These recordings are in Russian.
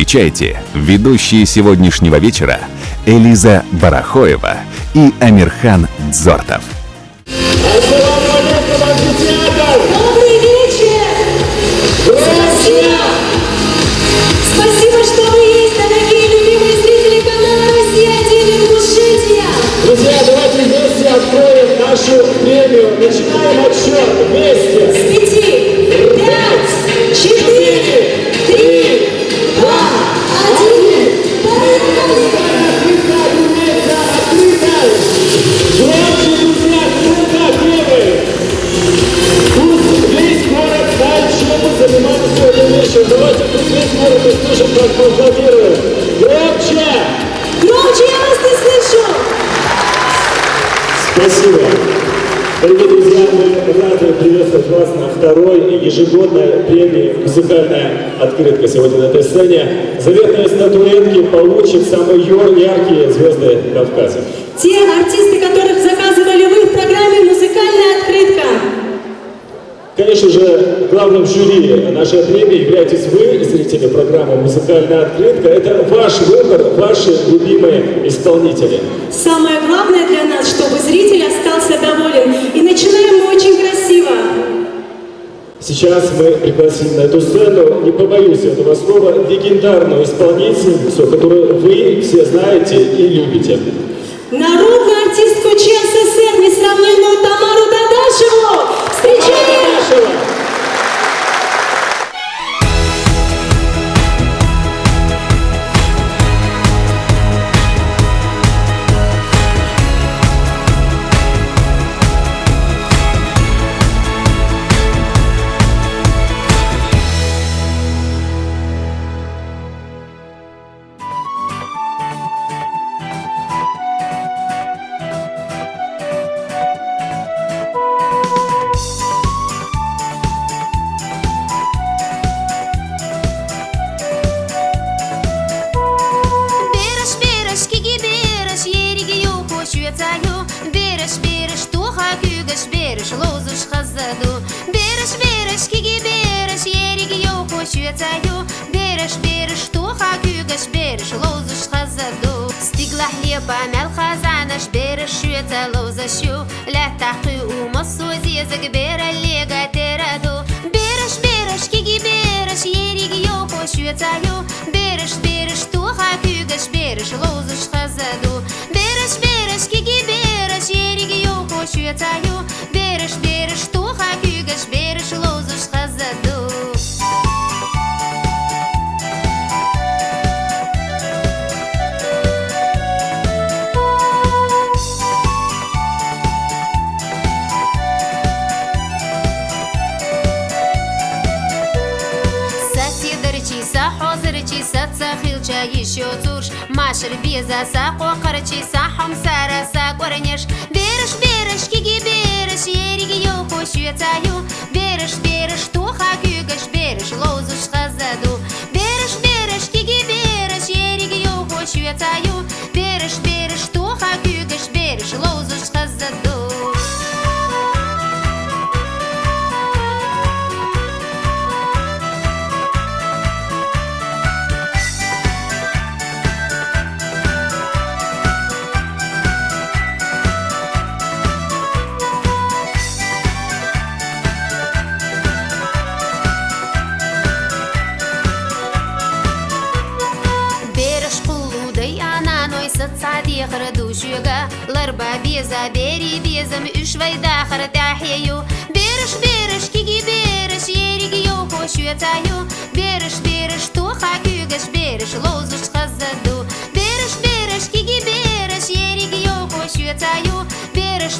Встречайте, ведущие сегодняшнего вечера Элиза Барахоева и Амирхан Дзортов. Добрый вечер! Спасибо! Спасибо, что вы есть, дорогие любимые зрители канала «Россия-1» и Ингушетия! Друзья, давайте вместе откроем нашу премию. Начинаем отсчет вместе. С 5, 5, 4, 3, 2, 1. Поехали! Громче, друзья, кто первый? Пусть весь город знает, чем мы занимаемся сегодня вечером. Давайте пусть весь город услышит, как мы аплодируем. Громче! Громче, я вас не слышу! Спасибо. Дорогие друзья, мы рады приветствовать вас на второй ежегодной премии «Музыкальная открытка». Сегодня на этой сцене заветные статуэтки получат самые яркие звезды Кавказа. Те артисты, которых заказывали вы в программе «Музыкальная открытка». Конечно же, главным жюри нашей премии являетесь вы, зрители программы «Музыкальная открытка». Это ваш выбор, ваши любимые исполнители. Самое главное для нас, чтобы зритель остался доволен. И начинаем мы очень красиво. Сейчас мы пригласим на эту сцену, не побоюсь этого слова, легендарную исполнительницу, которую вы все знаете и любите. Народную артистку ЧССР, несравненную Тамару Дадашеву. Встречаем! بعمل خزانش بير شوية لوزة شو لا تحقي ومص وزيزك بير اللي قاتردو بيرش كيجي بيرش يريجي يوكو شوية يو بيرش توخا كيجش بيرش لوزش خزادو بيرش كيجي بيرش يريجي يوكو شوية يو بيرش توخا كيجش بيرش لوزش خزادو еще цуш машер беза сахо харчи сахом сара сагорнеш береш киги береш ериги йохо шуетаю береш туха кюгаш береш лозуш хазаду береш киги береш ериги йохо шуетаю береш туха кюгаш береш лозуш хазаду لربا بيزا بيري بيزا مش ويدا خرتاحيو بيرش كيجي بيرش يريجي يوكو شويتايو بيرش توخا كيجش بيرش لوزش خزدو بيرش كيجي بيرش يريجي يوكو شويتايو بيرش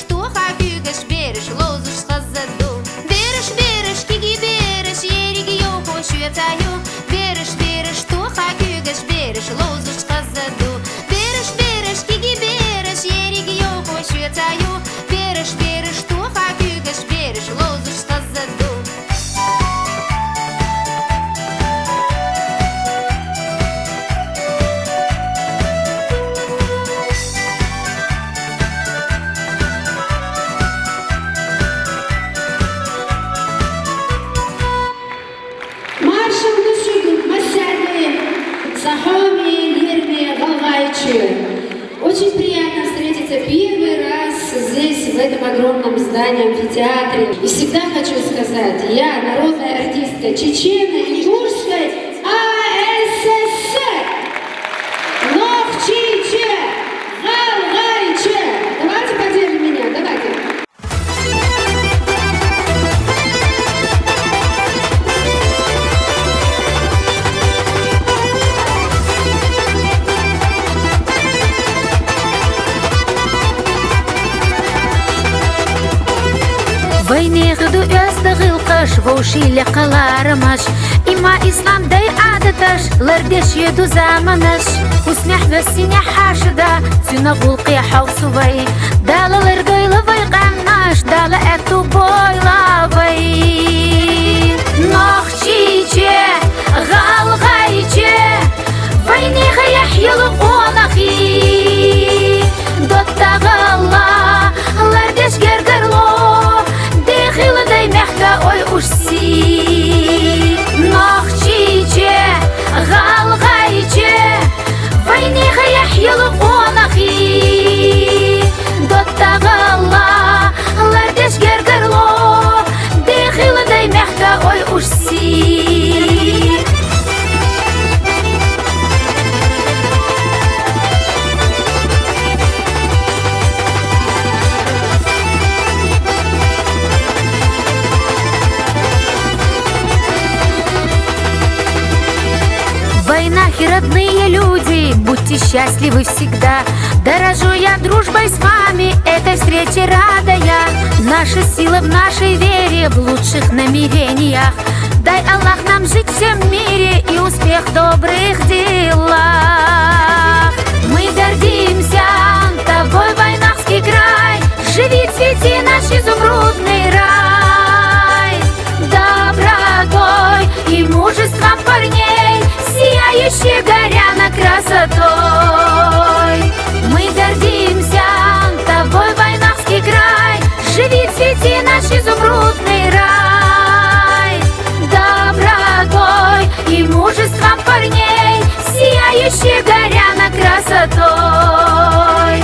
توخا كيجش بيرش لوزش خزدو بيرش كيجي بيرش يريجي يوكو شويتايو بيرش توخا كيجش بيرش لوزش خزدو بيرش كيجي بيرش يريجي يوكو شويتايو بيرش توخا كيجش بيرش لوزش خزدو Лерме Галвайчи. Очень приятно встретиться первый раз здесь, в этом огромном здании, амфитеатре. И всегда хочу сказать, я народная артистка Чечено-Ингушской АССР. Нохчиче, Галвайче. Давайте поддержим меня, давайте. Войны году özdığıl qış Вошиле қаларымаш Има исламдай адаташ Лардеш еду заманаш Уснях весиня хашда Тюна гулқи хаусувай Дала лыргайлавай қаннаш Дала эту бойлавай Нохчиче, ғалғайче Войны ғаяхилы қонақи Доттағалла Лардеш гергарло Хилдай мягко, ой уж си Нохчиче, галгайче Войны хаяхилы қонақи Доттағалла Лардеш гергарло Хилдай мягко, ой уж си Родные люди, будьте счастливы всегда. Дорожу я дружбой с вами, этой встрече рада я. Наша сила в нашей вере, в лучших намерениях. Дай Аллах нам жить в всем мире и успех в добрых делах. Мы гордимся тобой, Войнахский край. Живи, цвети наш изумрудный рай. Добротой и мужеством парней, сияющие горяна красотой. Мы гордимся тобой, Войнахский край. Живи, цвети наш изумрудный рай. Добротой и мужеством парней, сияющие горяна красотой.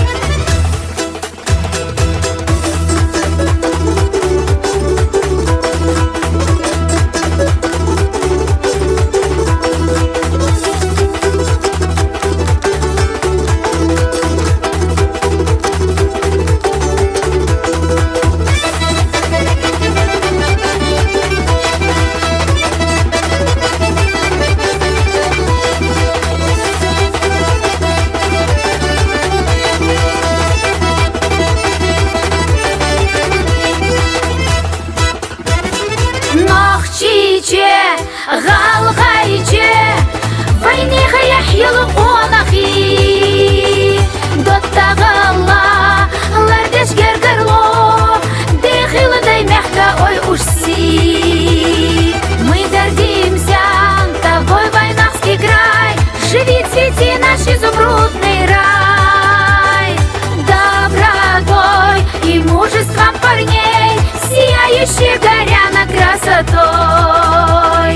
Галгайче, войны хаяхилы қонақи Доттағалла, лардеш гергарло Дехилдай мягко, ой уж си Мы гордимся тобой, Войнахский край. Живи, цвети наш изумрудный рай. Добротой и мужеством парней, сияющие горяна красотой.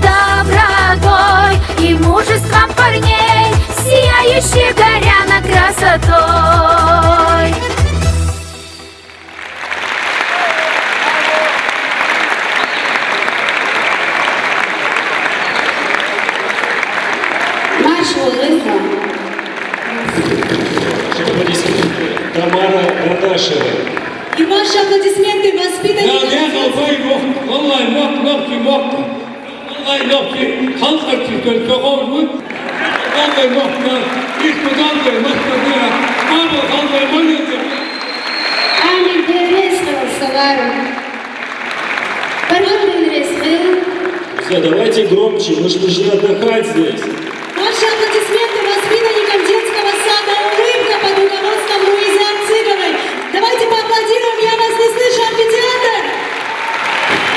Добротой и мужеством парней, сияющие горяна красотой. Марш Волынка. Тамара Радашева. И ваши аплодисменты воспитанники. Амин Бересхел, Салару. Парон Бересхел. Все, давайте громче, мы же пришли отдыхать здесь. Ваши аплодисменты воспитанникам детского сада «Улыбка» под руководством Луизы Арцыговой. Давайте поаплодируем, я вас не слышу, амфитеатр.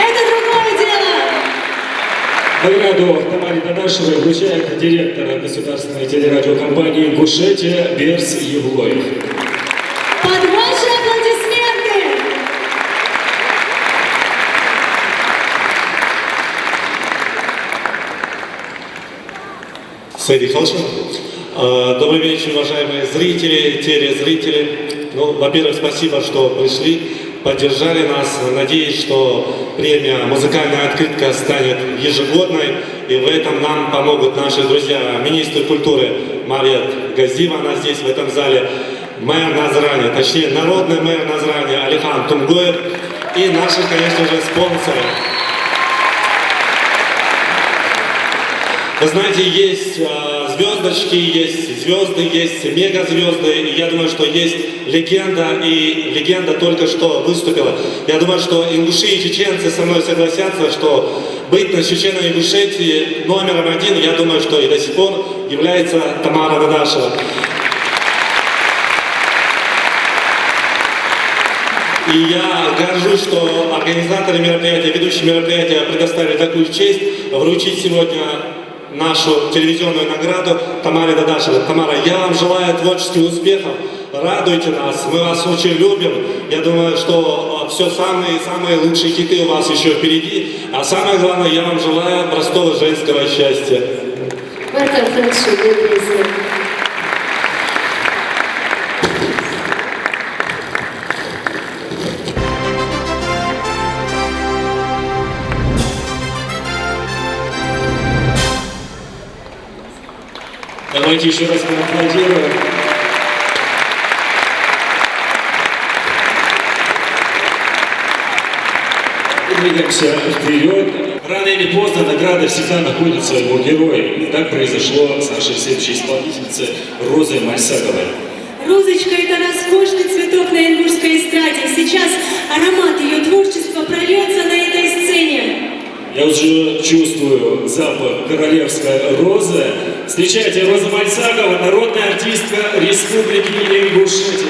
Это другое дело. Награду Тамаре Радашевой вручает директора государственной телерадиокомпании «Ингушетия» Берс Евлоев. Под ваши аплодисменты. Сэдди Холшин. Добрый вечер, уважаемые зрители, телезрители. Ну, во-первых, спасибо, что пришли, поддержали нас. Надеюсь, что премия «Музыкальная открытка» станет ежегодной. И в этом нам помогут наши друзья, министр культуры Марият Газиева, она здесь, в этом зале, мэр Назрани, точнее, народный мэр Назрани Алихан Тумгоев и наши, конечно же, спонсоры. Вы знаете, есть звездочки, есть звезды, есть мегазвезды, и я думаю, что есть легенда, и легенда только что выступила. Я думаю, что ингуши и чеченцы со мной согласятся, что быть на Чечено-Ингушетии номером один, я думаю, что и до сих пор является Тамара Дадашева. И я горжусь, что организаторы мероприятия, ведущие мероприятия предоставили такую честь вручить сегодня нашу телевизионную награду Тамаре Дадашевой. Тамара, я вам желаю творческих успехов, радуйте нас, мы вас очень любим. Я думаю, что все самые лучшие хиты у вас еще впереди. А самое главное, я вам желаю простого женского счастья. Давайте еще раз поаплодируем. Двигаемся вперед. Рано или поздно награда всегда находит своего героя. И так произошло с нашей следующей исполнительницей Розой Мальсаковой. Розочка – это роскошный цветок на ингушской эстраде. Сейчас аромат ее творчества прольется на этой сцене. Я уже чувствую запах королевской розы. Встречайте, Роза Мальсакова, народная артистка Республики Ингушетия.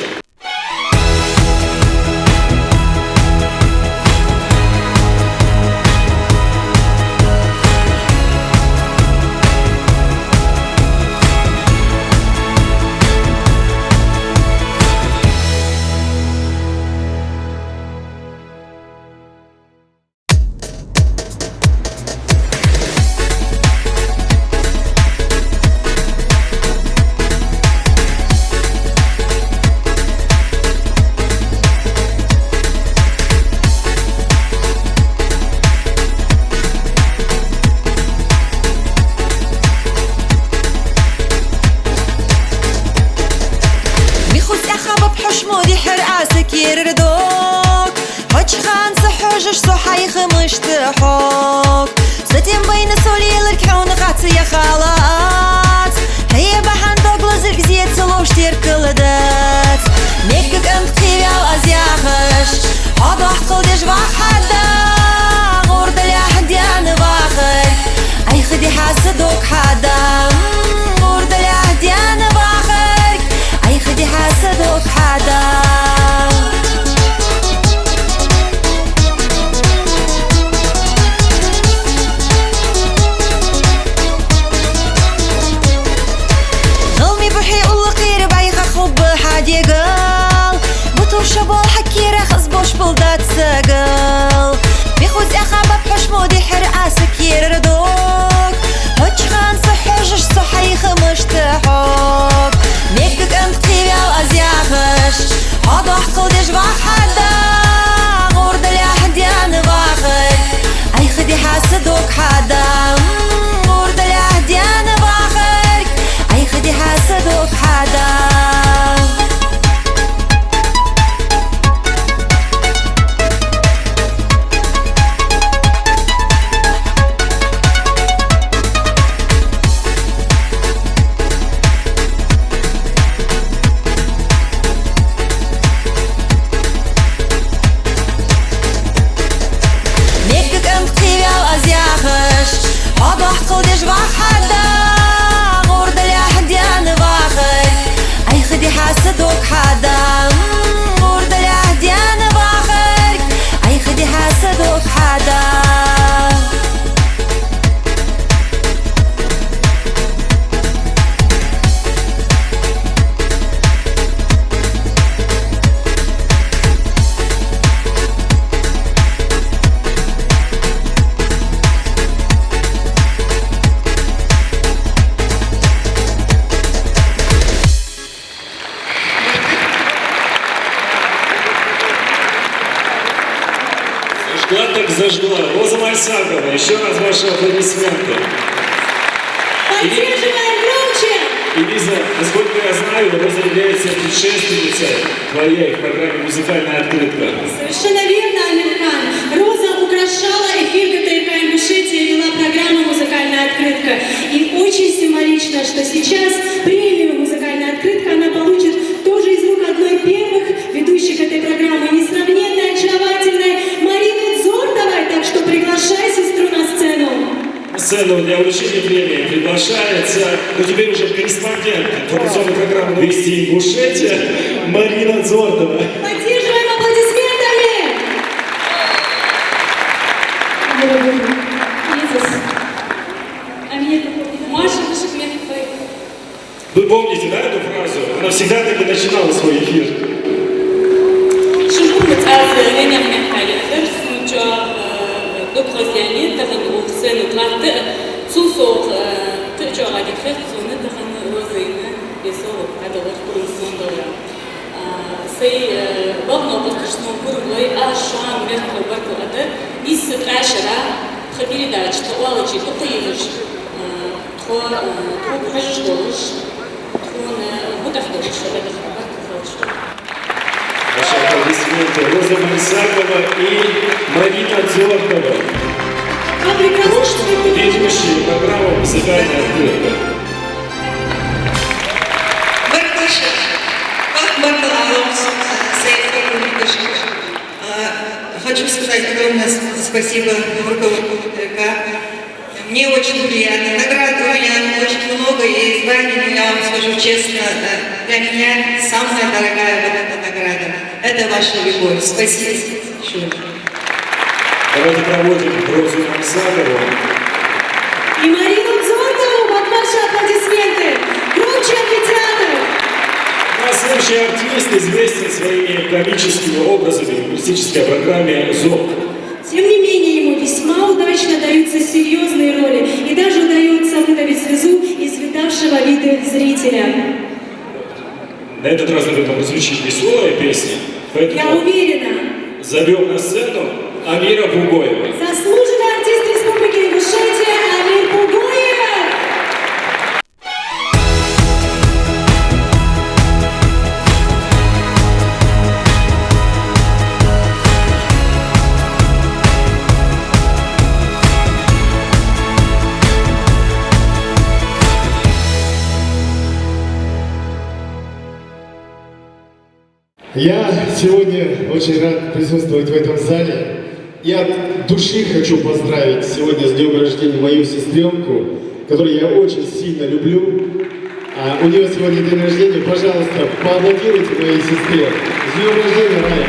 так зажгла. Роза Мальсагова, еще раз ваши аплодисменты. Поддерживаем громче! И, Лиза, насколько я знаю, Роза является предшественницей твоей в программе «Музыкальная открытка». Совершенно верно, Амирхан. Роза украшала эфир ГТРК Ингушетии и вела программу «Музыкальная открытка». И очень символично, что сейчас премию «Музыкальная открытка» она получит тоже из рук одной из первых ведущих этой программы, несравненной, очаровательной Марины Дзортовой. Так что приглашай сестру на сцену. На сцену для вручения премии приглашается, ну теперь уже корреспондент информационной программы «Вести Ингушетия» Марина Дзортова. Поддерживаем аплодисментами! Вы помните, да, эту фразу? Она всегда так и начинала свой эфир. شنو متعرف هنا من حاجة درس نجوا دكتور يعني تخن وخسن طلعت تصوص تجوا غادي تخف سنة تخن روزينا يسوق هذا غير كل سنة دولة سي بغنا بقش نقول لي شان مركب بركو أدر يسد عشرة خبيري داش تقالجي تقيلش تخو بحج دولش تخون متحدش هذا خبرك خالص Ваши аплодисменты Роза Мальсагова и Марина Дзортова. Прошлые ведущие программу «Музыкальная открытка». Хочу сказать огромное спасибо руководству ТРК. Мне очень приятно. Наград у меня очень много, и званий, но я вам скажу честно, для меня самая дорогая вот эта награда. Это ваша любовь. Спасибо. Давайте проводим Розу Мальсагову. И Марину Дзортову под ваши аплодисменты. Громче амфитеатр! А следующий артист известен своими комическими образами в юмористической программе «ЗОК». Тем не менее, ему весьма удачно даются серьезные роли и даже удается выдавить слезу из видавшего виды зрителя. На этот раз, наверное, прозвучит веселая песня, Я поэтому уверена, зовем на сцену Амира Бугоева. заслуженный артист Республики Ингушетия Амир Бугоев! Я сегодня очень рад присутствовать в этом зале. И от души хочу поздравить сегодня с днем рождения мою сестренку, которую я очень сильно люблю. У нее сегодня день рождения. Пожалуйста, поаплодируйте моей сестре. С днем рождения, Рая!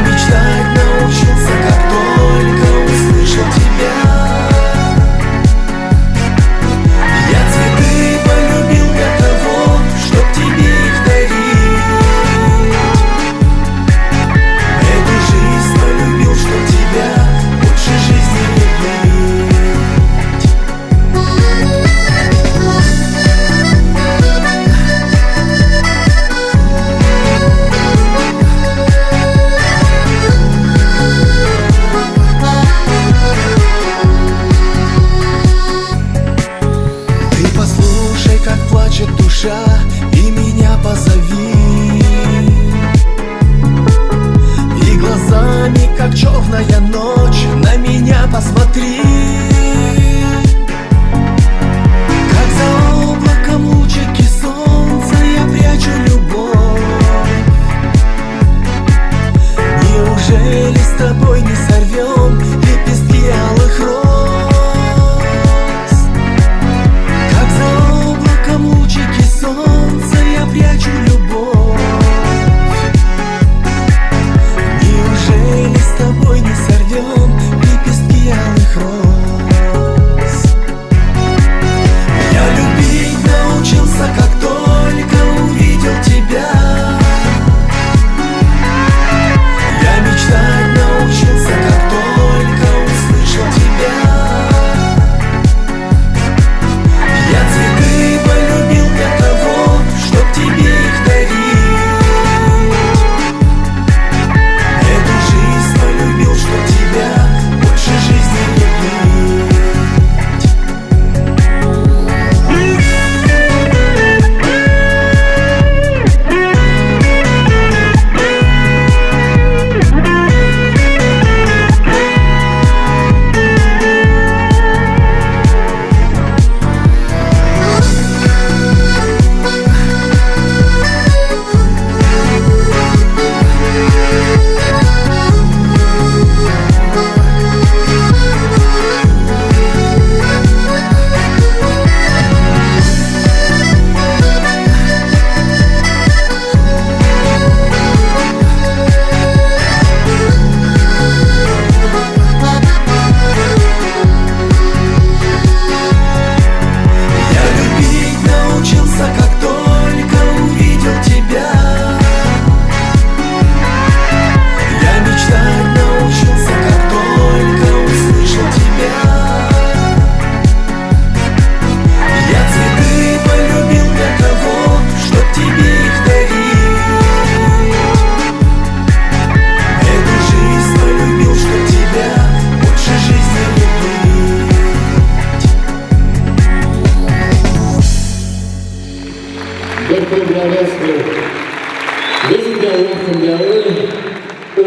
Мечтать научился, как только услышал тебя.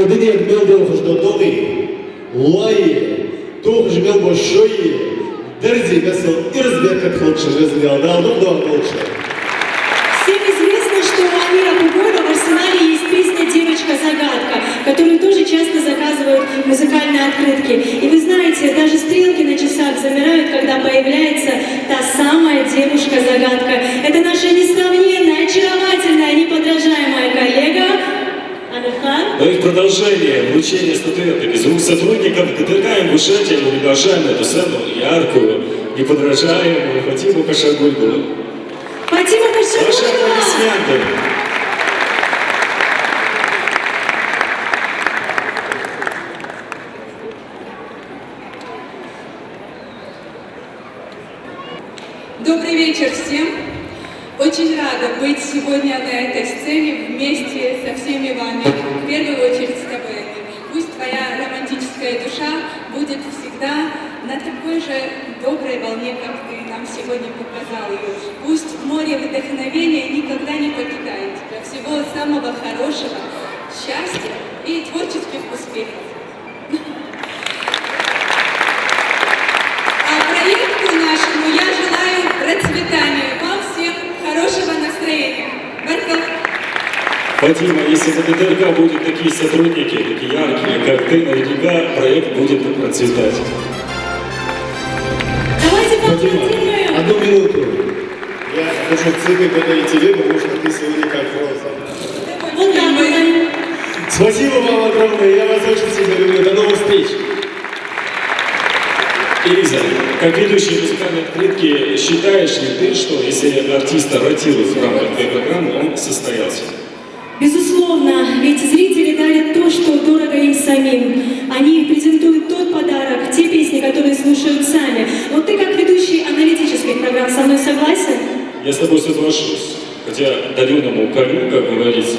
Мәдениет мелдел хуждодоги, лайи, тух жмел бошои, дерзи месел ирзбек от худши жизни, а да лучше. Всем известно, что у Амира Бугоева в арсенале есть песня «Девочка-загадка», которую тоже часто заказывают музыкальные открытки. И вы знаете, даже стрелки на часах замирают, когда появляется та самая девушка-загадка. Это наша несравненная, очаровательная, неподражаемая коллега Амирхан. Ну и в продолжение вручения статуэток из рук сотрудников ДТК Ингушетия мы приглашаем на эту сцену яркую, неподражаемую Фатиму Кашагульгу. Фатима Кашагульгу! Ваши аплодисменты! Добрый вечер всем! Очень рада быть сегодня на этой сцене вместе со всеми вами, в первую очередь с тобой. Пусть твоя романтическая душа будет всегда на такой же доброй волне, как ты нам сегодня показал ее. Пусть море вдохновения никогда не покидает тебя. Всего самого хорошего, счастья и творческих успехов. А проекту нашему я желаю процветания. Вам всем хорошего настроения. Баркал. Фатима, если на ДТК будут такие сотрудники, такие яркие, как ты, наверняка проект будет процветать. Давайте Фатима, поаплодируем! одну минуту. Я хочу цветы подарить тебе, потому что ты сегодня как роза. Вот так вот. Спасибо вам огромное, я вас очень сильно люблю. До новых встреч! Элиза, как ведущий музыкальной открытки, считаешь ли ты, что если артиста ротируют в рамках твоей программы, он состоялся? Безусловно, ведь зрители дарят то, что дорого им самим. Они презентуют тот подарок, те песни, которые слушают сами. Вот ты, как ведущий аналитических программ, со мной согласен? Я с тобой соглашусь, хотя дареному коню, как говорится.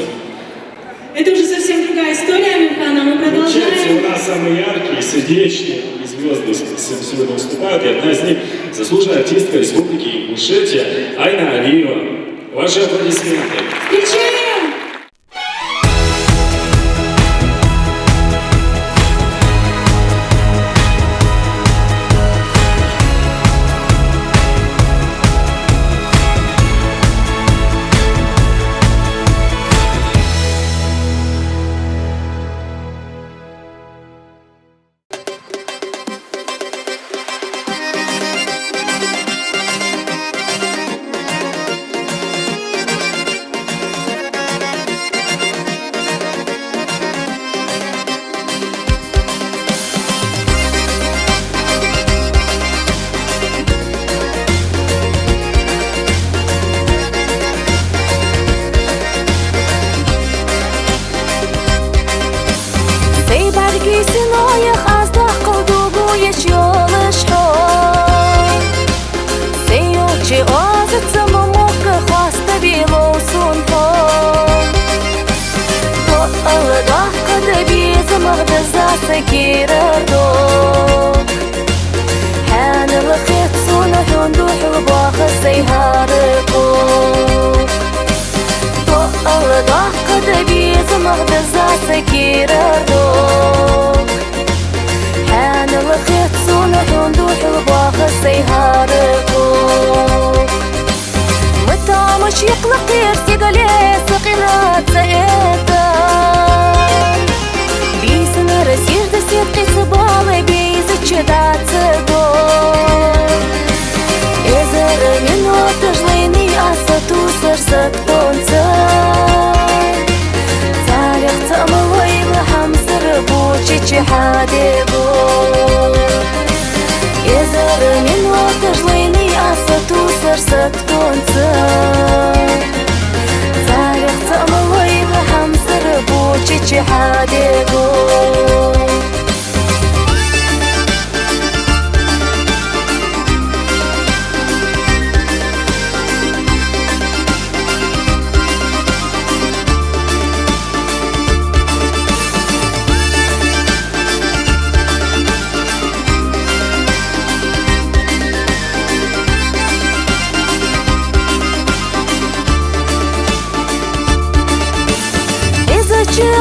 Это уже совсем другая история, Амирхан, мы Получается, продолжаем. у нас самые яркие, сердечные и звезды сегодня выступают, и одна из них заслуженная артистка Республики Ингушетия Айна Алиева. Ваши аплодисменты. Встречаем!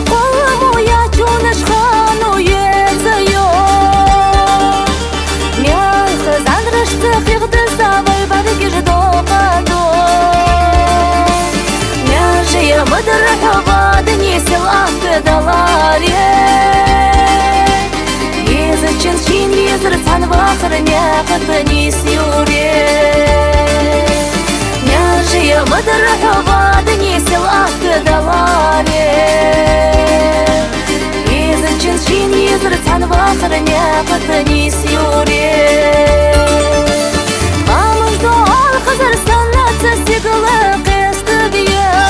قوم ويا جون بخرني قطني سيوري ناجي مدرح وبعدني سلقت دلالي إذا تشنشين يزرت عن بخرني قطني سيوري قامش دعال خزر سنة تسيقلق استبيار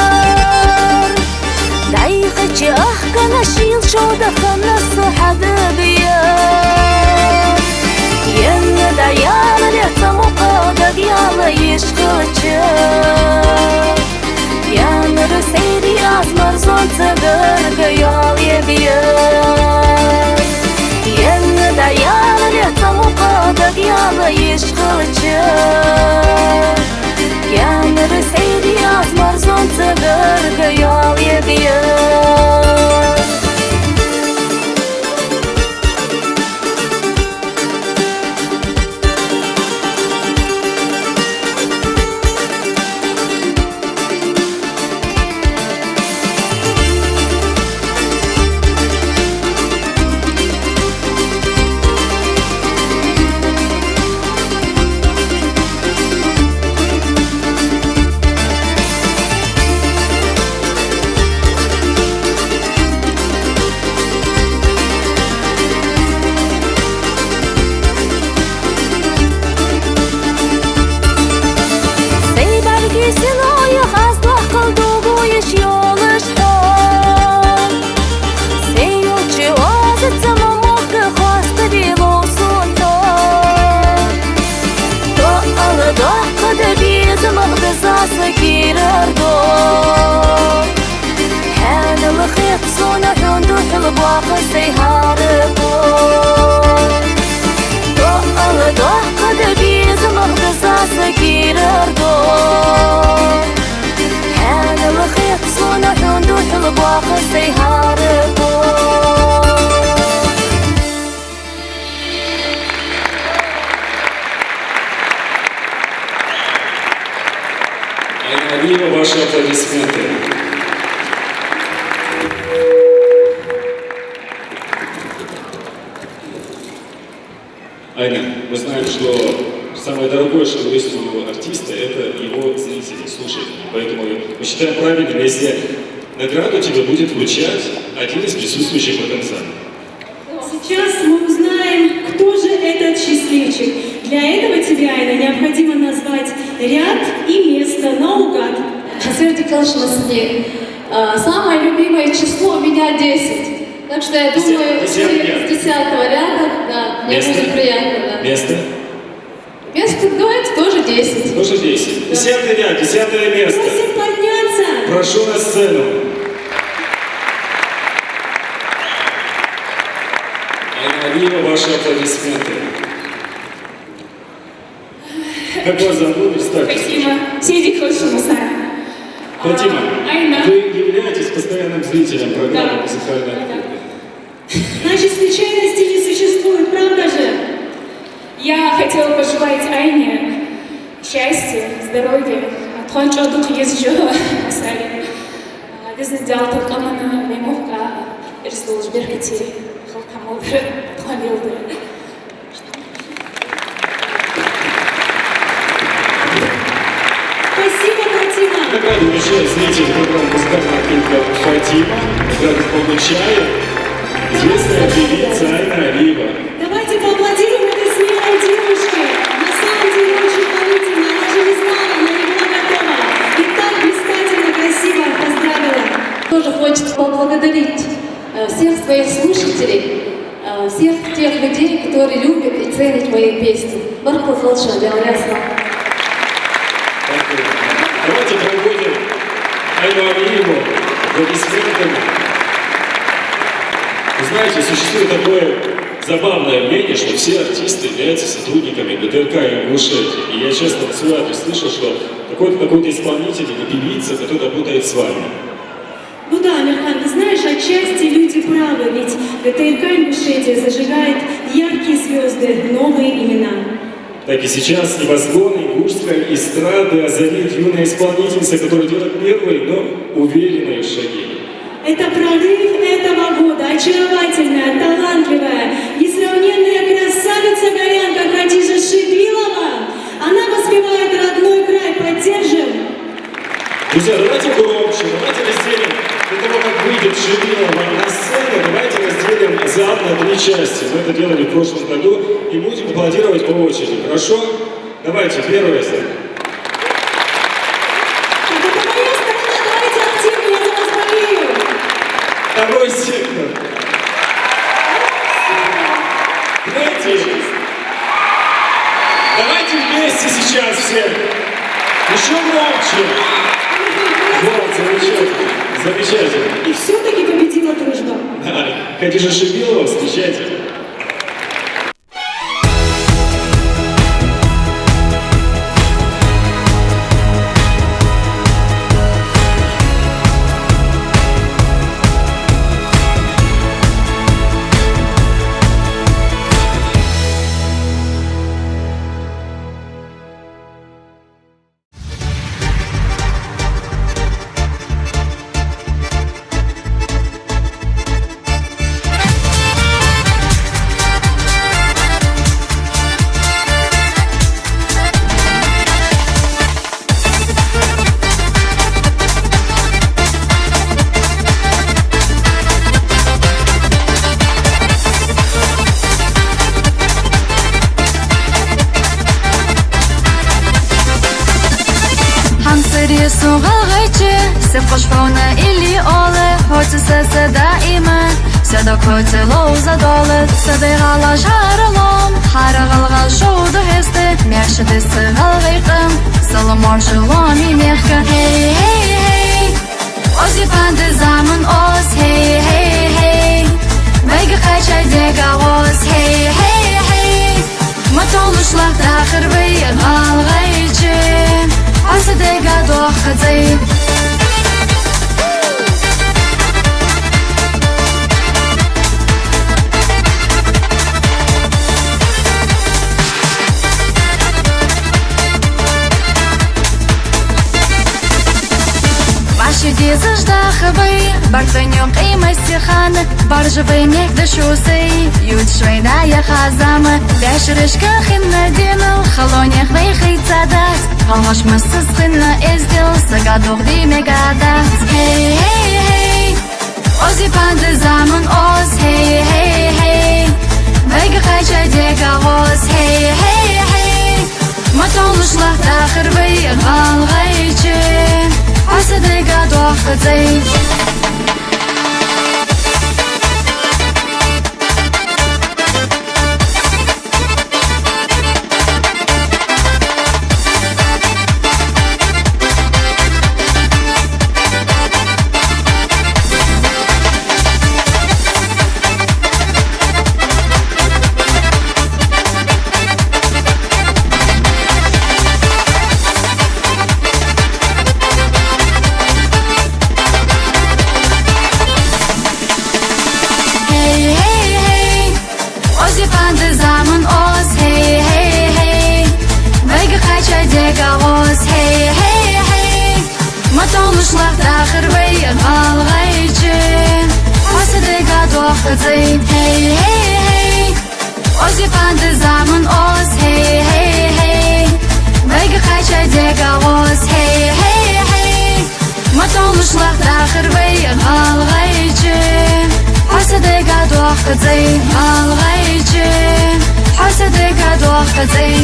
دايقتي أحكا نشيل شو دخلنا الصحاب بيار ين دعيال لحظة مقادق يالا يشغلتي ين رسيدي أزمر زون تغرق يال يبيار ين دعيال لحظة مقادق يالا يشغلتي ين رسيدي أزمر زون تغرق يال يبيار Алиева, ваши аплодисменты. Айна, мы знаем, что самое дорогое, что есть у артиста, это его зрители, слушатели. Поэтому мы считаем правильным, если награду тебе будет вручать один из присутствующих в этом зале. Сейчас мы узнаем, кто же этот счастливчик. Для этого тебе, Айна, необходимо назвать ряд и место наугад. Самое любимое число у меня 10. Так что я думаю, с 10-го ряда, да, мне будет приятно. Да. Место? Место, давайте, тоже 10. Тоже 10. 10-й ряд, 10-е место. Просим подняться. Прошу на сцену. Айна Алиева, ваши аплодисменты. Как вас зовут? Представьте. Спасибо. Седи Хошимаса. Фатима, Айна. вы являетесь постоянным зрителем программы «Музыкальная открытка». Значит, случайностей не существует, правда же? Я хотела пожелать Айне счастья, здоровья, тончодук езжу асали. Бизнес делал только на мемовка, рисовал жберкати, халкамовр, тонилды. Спасибо, Фатима. Награду вручает зритель программы «Музыкальная открытка» Фатима. Награду получает известная певица Айна Алиева. Давайте поаплодируем этой смелой девушке. На самом деле очень волнительно. Она же не знала, она не была готова. И так блистательно, красиво поздравила. Тоже хочется поблагодарить всех своих слушателей, всех тех людей, которые любят и ценят мои песни. Барку Фалша, Белорясна. Давайте проводим Айну Алиеву аплодисментами. Вы знаете, существует такое забавное мнение, что все артисты являются сотрудниками ГТРК и Ингушетии. И я честно на свой адрес слышал, что какой-то исполнитель или певица, который работает с вами. Ну да, Амирхан, ты знаешь, отчасти люди правы, ведь ГТРК Ингушетия зажигает яркие звезды, новые имена. Так и сейчас небосклон ингушской эстрады озарит юная исполнительница, которая делает первые, но уверенные шаги. Это прорыв этого года, очаровательная, талантливая, несравненная красавица-горянка части. Мы это делали в прошлом году и будем аплодировать по очереди. Хорошо? Давайте, первое. Это моя сторона, давайте активнее, я за вас болею. Второй сектор. Третий. Давайте вместе сейчас все. Еще громче. Вот, замечательно. Замечательно. И все-таки победила дружба. Да, Хадижа Шибилова, встречайте. Сепошфона или оле, хочется даима, сядок хотело задолет, садырала жаралом, харагалгал шоуду хесте, мяшеды сыгалгайкам, саламор жиломи мягко. Хей, хей, хей, озипанды заман оз, хей, хей, хей, вайга хачай дега оз, хей, хей, хей, матолушлах дахырбый галгайчи, асы дега дохадзай. Шиди заждаховый, бартанёк и мастихан, баржевый мех дышусый, ют швейная хазама, бяшрышка хинна динал, халонях вейхай цадат, халгаш мыссыз хинна эздил, сагадух димегадат. Хей, хей, хей, ози панды заман оз, хей, хей, хей, вейга хайча дега оз, хей, хей, хей, матолушлах дахырвый, галгайчи, Асадыга дохадзай. Hey, hey, hey, Ozi pandı zaman oz, hey, hey, hey, Vega kaça dega oz, hey, hey, hey, Matoluşlaq daxır vey alğaycı, Hasa dega doxıdzay, alğaycı, Hasa dega doxıdzay.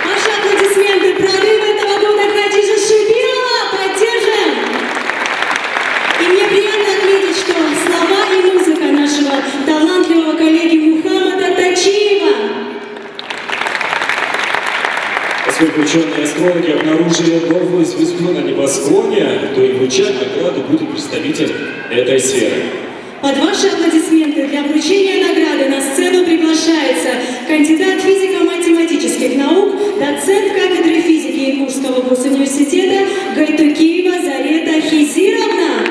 Ваши аплодисменты, прорыв этого года Хадижа Шибилова. Поддержим! И мне приятно отметить, что слова и музыка нашего талантливого коллеги Мухаммада Тачиева. Поскольку ученые-астрологи обнаружили новую звезду на небосклоне, то и вручать награду будет представитель этой сферы. Под ваши аплодисменты для вручения награды на сцену приглашается кандидат физико-математических наук, доцент кафедры физики Якутского госуниверситета Гайтукиева Зарета Хизировна.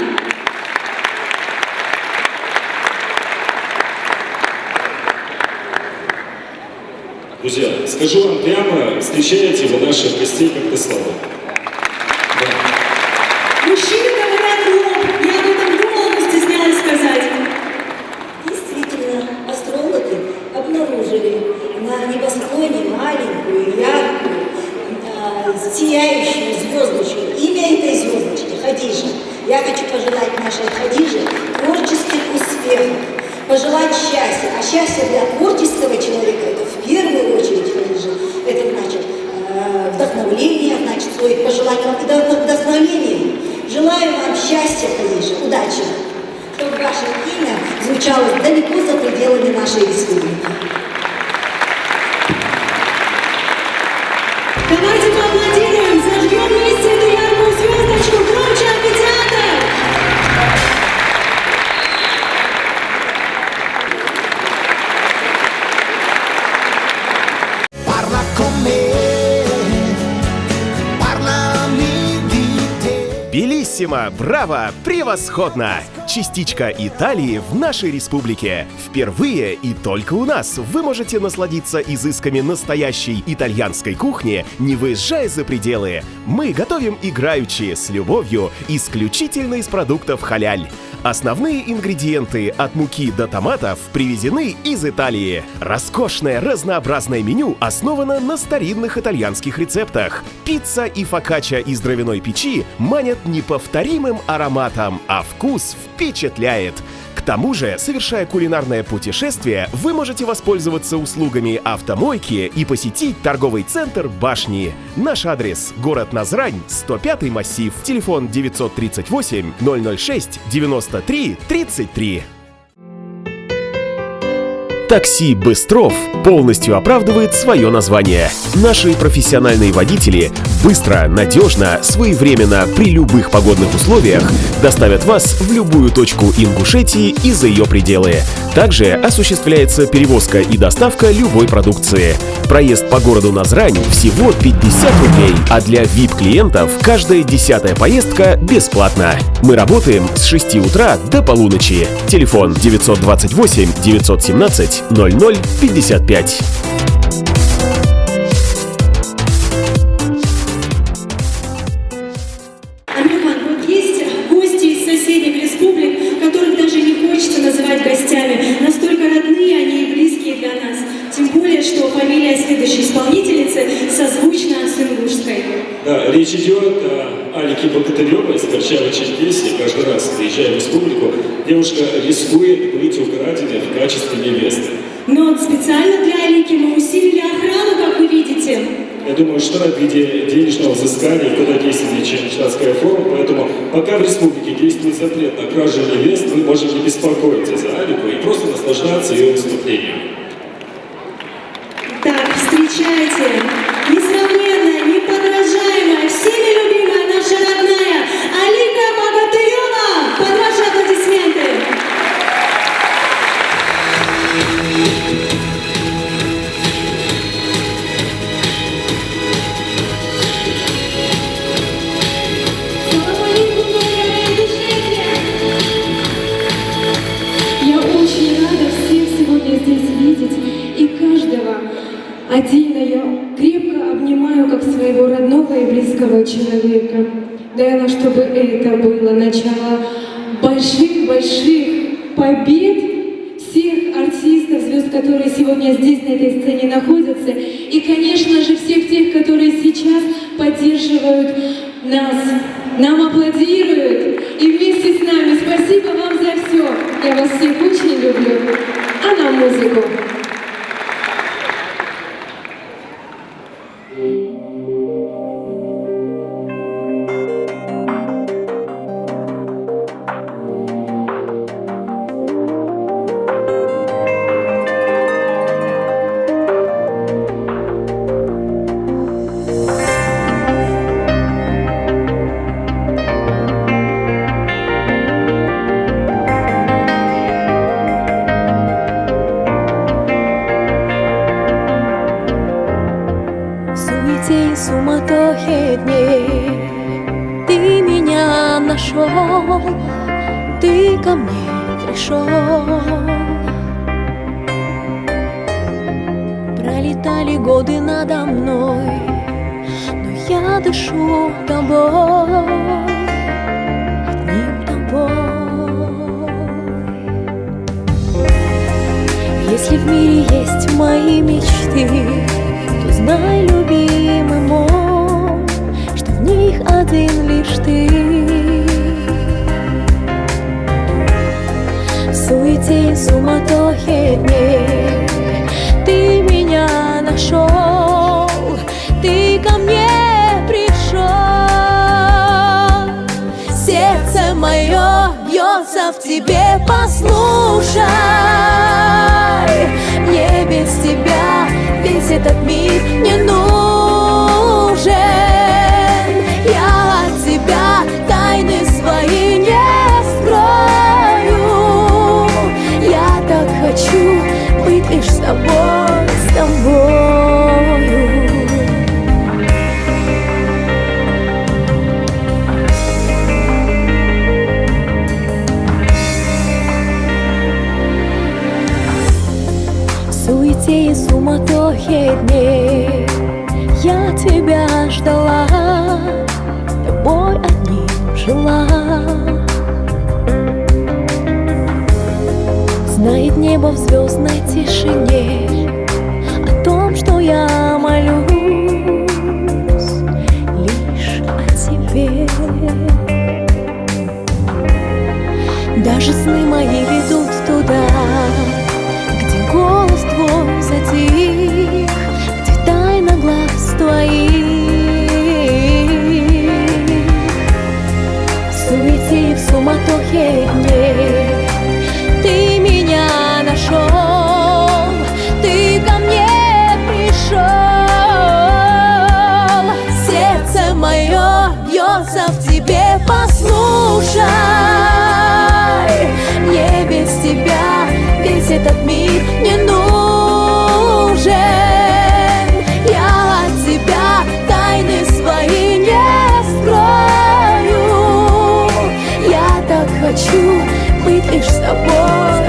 Друзья, скажу вам прямо, встречаете вы наших гостей как-то слабо. Мужчины говорят лоб, я об этом думала, но стеснялась сказать. Действительно, астрологи обнаружили на небосклоне маленькую, яркую, сияющую звездочку. Имя этой звездочки Хадижа. Я хочу пожелать нашей Хадиже творческих успехов, пожелать счастья. А счастье для творческого человека, это в первую очередь, Хадиже, это значит вдохновление, значит, стоит пожелать вам вдохновения. Желаю вам счастья, Хадиже, удачи, чтобы ваше имя звучало далеко за пределами нашей республики. Давайте поаплодируем, зажгем вместе эту яркую звездочку, громче амфитеатр! Белиссимо, браво, превосходно! Частичка Италии в нашей республике. Впервые и только у нас вы можете насладиться изысками настоящей итальянской кухни, не выезжая за пределы. Мы готовим играючи, с любовью, исключительно из продуктов халяль. Основные ингредиенты от муки до томатов привезены из Италии. Роскошное разнообразное меню основано на старинных итальянских рецептах. Пицца и фокачча из дровяной печи манят неповторимым ароматом, а вкус впечатляет. К тому же, совершая кулинарное путешествие, вы можете воспользоваться услугами автомойки и посетить торговый центр «Башни». Наш адрес – город Назрань, 105-й массив, телефон 938 006 93 33. Такси «Быстров» полностью оправдывает свое название. Наши профессиональные водители быстро, надежно, своевременно, при любых погодных условиях доставят вас в любую точку Ингушетии и за ее пределы. Также осуществляется перевозка и доставка любой продукции. Проезд по городу Назрань всего 50 рублей, а для VIP-клиентов каждая 10-я поездка бесплатна. Мы работаем с 6 утра до полуночи. Телефон 928 917 0055. Амирхан, вот есть гости из соседних республик, которых даже не хочется называть гостями. Настолько родные они и близкие для нас. Тем более, что фамилия следующей исполнительницы созвучна с ингушской. Да, речь идет о Алике Богатыревой из Карчаево-Черкесии. Каждый раз, приезжая в республику, девушка рискует быть украденной в качестве невесты. Но специально для Алики мы усилили охрану, как вы видите. Я думаю, что в виде денежного взыскания куда действеннее, чем штатская форма, поэтому пока в республике действует запрет на кражу невест, мы можем не беспокоиться за Алику и просто наслаждаться ее выступлением. Так, встречайте, несравненная, неподражаемая, всеми любимая наша родная Алика Богатырева. Под ваши аплодисменты. Я очень рада всех сегодня здесь видеть, и каждого отдельно я крепко обнимаю как своего родного и близкого человека. Дай, чтобы это было начало больших-больших побед всех артистов, звезд, которые сегодня здесь, на этой сцене находятся, и, конечно же, всех тех, которые сейчас поддерживают нас, нам аплодируют и вместе с нами. Спасибо вам за все. Я вас всех очень люблю. А нам музыку. Суматохе дней ты меня нашел, ты ко мне пришел. Пролетали годы надо мной, но я дышу тобой, одним тобой. Если в мире есть мои мечты, то знай, любимый мой, что в них один лишь ты. суете и суматохе дней ты меня нашел, ты ко мне пришел. Сердце мое бьется в тебе, послушай. Мне без тебя весь этот мир не нужен. Я от тебя тайны свои не скрою. Я так хочу быть лишь с тобой, с тобою. В суете и суматохе дней я тебя ждала, тобой одним жила. Знает небо в звездной тишине о том, что я молюсь лишь о тебе. Даже сны мои ведут туда, где голос твой затих, где тайна глаз твоих. В суете и в суматохе дней ты меня нашел, ты ко мне пришел. Сердце мое бьется в тебе, послушай. Мне без тебя весь этот мир не нужен. Я от тебя тайны свои не скрою. Я так хочу быть лишь с тобой.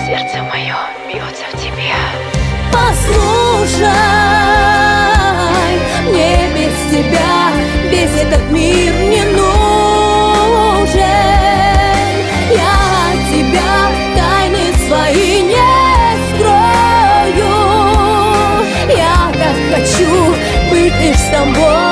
Сердце мое бьется в тебе. Послушай, мне без тебя весь этот мир не нужен. Я от тебя тайны свои не скрою. Я так хочу быть лишь с тобой.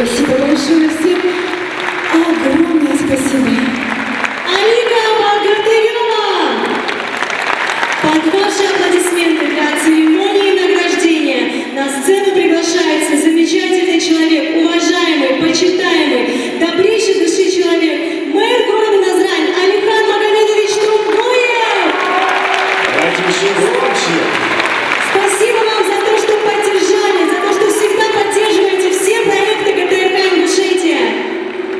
Спасибо большое всем. Огромное спасибо. Алика Богатырева! Под ваши аплодисменты для церемонии награждения на сцену приглашается замечательный человек, уважаемый, почитаемый, добрейший души человек, мэр города Назрань Алихан Магомедович Тургуев! Давайте еще громче. Спасибо вам за то, что поддержали, за то, что всегда поддерживаете все проекты ГТРК Ингушетия.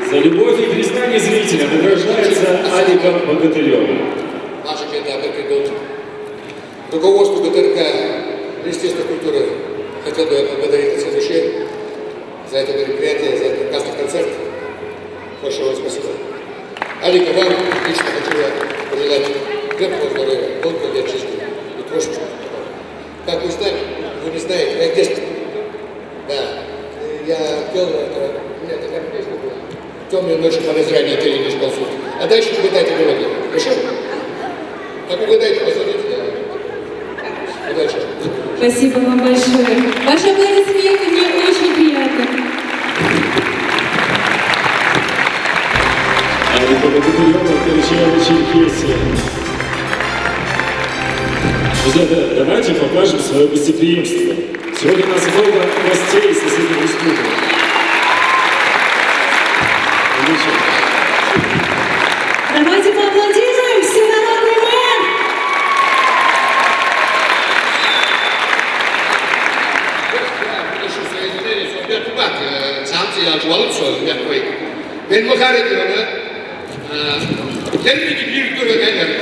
За любовь и признание зрителя награждается Алика Богатырева. Наши кандидаты идут. Руководству ГТРК Министерства культуры хотел бы поблагодарить от всей души за это мероприятие, за этот прекрасный концерт. Большое вам спасибо. Алика, вам лично хочу я пожелать крепкого здоровья, долгих лет жизни и творчества. Как вы знаете, вы не знаете, я в детстве. Да, я пел, у меня такая песня была. Темные ночи по Назрани, ты лишь консульт. А дальше угадайте мелодию. Хорошо? Как угадайте, посмотрите. Удачи. Спасибо вам большое. Ваши аплодисменты мне очень приятно. Алика Богатырева, Карачаево-Черкесия. Друзья, давайте покажем свое гостеприимство. Сегодня у нас много гостей из соседних республик. Давайте поаплодируем всенародный мэр! Ben Макаренко, Генрих Виктор Генрих,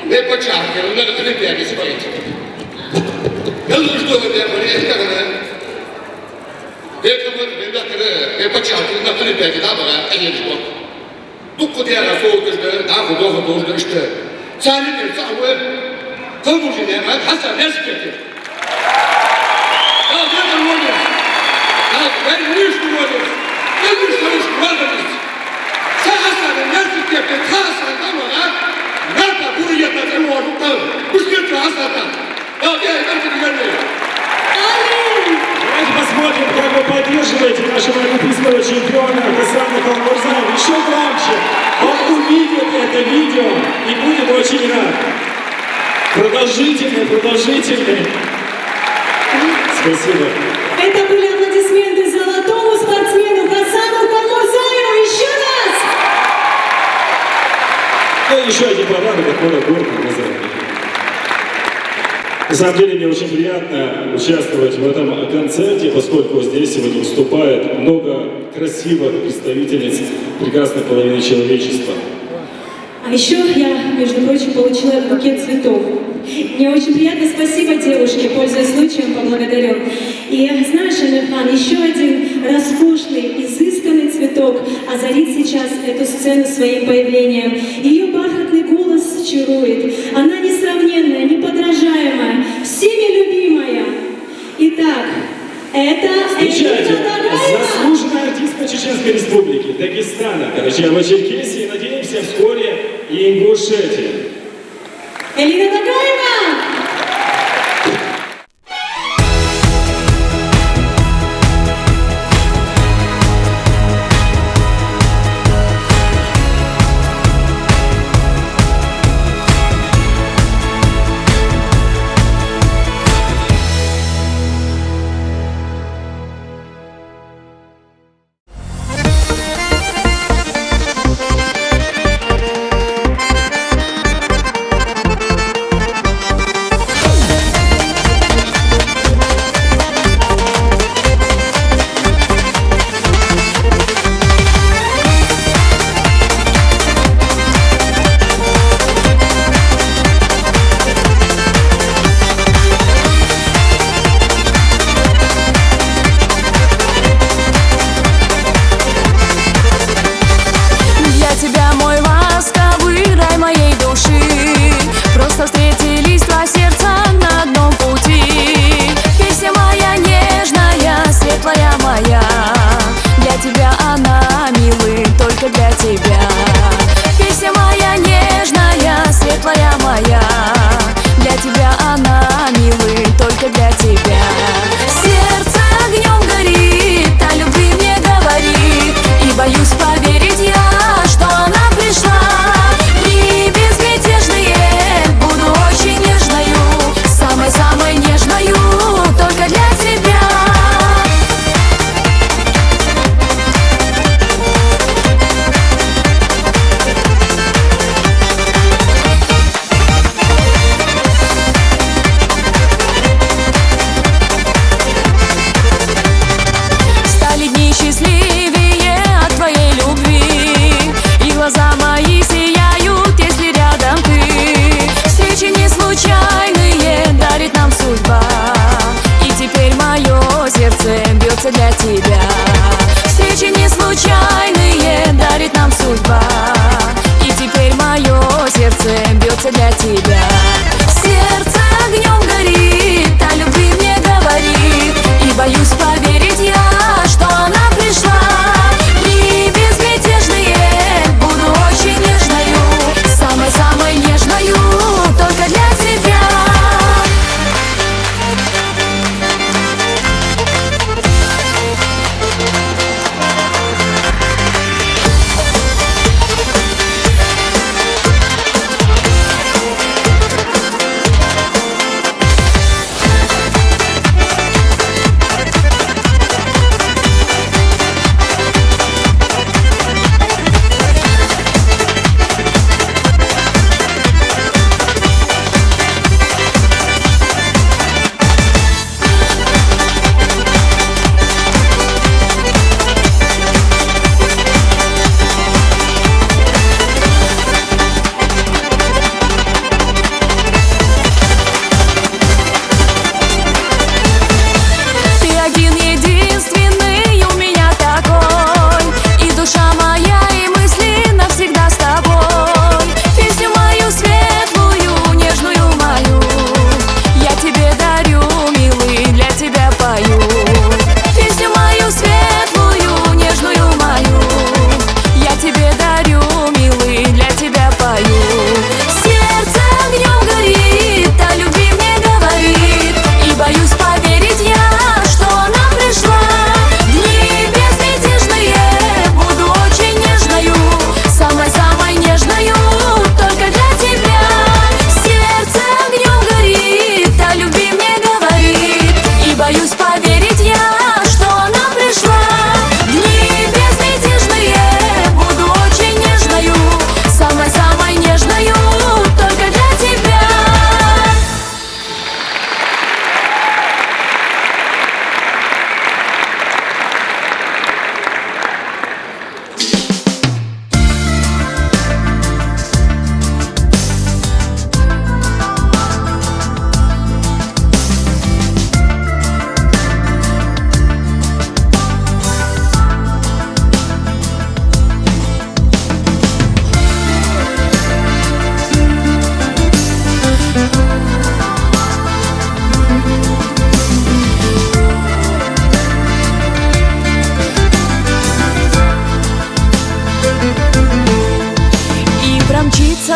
не початки, на Олимпиаде спорить. Я думаю, что вы мне сказали. Это вот, не початки, на Олимпиаде, да, была, конечно. Ну, куда я расходишь, да, худого должен, что царь, царь, кому же не, а Хасан, не спите. Да, это молодец. Да, я не вижу молодец. Я не вижу молодец. Хасан, не спите, Хасан, да, да. Надо будет на тревогу, пусть Хасан. Да, я не говорю. Давайте посмотрим, как вы поддерживаете нашего олимпийского чемпиона Хасана Калмурзаева. Еще громче. Он увидит это видео и будет очень рад. Продолжительный. Спасибо. Это были аплодисменты золотому спортсмену Хасану Калмурзаеву. Еще раз! Ну, еще один подарок от города Назрань. На самом деле мне очень приятно участвовать в этом концерте, поскольку здесь сегодня выступает много красивых представительниц прекрасной половины человечества. А еще я, между прочим, получила букет цветов. Мне очень приятно, спасибо девушке, пользуясь случаем, поблагодарю. И знаешь, Амирхан, еще один роскошный, изысканный цветок озарит сейчас эту сцену своим появлением. Ее бархатный голос чарует. Она несравненная, неподражаемая, всеми любимая. Итак, это Встречайте, Элина Дагаева. заслуженная артистка Чеченской Республики, Дагестана, Карачаево-Черкесии, надеемся, вскоре и Ингушетии. Элина Дагаева!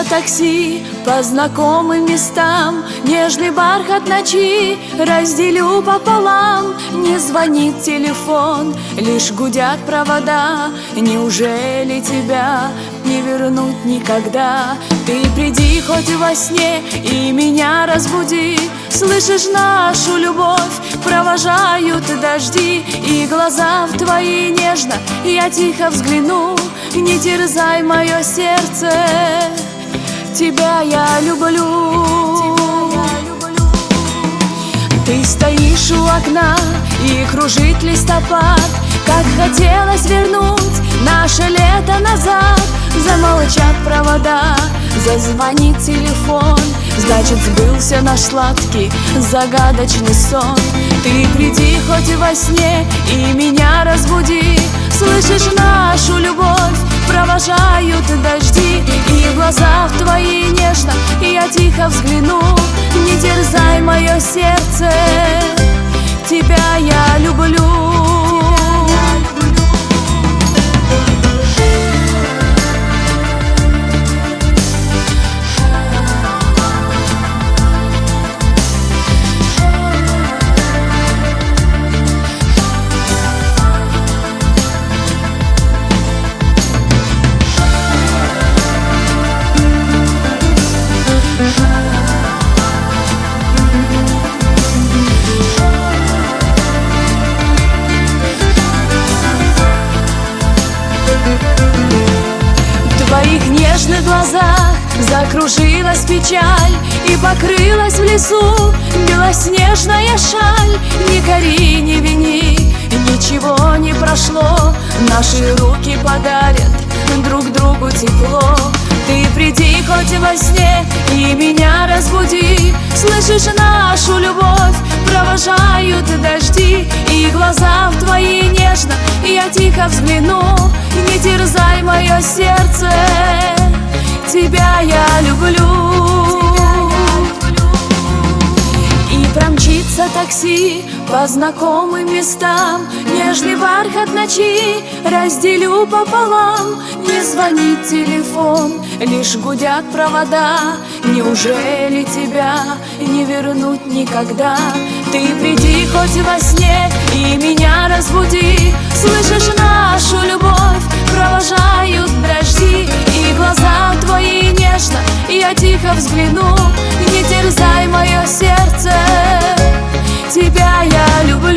Промчится такси по знакомым местам, нежный бархат ночи разделю пополам. Не звонит телефон, лишь гудят провода. Неужели тебя не вернуть никогда? Ты приди хоть во сне и меня разбуди. Слышишь, нашу любовь провожают дожди, и глаза в твои нежно я тихо взгляну. Не терзай мое сердце, тебя я люблю. Ты стоишь у окна и кружит листопад. Как хотелось вернуть наше лето назад. Замолчат провода, зазвонит телефон, значит, сбылся наш сладкий загадочный сон. Ты приди хоть во сне и меня разбуди. Слышишь, нашу любовь провожают дожди, и глаза в твои нежно я тихо взгляну. Не терзай мое сердце, тебя я люблю. В твоих нежных глазах закружилась печаль, и покрылась в лесу белоснежная шаль. Не кори, не вини, ничего не прошло. Наши руки подарят друг другу тепло. Ты приди хоть во сне и меня разбуди. Слышишь, нашу любовь провожают дожди, и глаза в твои нежно я тихо взгляну. Не терзай мое сердце, тебя я люблю. И промчится такси по знакомым местам, нежный бархат ночи разделю пополам. Не звонит телефон, лишь гудят провода. Неужели тебя не вернуть никогда? Ты приди хоть во сне и меня разбуди. Слышишь, нашу любовь провожают дожди, и глаза твои нежно я тихо взгляну. Не терзай мое сердце, тебя я люблю.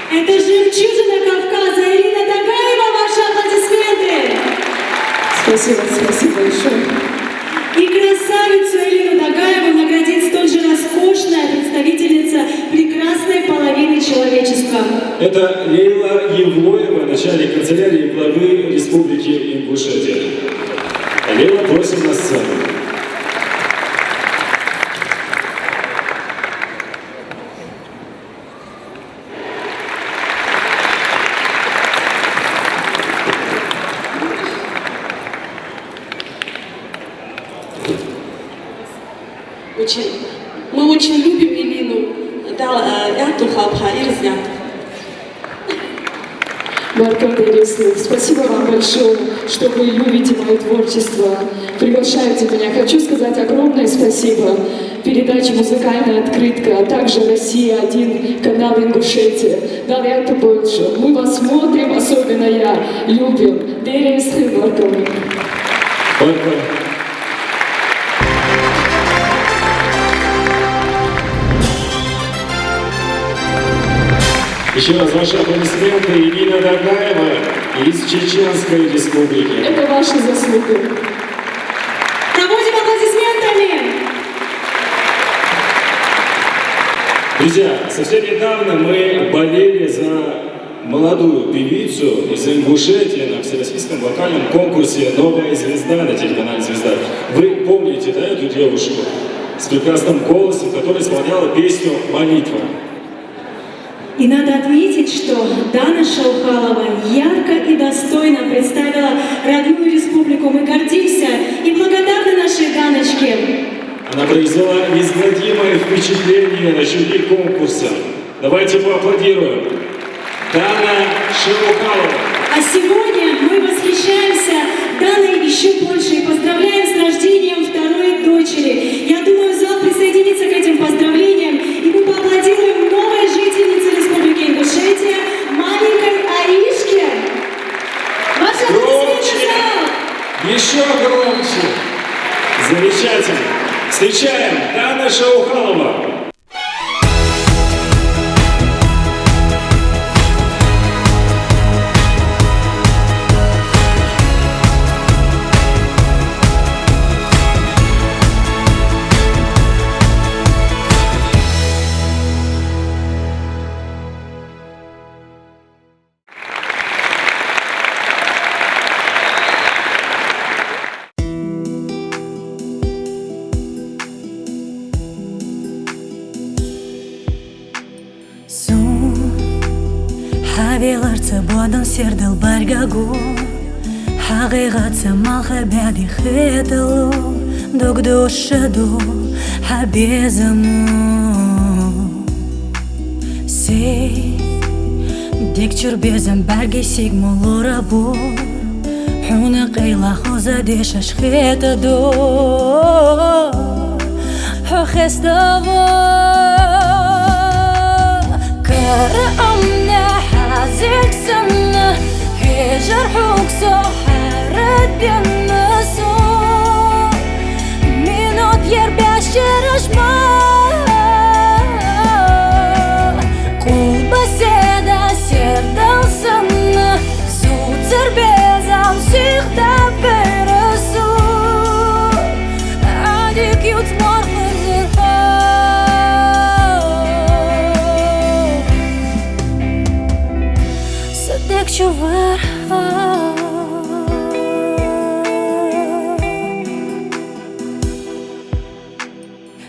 Это жемчужина Кавказа Ирина Тагаева. Ваши аплодисменты. Спасибо, спасибо большое. И красавицу Ирину Тагаеву наградит столь же роскошная представительница прекрасной половины человечества. Это Лейла Евлоева, начальник канцелярии главы Республики Ингушетия. Лейла, просим на сцену. Мы очень любим Ирину. Баркада Ирисовна, спасибо вам большое, что вы любите мое творчество, приглашаете меня. Хочу сказать огромное спасибо передаче «Музыкальная открытка», а также «Россия-1», канал Ингушетия. Далее больше. Мы вас смотрим, особенно я, любим. Деревья с Барком. Еще раз ваши аплодисменты Ирина Тагаева из Чеченской Республики. Это ваши заслуги. Проводим аплодисментами. Друзья, совсем недавно мы болели за молодую певицу из Ингушетии на всероссийском вокальном конкурсе «Новая звезда» на телеканале «Звезда». Вы помните, да, эту девушку с прекрасным голосом, которая исполняла песню «Молитва». И надо отметить, что Дана Шаухалова ярко и достойно представила родную республику. Мы гордимся и благодарны нашей Даночке. Она произвела неизгладимое впечатление на жюри конкурса. Давайте поаплодируем. Дана Шаухалова. А сегодня мы восхищаемся Даной еще больше и поздравляем с рождением второй дочери. Я думаю, зал присоединится к этим поздравлениям, и мы поаплодируем новой жительнице Республики Ингушетия, маленькой Аришке. Ваши аплодисменты, зал! Еще громче! Замечательно! Встречаем Дана Шаухалова! Хавеларца бодан сердал баргагу Хагигатца малхабяди хеталу Догдошаду хабезану Сей Дикчур безам барги сигмулора бу Хуна қейла хоза дешаш хетаду Хохеставо Кара амна حازكسنا هجرحوك سحرت النسو منوت يربع شرشما قول بسيدا سيردا سنا سوت سربيزا وسيختا برسو عادك يتمر Чувар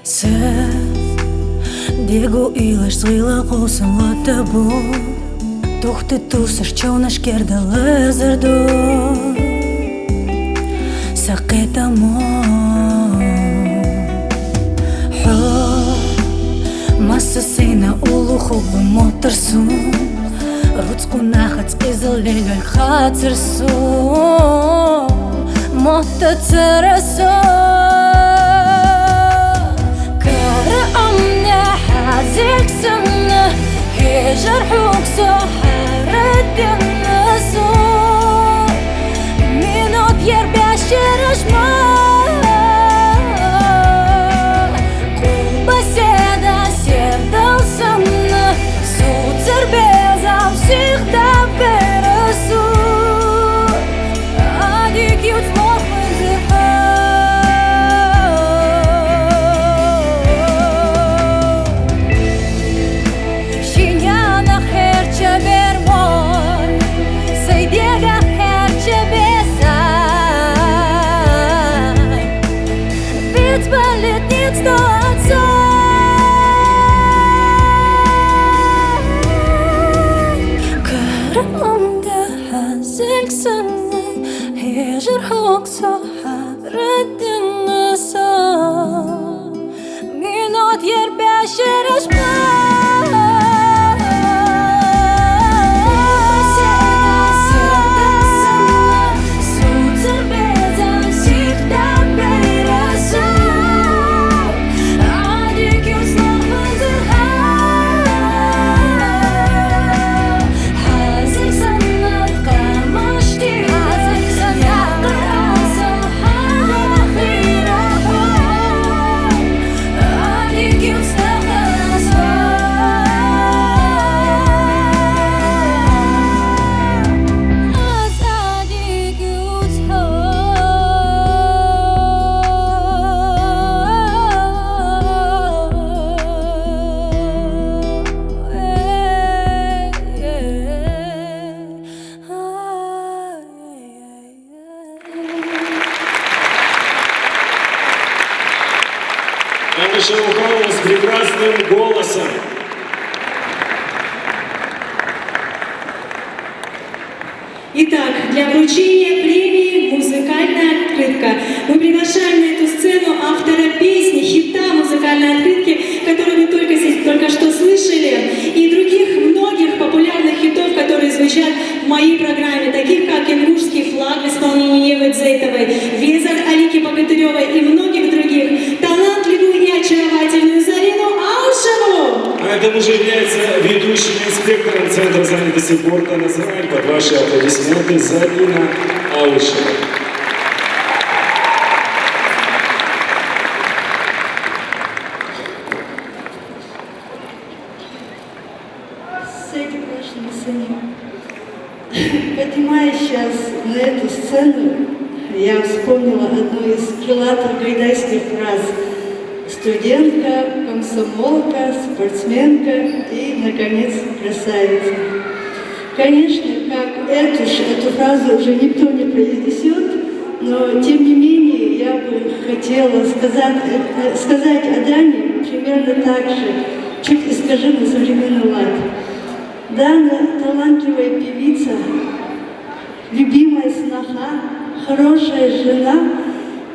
Се Дего илаш сгила қосын латабу Тухты тусаш чонаш кердалы зарду Сақета мо Хо Маса сина улу хубы мотарсун Руцку нахац изолегал хацерсу Мота цересу Кара амна хазиксана Хижархук сухарет النسو Минут ербя шерашма Кул беседа сердал сана Суцер безам всегда пересу Адик ют смог выдыха Шиняна херча бермой Сайдега херча бесай Ведь болит нет сто отца جرحك سحرت النساء منوت يربع شرش Stop us. шоу-хаус с прекрасным голосом. Итак, для вручения премии «Музыкальная открытка» мы приглашаем на эту сцену автора песни, хита «Музыкальной открытки», которую вы только что слышали, и других многих популярных хитов, которые звучат в моей программе, таких как «Ингушский флаг» в исполнении Евы Дзейтовой, «Везар» Алики Богатыревой и многих других, талантливую и очаровательную Зарину Аушеву. А это уже является ведущим инспектором Центра занятости города Назрань. Под ваши аплодисменты Зарина Аушева. С этим прошлым сыном. Поднимаясь сейчас на эту сцену, я вспомнила одну из крылатых гайдайских фраз: студентка, комсомолка, спортсменка и, наконец, красавица. Конечно, как эту фразу уже никто не произнесет, но, тем не менее, я бы хотела сказать о Дане примерно так же, чуть искажен на современный лад. Дана – талантливая певица, любимая сноха, хорошая жена,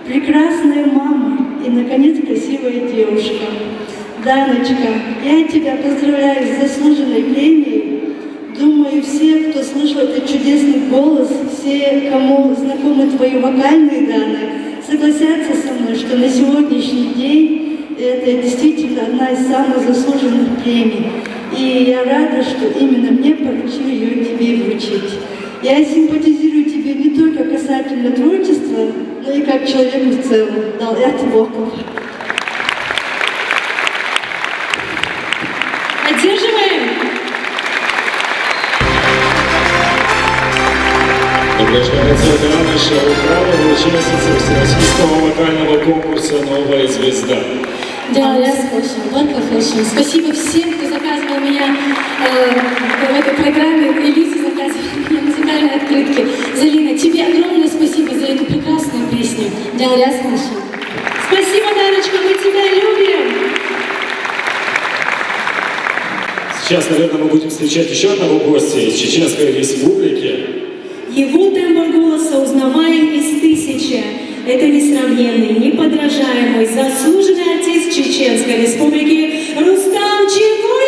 прекрасная мама и, наконец, красивая девушка. Даночка, я тебя поздравляю с заслуженной премией. Думаю, все, кто слышал этот чудесный голос, все, кому знакомы твои вокальные данные, согласятся со мной, что на сегодняшний день это действительно одна из самых заслуженных премий. И я рада, что именно мне поручили ее тебе вручить. Я симпатизирую тебе не только касательно творчества, но и как человеку в целом. Дал это Богу. Поддерживаем! Награждается Дана Шарухова, участница всероссийского вокального конкурса «Новая звезда». Да, я слышала, только слышала. Спасибо всем, кто заказывал меня в этой программе. Элизе заказывала меня музыкальные открытки. Залина, тебе огромное спасибо за эту прекрасную песню. Да, я слышала. Спасибо, Даночка, мы тебя любим! Сейчас, наверное, мы будем встречать еще одного гостя из Чеченской Республики. Его тембр голоса узнаваем из тысячи. Это несравненный, неподражаемый, заслуженный артист Чеченской Республики Рустам Чигуев!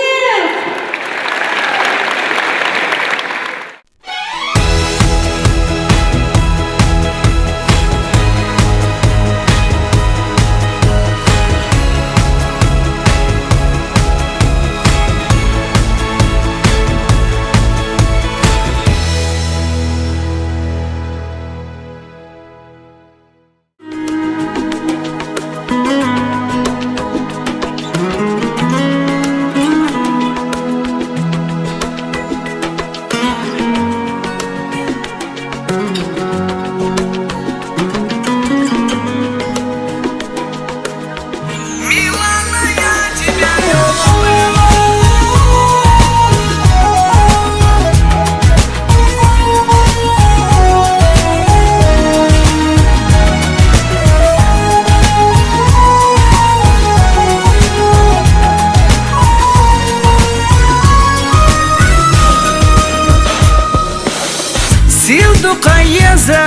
Qayyeza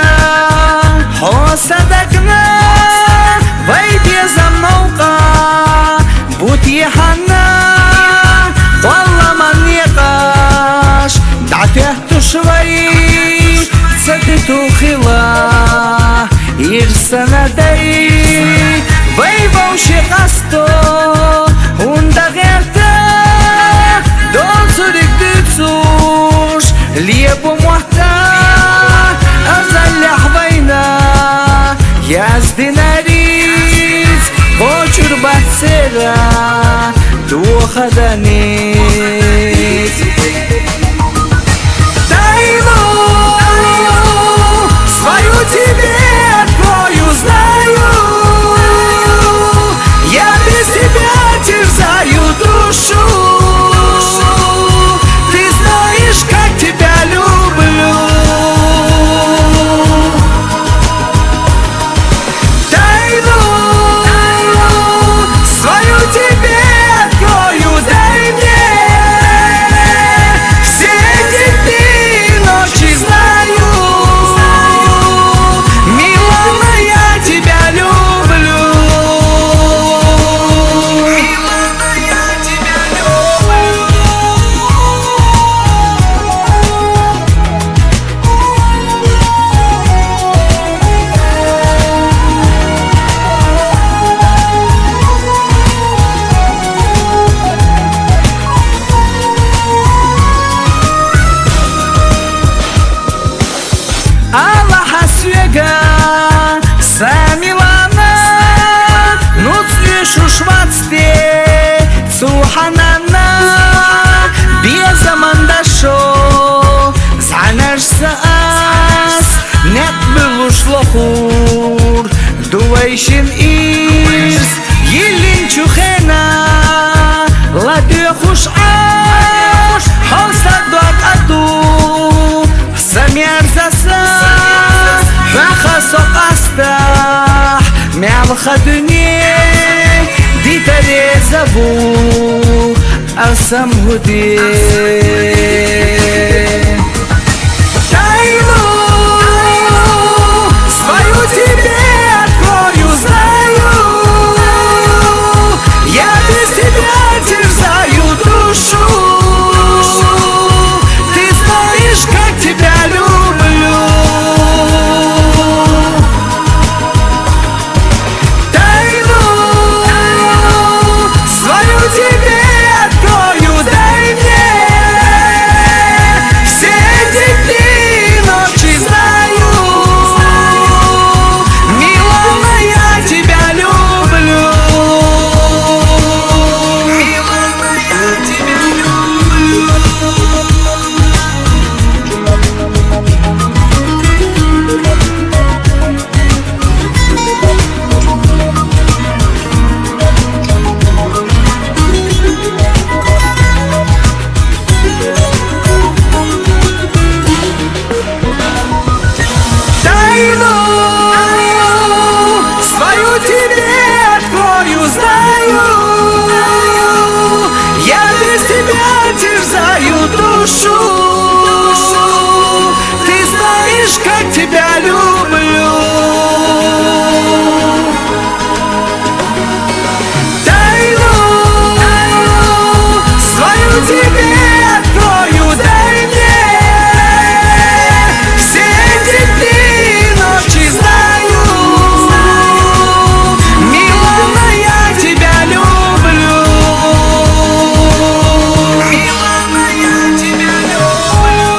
hosadakna vaydi zamnauqa butihana والله من يقاش دعته شوي صدته خلا يرسنا داي ويبو شقستو وندغرتا دول زورك دتسوش ليبو محتا أزل حبينا يازدناريز بوشر بحسرا دو خدانيز Дайму свою тебе открою, знаю. Я без тебя терзаю душу. Ты знаешь, как тебя люблю. Дайму свою Аллаха свега Самилана Нуцвишу швацте Цуханана Безамандашо Занаш саас Нет был ушлохур Дуэйшин из Елин чухена Ладе хуш аш Хосадот аду Самер засас Бахасот астах Мял хадни Дитаре зову Асам худи Тайну свою тебе открою, знаю. Я без тебя терзаю душу. Ты знаешь, как тебя люблю. Тайну свою тебе открою, дай мне. Все эти дни и ночи знаю. Милана, я тебя люблю. Милана, я тебя люблю. Тайну свою тебе открою, знаю. Я без тебя терзаю душу. Ты знаешь, как тебя люблю. Тайну свою тебе открою, дай мне. Все эти дни и ночи знаю. Милана, я тебя люблю. Милана, я тебя люблю.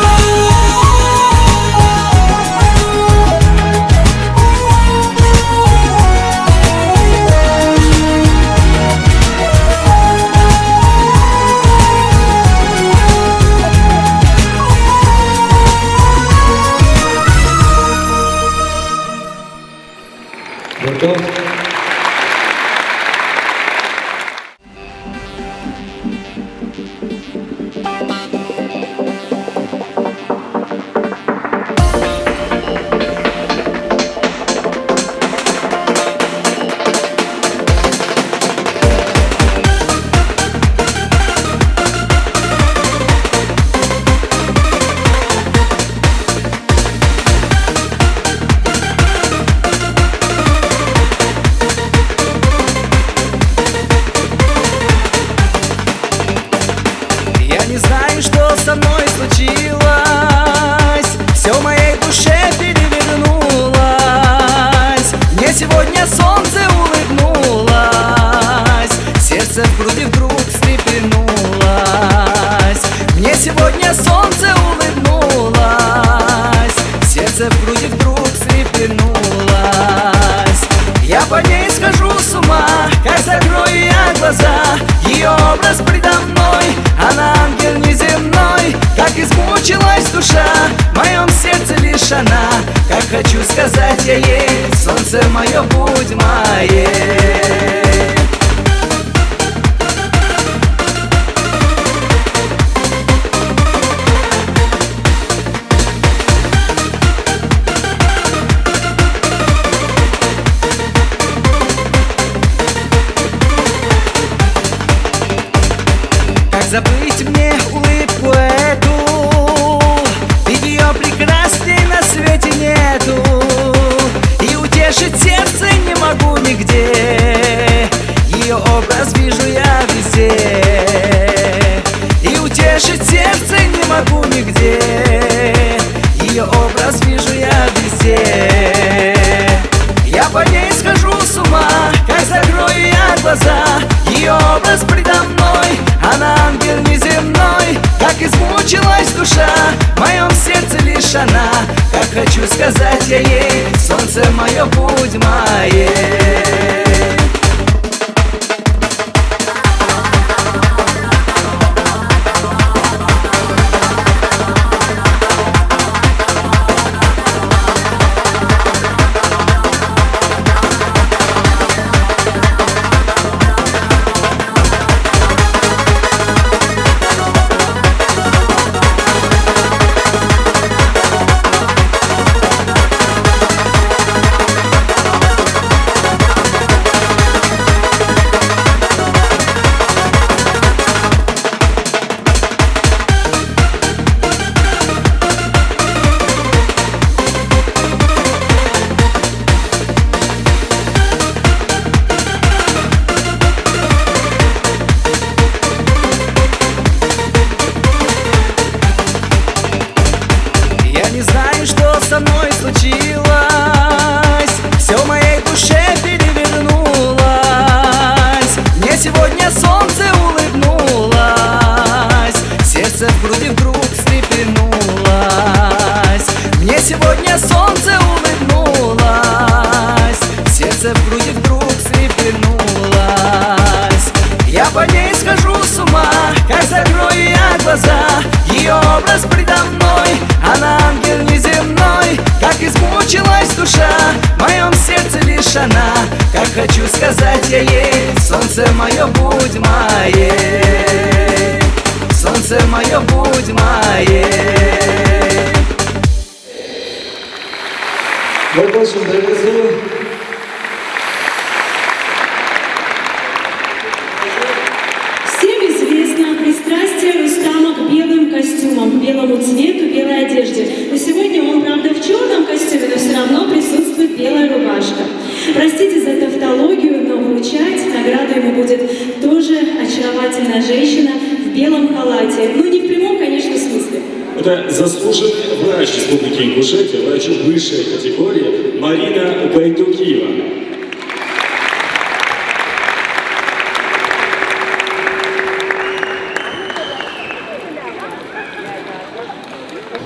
Готов? Я не знаю, что со мной случилось. Все в моей душе перевернулось. Мне сегодня солнце улыбнулось. Сердце в груди вдруг встрепенулось. Мне сегодня солнце улыбнулось. Сердце в груди вдруг встрепенулось. Я по ней схожу с ума, как закрою я глаза. Ее образ предо мной, она ангел неземной. Как измучилась душа, в моем сердце лишь она. Как хочу сказать я ей, солнце мое, будь моей. Как забыть мне улыбку эту? Ведь ее прекрасней на свете нету. И утешить сердце не могу нигде. Ее образ вижу я везде. И утешить сердце не могу нигде. Ее образ вижу я везде. Я по ней схожу с ума, как закрою я глаза. Ее образ предо мной, она ангел неземной. Как измучилась душа, В моем сердце лишь она, как хочу сказать я ей: солнце мое, будь моей. Все в моей душе перевернулось. Мне сегодня солнце улыбнулось. Сердце в груди вдруг встрепенулось. Мне сегодня солнце улыбнулось. Сердце в груди вдруг встрепенулось. Я по ней схожу с ума, как закрою я глаза. Ее образ предо мной, она ангел неземной. Как измучилась душа, в моем сердце лишь она. Как хочу сказать я ей: солнце мое, будь моей. Солнце мое, будь моей. Мы очень довезли. Всем известно пристрастие Рустама к белым костюмам, к белому цвету, белой одежде. Но сегодня он, правда, в черном костюме, но все равно присутствует белая рубашка. Простите за тавтологию, но вручать награду ему будет тоже очаровательная женщина в белом халате. Ну, не в прямом, конечно, смысле. Это заслуженный врач Республики Ингушетия, врач высшей категории Марина Гайдукиева.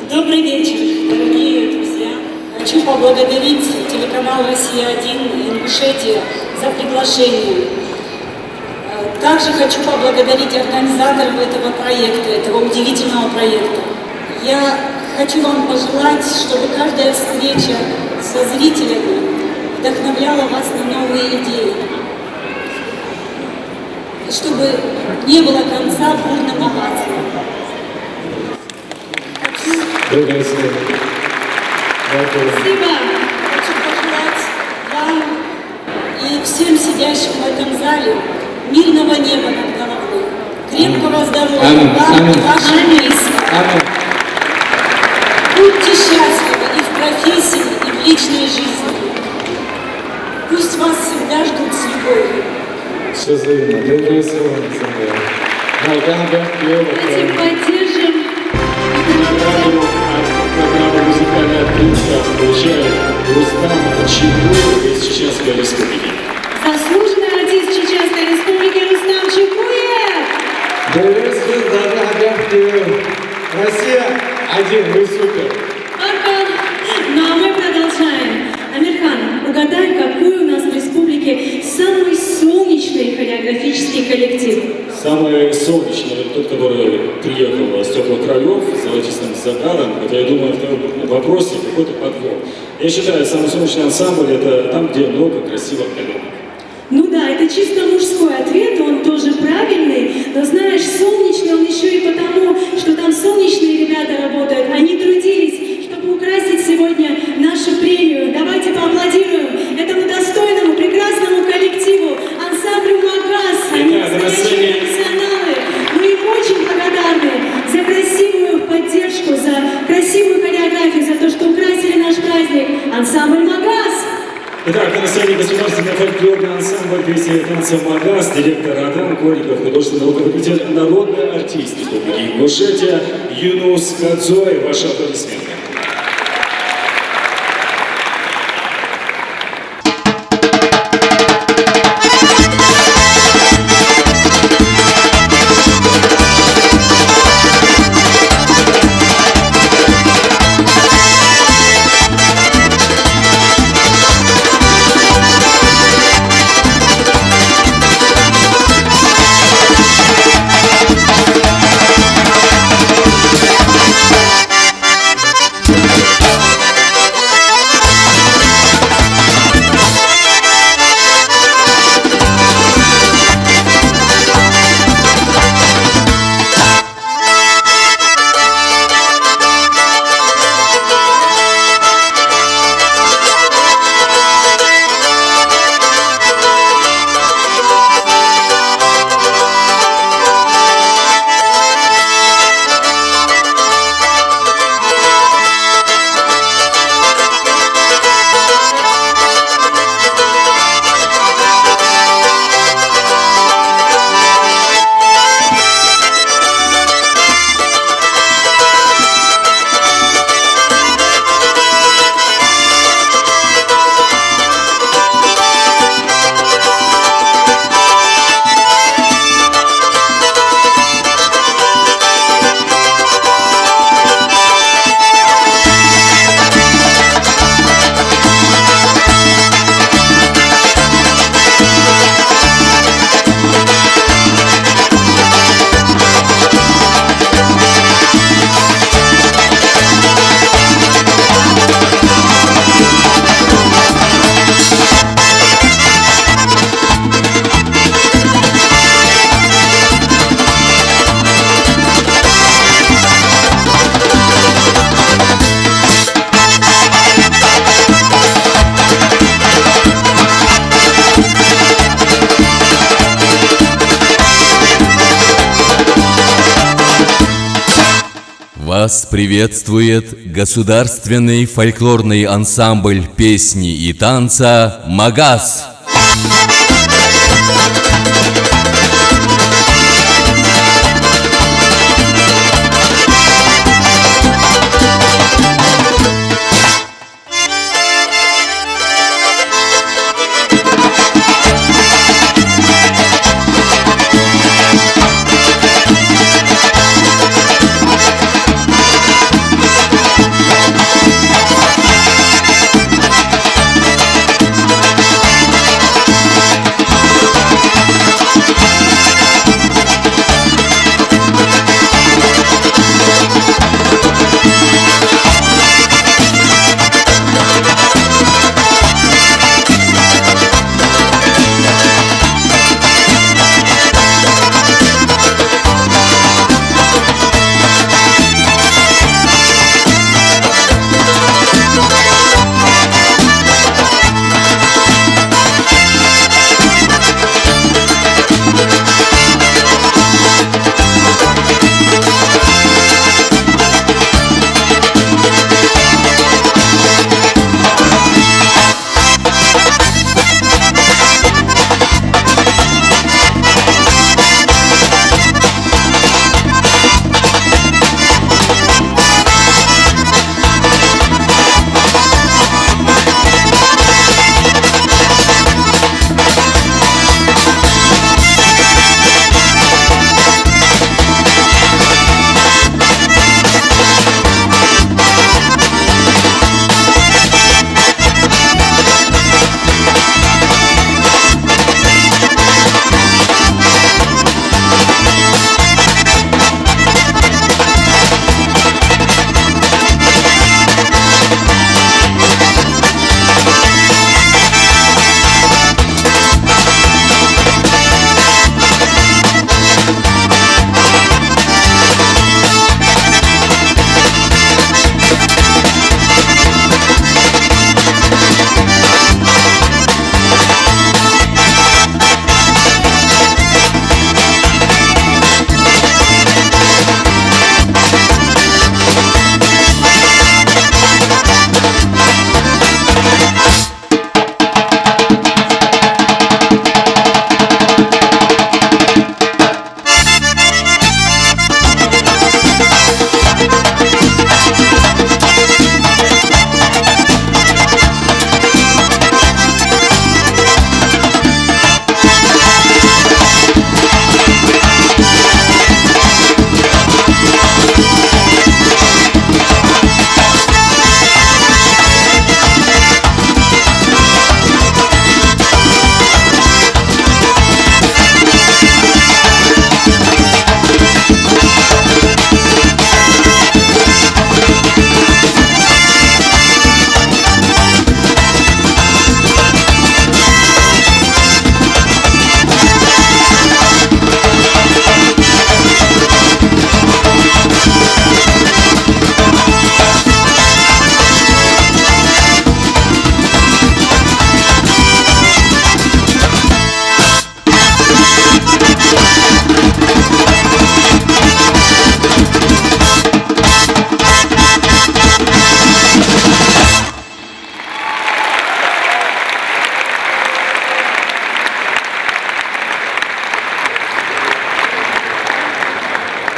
Добрый вечер, дорогие друзья. Хочу поблагодарить телеканал «Россия-1» Ингушетия за приглашение. Также хочу поблагодарить организаторов этого проекта, этого удивительного проекта. Я хочу вам пожелать, чтобы каждая встреча со зрителями вдохновляла вас на новые идеи. И чтобы не было конца бурным овациям. Спасибо. Хочу пожелать вам и всем сидящим в этом зале мирного неба над головой, крепкого здоровья вам и вашим близким. Будьте счастливы и в профессии, и в личной жизни. Пусть вас всегда ждут с любовью. Все взаимно. Доброе слово. Давайте поддержим. Программа «Музыкальная открытка» получает Рустам Чекуев из Чеченской Республики. Заслуженный артист Чеченской Республики Рустам Чекуев. Приветствую, дорогие. Россия-1, вы супер. Ну а мы продолжаем. Амирхан, угадай, какой у нас в республике самый солнечный хореографический коллектив? Самый солнечный, тот, который приехал с теплых краев, с золотистым загаром. Это, я думаю, в вопросе какой-то подвох. Я считаю, самый солнечный ансамбль — это там, где много красивых коллег. Ну да, это чисто мужской ответ, он тоже правильный, но знаешь, солнечный он еще и потому, что там солнечные ребята работают, они трудились, чтобы украсить сегодня нашу премию. Давайте поаплодируем этому достойному, прекрасному коллективу, ансамблю «Магаз». Они настоящие профессионалы. Мы им очень благодарны за красивую поддержку, за красивую хореографию, за то, что украсили наш праздник. Ансамбль «Магаз». Итак, на сцене государственный фольклорный ансамбль песни и танца «Магаз», директор Адам Корников, художественный руководитель, народный артист Республики Ингушетия Юнус Кадзой. Ваши аплодисменты. Вас приветствует государственный фольклорный ансамбль песни и танца «Магаз».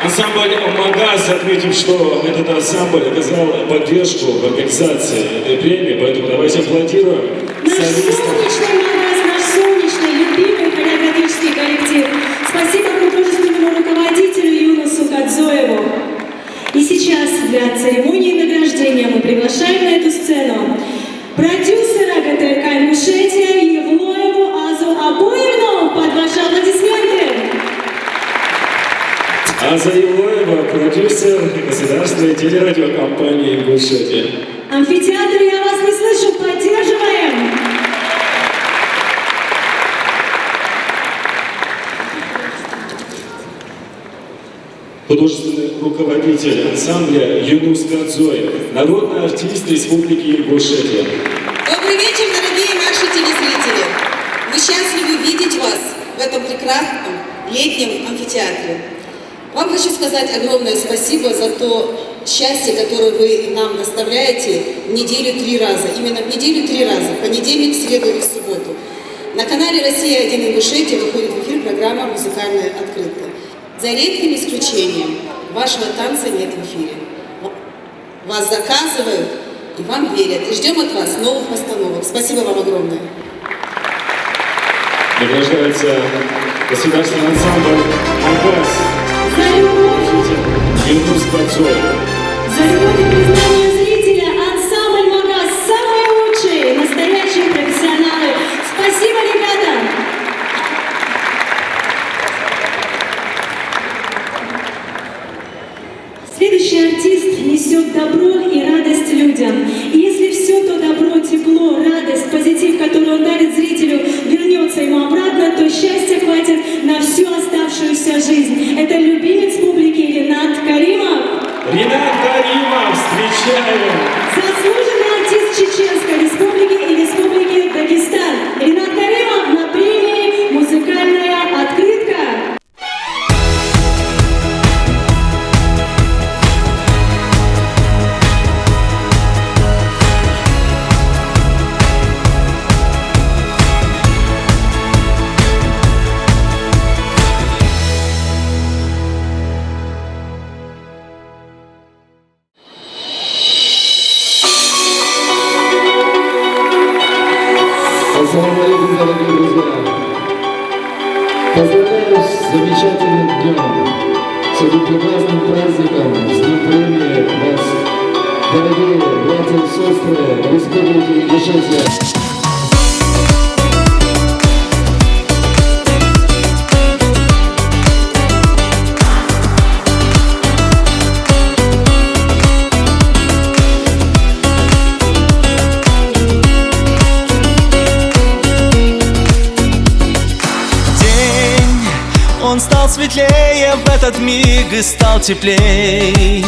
Ансамбль «Магаз», отметим, что этот ансамбль оказал поддержку в организации этой премии, поэтому давайте аплодируем солистам. Наш солнечный, любимый хореографический коллектив. Спасибо художественному руководителю Юнусу Кадзоеву. И сейчас для церемонии награждения мы приглашаем на эту сцену продюсера ГТРК «Ингушетия» Евлоеву Азу Абуевну. Под ваши аплодисменты. Аза Евлоева, продюсер государственной телерадиокомпании «Ингушетия». Амфитеатр, я вас не слышу, поддерживаем. Художественный руководитель ансамбля Юнус Кадзоев, народный артист Республики Ингушетия. Добрый вечер, дорогие наши телезрители! Мы счастливы видеть вас в этом прекрасном летнем амфитеатре. Вам хочу сказать огромное спасибо за то счастье, которое вы нам доставляете в неделю 3 раза. Именно в неделю 3 раза. В понедельник, в среду и в субботу. На канале «Россия-1» и Ингушетия выходит в эфир программа «Музыкальная открытка». За редким исключением вашего танца нет в эфире. Вас заказывают и вам верят. И ждем от вас новых постановок. Спасибо вам огромное. Награждается государственный ансамбль «Магаз». За любовь! Юнус Бацой. За любовь и признание зрителя ансамбль «Магаз» самые лучшие, настоящие профессионалы. Спасибо, ребята! Следующий артист несет добро и радость людям. И если все то добро, тепло, радость, позитив, который он дарит зрителю, вернется ему обратно, то счастья хватит на всю оставшуюся жизнь. Это любимец публики Ринат Каримов. Ринат Каримов, встречаем! Заслуженный артист Чеченской Республики и Республики Дагестан. Ринат Каримов на премии «Музыкальная открытка». Ассаламу алейкум, дорогие друзья! Поздравляю с замечательным днем, с этим прекрасным праздником, с днем премии вас, дорогие братья и сестры Республики Ингушетия. Он стал светлее в этот миг и стал теплей,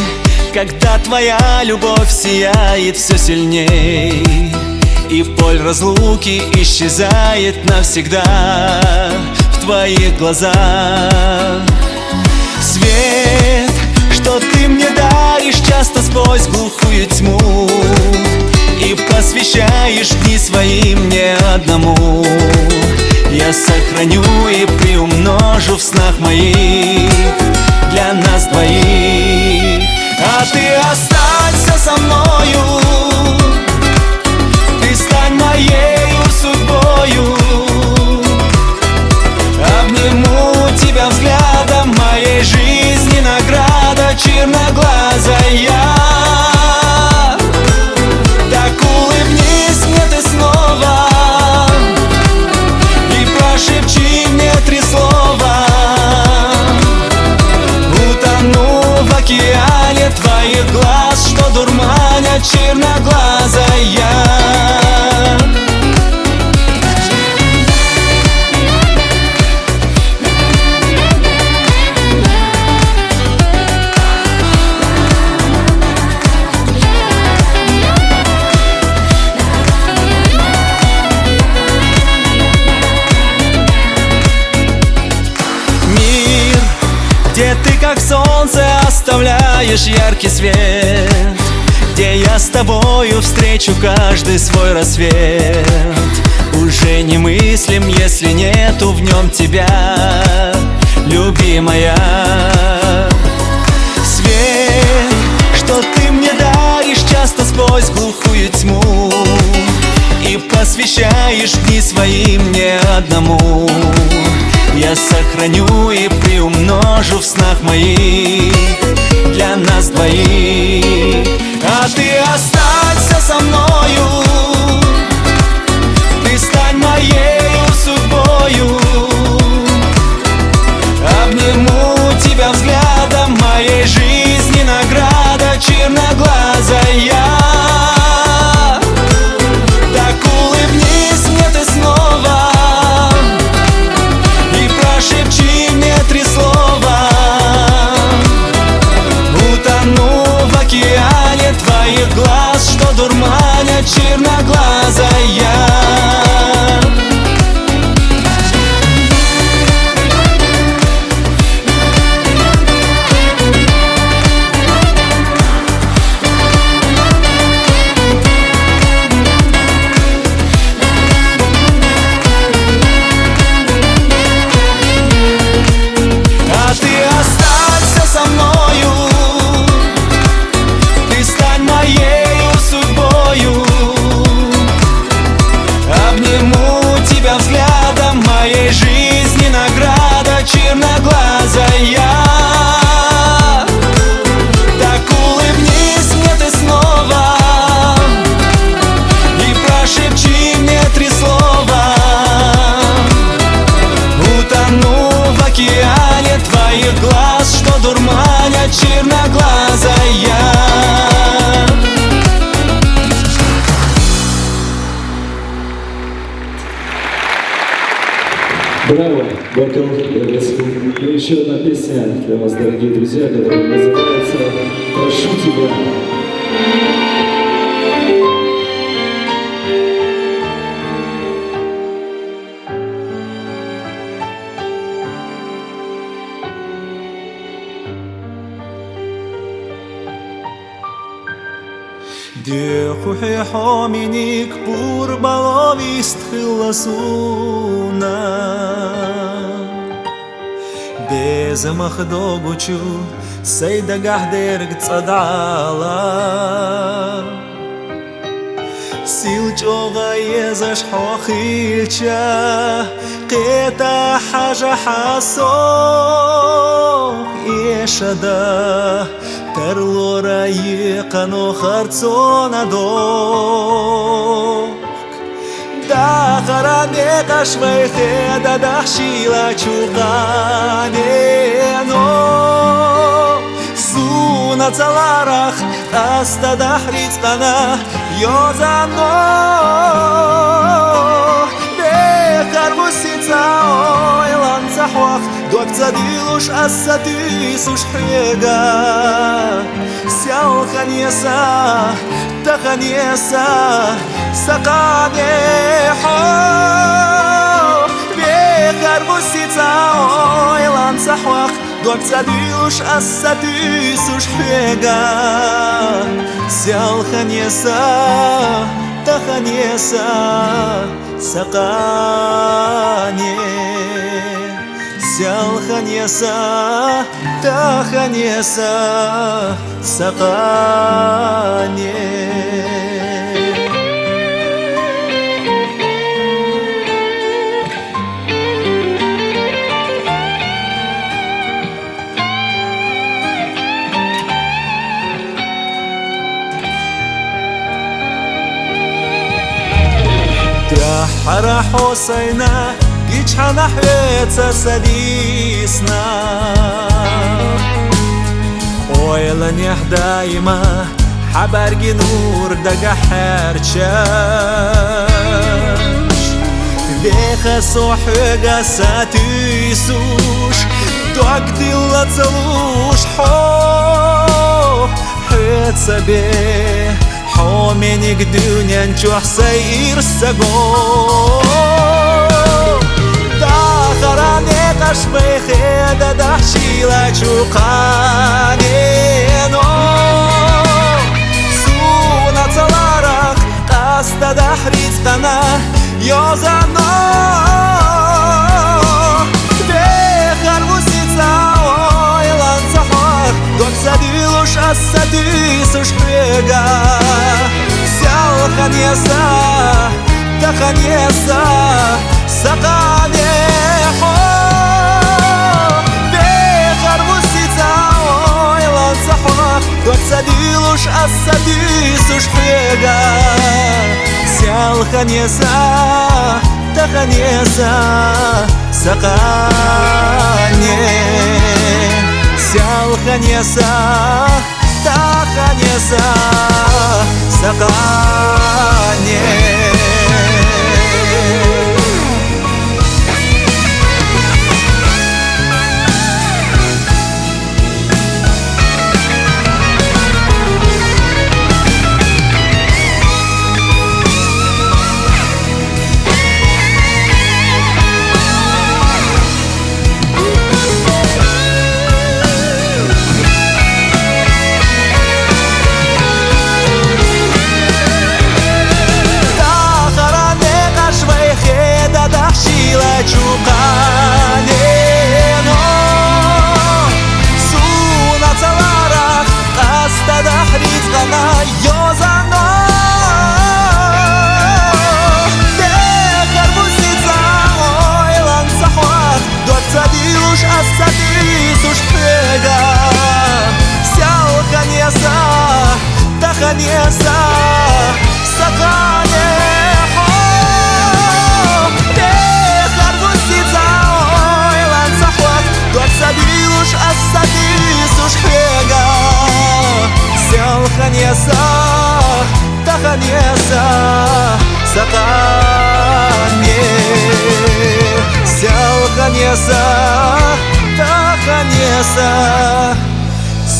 когда твоя любовь сияет все сильней, и боль разлуки исчезает навсегда в твоих глазах. Свет, что ты мне даришь часто сквозь глухую тьму, и посвящаешь дни свои мне одному. Я сохраню и приумножу в снах моих для нас двоих. А ты останься со мною, ты стань моею судьбою. Обниму тебя взглядом, моей жизни награда черноглазая. Так улыбнись мне ты снова, шепчи мне 3 слова. Утону в океане твоих глаз, что дурманят черноглазая. Где ты, как солнце, оставляешь яркий свет, где я с тобою встречу каждый свой рассвет. Уже немыслим, если нету в нем тебя, любимая. Свет, что ты мне даришь часто сквозь глухую тьму, и посвящаешь дни свои мне одному. Я сохраню и приумножу в снах моих для нас двоих. А ты останься со мною, ты стань моею судьбою. Обниму тебя взглядом, моей жизни награда черноглазая. Так улыбнись мне ты снова, шепчи мне 3 слова. Утону в океане твоих глаз, что дурманят черноглазая. Браво, Бакал, и еще одна песня для вас, дорогие друзья, которая называется «Прошу тебя». Дехухи хоминик пур баловист хиласуна Без махдогучу сейда гахдерг цадала Силчога езаш хохилча Кета хажа хасох ешада Терлора екано харцона док Дахаране кашвейхе дадахшила чуганено Суна цаларах аста дахрицкана йозано Бехар мусица ойлан цахвах Док цадилуш ассатисуш хрега Сял ханьеса, таханьеса, саканехо Бехар мусица ойлан цахвах Док цадилуш ассатисуш хрега Сял ханьеса, таханьеса, саканехо Сял ханьеса, таханьеса, сакане. Тяхара Хосайна Ичхана хвеца садисна Ойла нехдаима Хабарги нур дага херчаш Веха сохега сатисуш Дог дилла целуш Хо хвеца бе Хо меник дюнян чухсай ирсаго Дахаране кашвейхе дадахшила чуканено Суна цаларах каста дахрицкана йозано Бехар мусица ойлан цахах Док садилуш ассатисуш хрега Сял ханьеса, таханьеса Саканехо Бехар мусица ойлан цахвах Док садилуш ассатисуш хрега Сял ханьеса, таханьеса Сакане Сял ханьеса, таханьеса Сакане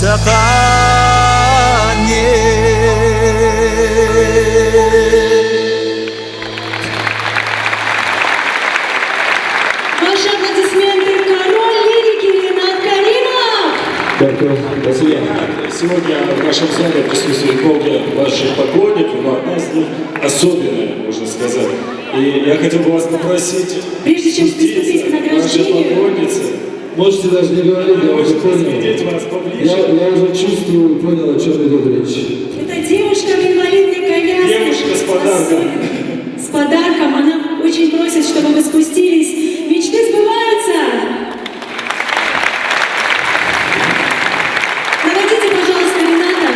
Ваши аплодисменты, король лирики Ринат Каримов! Спасибо. Сегодня в нашем зале присутствует много ваших поклонников, но одна из них особенная, можно сказать. И я хотел бы вас попросить, прежде чем приступить к награждению, поклонницы, можете даже не говорить, я уже понял. вас поближе. Я уже чувствую, понял, о чем идет речь. это девушка в инвалидной коляске. Девушка с подарком. С подарком. Она очень просит, чтобы вы спустились. Мечты сбываются. Проводите, пожалуйста, Рената.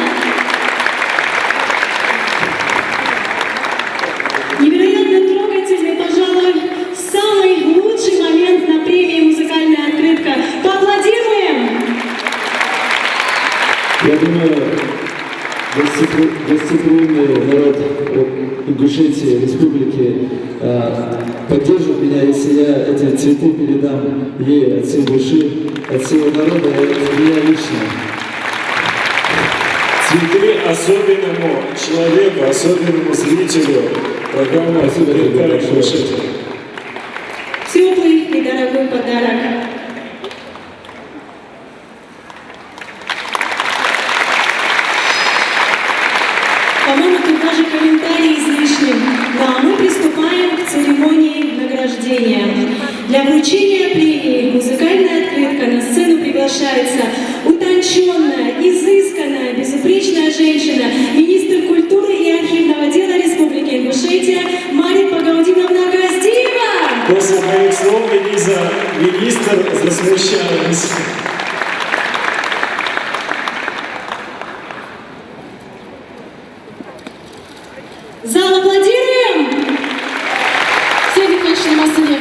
Невероятно трогательный, пожалуй, самый лучший момент на премии «Музыкальная открытка». Поаплодируем! Я думаю, гостеприимный народ Ингушетии, республики, поддержит меня, если я эти цветы передам ей от всей души, от всего народа и от меня лично. Цветы особенному человеку, особенному зрителю программы «Открытая Ингушетия». Теплый и дорогой подарок. По-моему, тут даже комментарии излишни. Да, мы приступаем к церемонии награждения. Для вручения премии «Музыкальная открытка» на сцену приглашается утонченная, изысканная, безупречная женщина, министр культуры и архивного дела Республики Ингушетия Мария Пагаудиновна Газдиева. После моих слов министр засмущалась. Зал, аплодируем! Сегодняшней Масыне,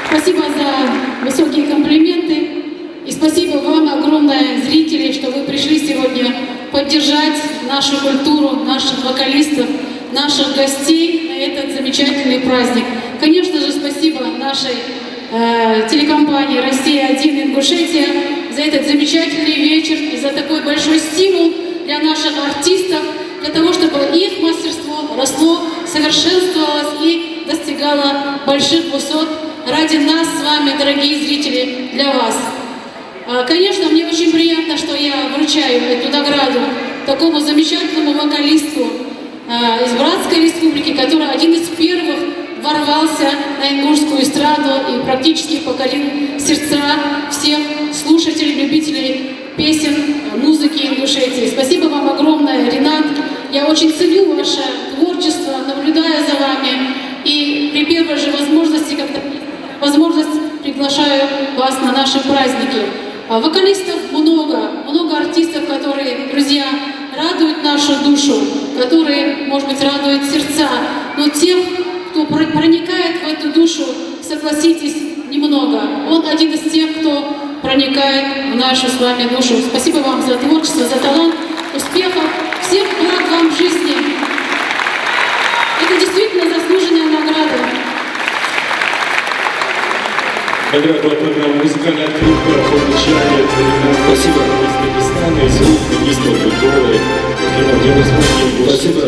спасибо за высокие комплименты. И спасибо вам огромное, зрители, что вы пришли сегодня поддержать нашу культуру, наших вокалистов, наших гостей на этот замечательный праздник. Конечно же, спасибо нашей телекомпании «Россия-1 Ингушетия» за этот замечательный вечер и за такой большой стимул для наших артистов, для того, чтобы их мастерство росло, совершенствовалось и достигало больших высот ради нас с вами, дорогие зрители, для вас. Конечно, мне очень приятно, что я вручаю эту награду такому замечательному вокалисту из Братской Республики, который один из первых ворвался на ингушскую эстраду и практически покорил сердца всех слушателей, любителей песен, музыки Ингушетии. Спасибо вам огромное, Ринат. Я очень ценю ваше творчество, наблюдая за вами. И при первой же возможности, когда приглашаю вас на наши праздники. Вокалистов много артистов, которые, друзья, радуют нашу душу, которые, может быть, радуют сердца. Но тех, кто проникает в эту душу, согласитесь, немного. Он один из тех, кто проникает в нашу с вами душу. Спасибо вам за творчество, за талант, успехов, всех благ вам в жизни. Это действительно заслуженная награда. Награду от программы «Музыкальная открытка» получает спасибо Дагестана из рук министра культуры Спасибо.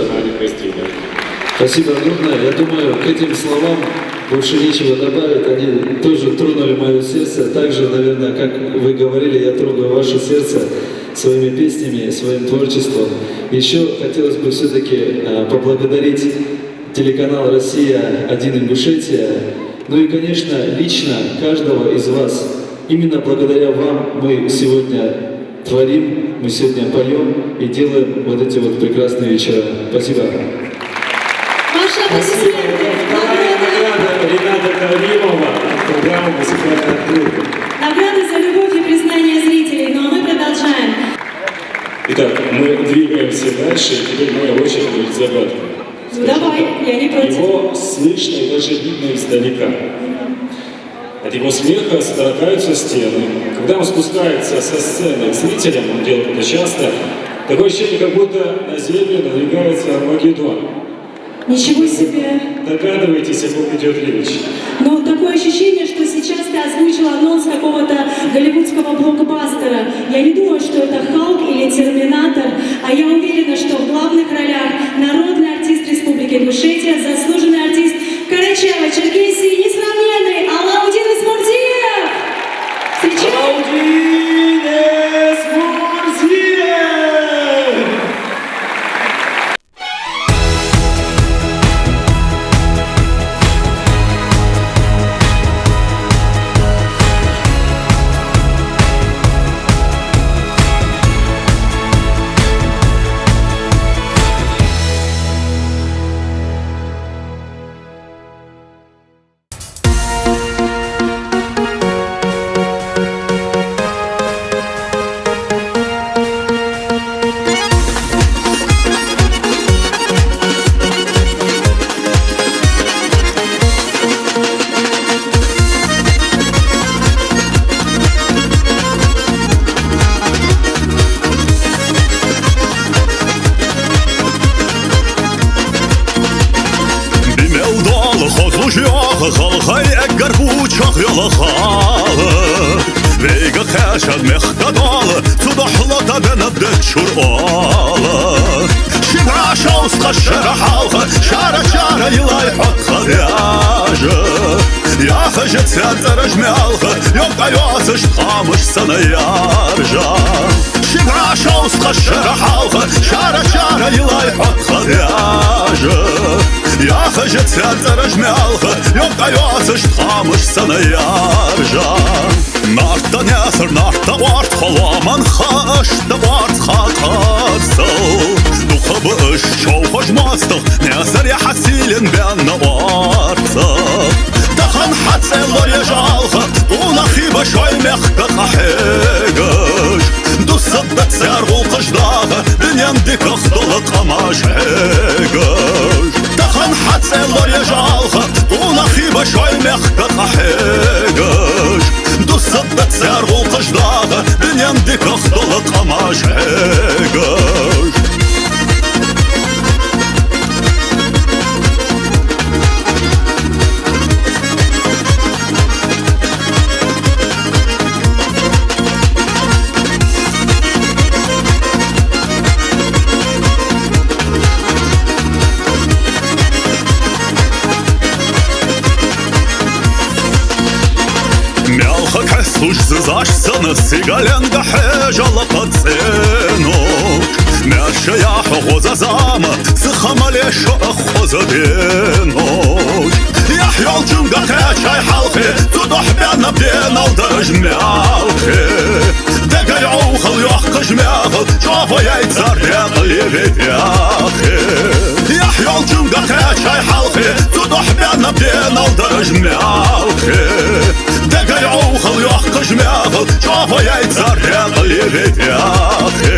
Спасибо огромное. Я думаю, к этим словам больше нечего добавить. Они тоже тронули мое сердце. Так же, наверное, как вы говорили, я трогаю ваше сердце своими песнями, своим творчеством. Еще хотелось бы все-таки поблагодарить телеканал «Россия-1 Ингушетия». Ну и, конечно, лично каждого из вас. Именно благодаря вам мы сегодня творим, мы сегодня поем и делаем вот эти вот прекрасные вечера. Спасибо. Ваши аплодисменты. Награда Рината Каримова, программа «Музыкальная открытка». Награды за любовь и признание зрителей. Ну а мы продолжаем. Итак, мы двигаемся дальше, и теперь моя очередь будет загадка. Ну давай, я не против. Его слышно и даже видно издалека. От его смеха содрогаются стены. Когда он спускается со сцены к зрителям, он делает это часто, такое ощущение, как будто на землю надвигается Армагеддон. Ничего себе. Догадываетесь, о ком идет речь? Но такое ощущение, что сейчас просто озвучил анонс какого-то голливудского блокбастера. Я не думаю, что это Халк или Терминатор, а я уверена, что в главных ролях народный артист Республики Ингушетия, заслуженный артист Карачаево-Черкесии, несравненный Алаудин Эсмурзиев. Встречаем! Алаудин Эсмурзиев! خلخي أقربو شخيل خال بيقى خاشد مخدال تضحلة بندك شرقال شبع شوس قشر حالخ شارة يلاي حق خدياجة يا خجت ساتر جمالخ يبقى يوسش خامش سنة يارجا شبع شوس قشر حالخ شارة يلاي حق خدياجة يا خجت ساتر جمالخ يبقى يوسش خامش سنة يارجا نارتا ناثر نارتا وارت خلامان خاش دوارت خاقاتسل دخب اش شوخش ماستخ ناثر يحسيلن بان وارتخ دخن حتسلر يجالخ ونخيب شوي مخك خحيقش دوسبت سارغو قجداغ دنيان ديك اخدلق اماش حيقش دخن حتسلر يجالخ ونخيب شوي مخك خحيقش دوسبت سارغو قجداغ دنيان ديك اخدلق اماش حيقش Слушь, зашсана сигаленга хежала паценок Мяша я хоза зама, схамале шо хоза денок Я хьол джунга хечай халхи, тудох бяна бенал дарж мялхи Дега яухал яхка жмяхал, чова яйцар рядал ебедяхи Я хьол джунга хечай халхи, тудох бяна бенал дарж мялхи Дега яухал яхка жмяхал, чова яйцар рядал ебедяхи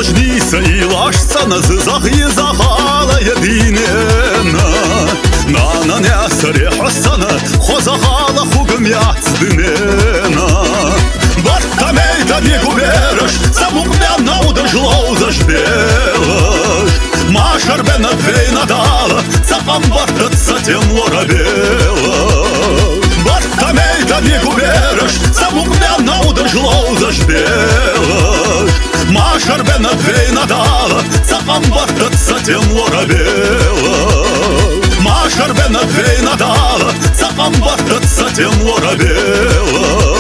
Ждися і лашся на зизах і загала єдинена На не саріхосана, хозагала хугам яцдинена Барта мейта не губераш, замукмяна удажлоу зажбелаш Машар бена двейна дала, запам барта цатем лорабела Барта мейта не губераш, замукмяна удажлоу зажбелаш Машар бена двейна дала, запам барта цатем лорабела Машар бена двейна дала, запам барта цатем лорабела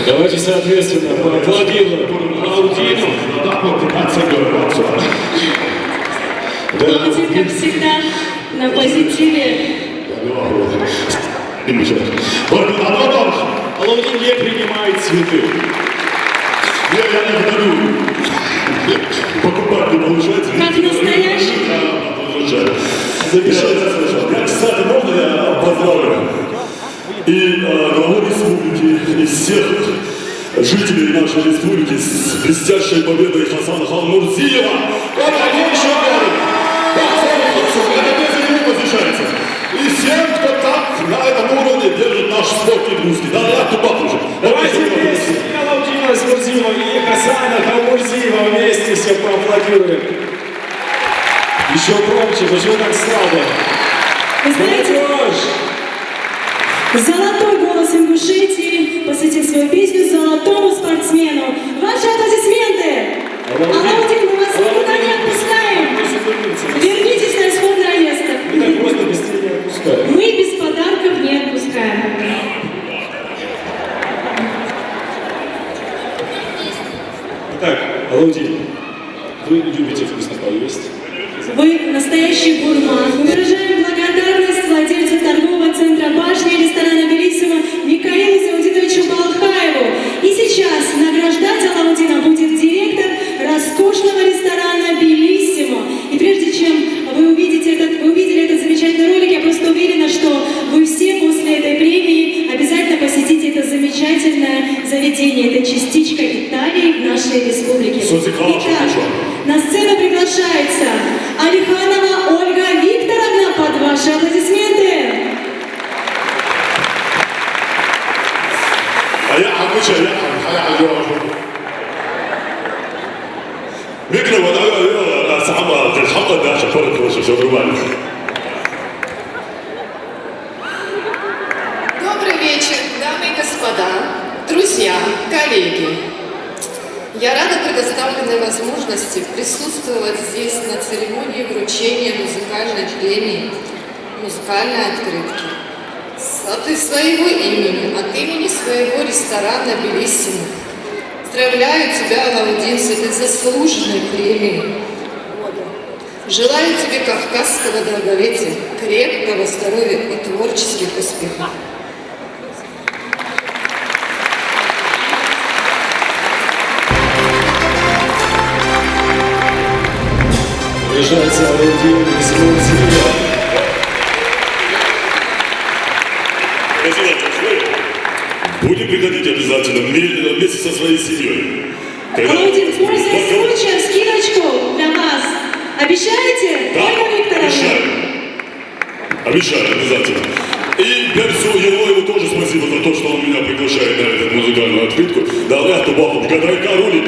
Давайте соответственно поаплодируем Алаудину. Володя, как всегда, на позитиве. Алаудин не принимает цветы. Я не дарю. Покупать не получается. Как настоящий. Я, кстати, можно я поздравлю и главу республики, и всех жителей нашей республики с блестящей победой Хасана Халмурзиева. И всем, кто так на этом уровне держит наш спорт и русский. Да, я тупак уже. Давайте вместе и Алаудина Смурзиева, и Хасана Халмурзиева вместе все поаплодируем. Еще громче, почему так слабо? Вы знаете, золотой голос Ингушетии посвятил свою песню золотому спортсмену. Ваши аплодисменты! Алаудин, мы вас никуда не отпускаем. Вернитесь на исходное место. Мы так просто быстрее не отпускаем. Мы без подарков не отпускаем. Итак, Алаудин, вы любите вкусно поесть? Вы настоящий гурман. Мы выражаем благодарность владельцу торгового центра «Башня» и ресторана «Белиссимо» Михаилу Заудиновичу Балхаеву. И сейчас награждать Алаудина будет директор роскошного ресторана «Белиссимо». И прежде чем вы увидели этот замечательный ролик, я просто уверена, что вы все после этой премии обязательно посетите это замечательное заведение. Это частичка Италии в нашей республике. Итак, на сцену приглашается Алиханова Ольга Викторовна под ваши аплодисменты. Добрый вечер, дамы и господа, друзья, коллеги. Я рада предоставленной возможности присутствовать здесь на церемонии вручения музыкальной премии «Музыкальной открытки». От своего имени, от имени своего ресторана «Белиссимо» поздравляю тебя, Алаудин, с этой заслуженной премией. Желаю тебе кавказского долголетия, крепкого здоровья и творческих успехов. Приезжайте, Алаудин Смурзиева. Будем приходить обязательно вместе со своей семьей. Алаудин, пользуясь случаем, скидочку для вас. Обещаете, да, Ольга Викторовна? Обещаю, обязательно. И Персу Елоеву тоже спасибо за то, что он меня приглашает на эту музыкальную открытку. Да, я тубаху, гадайка рулит.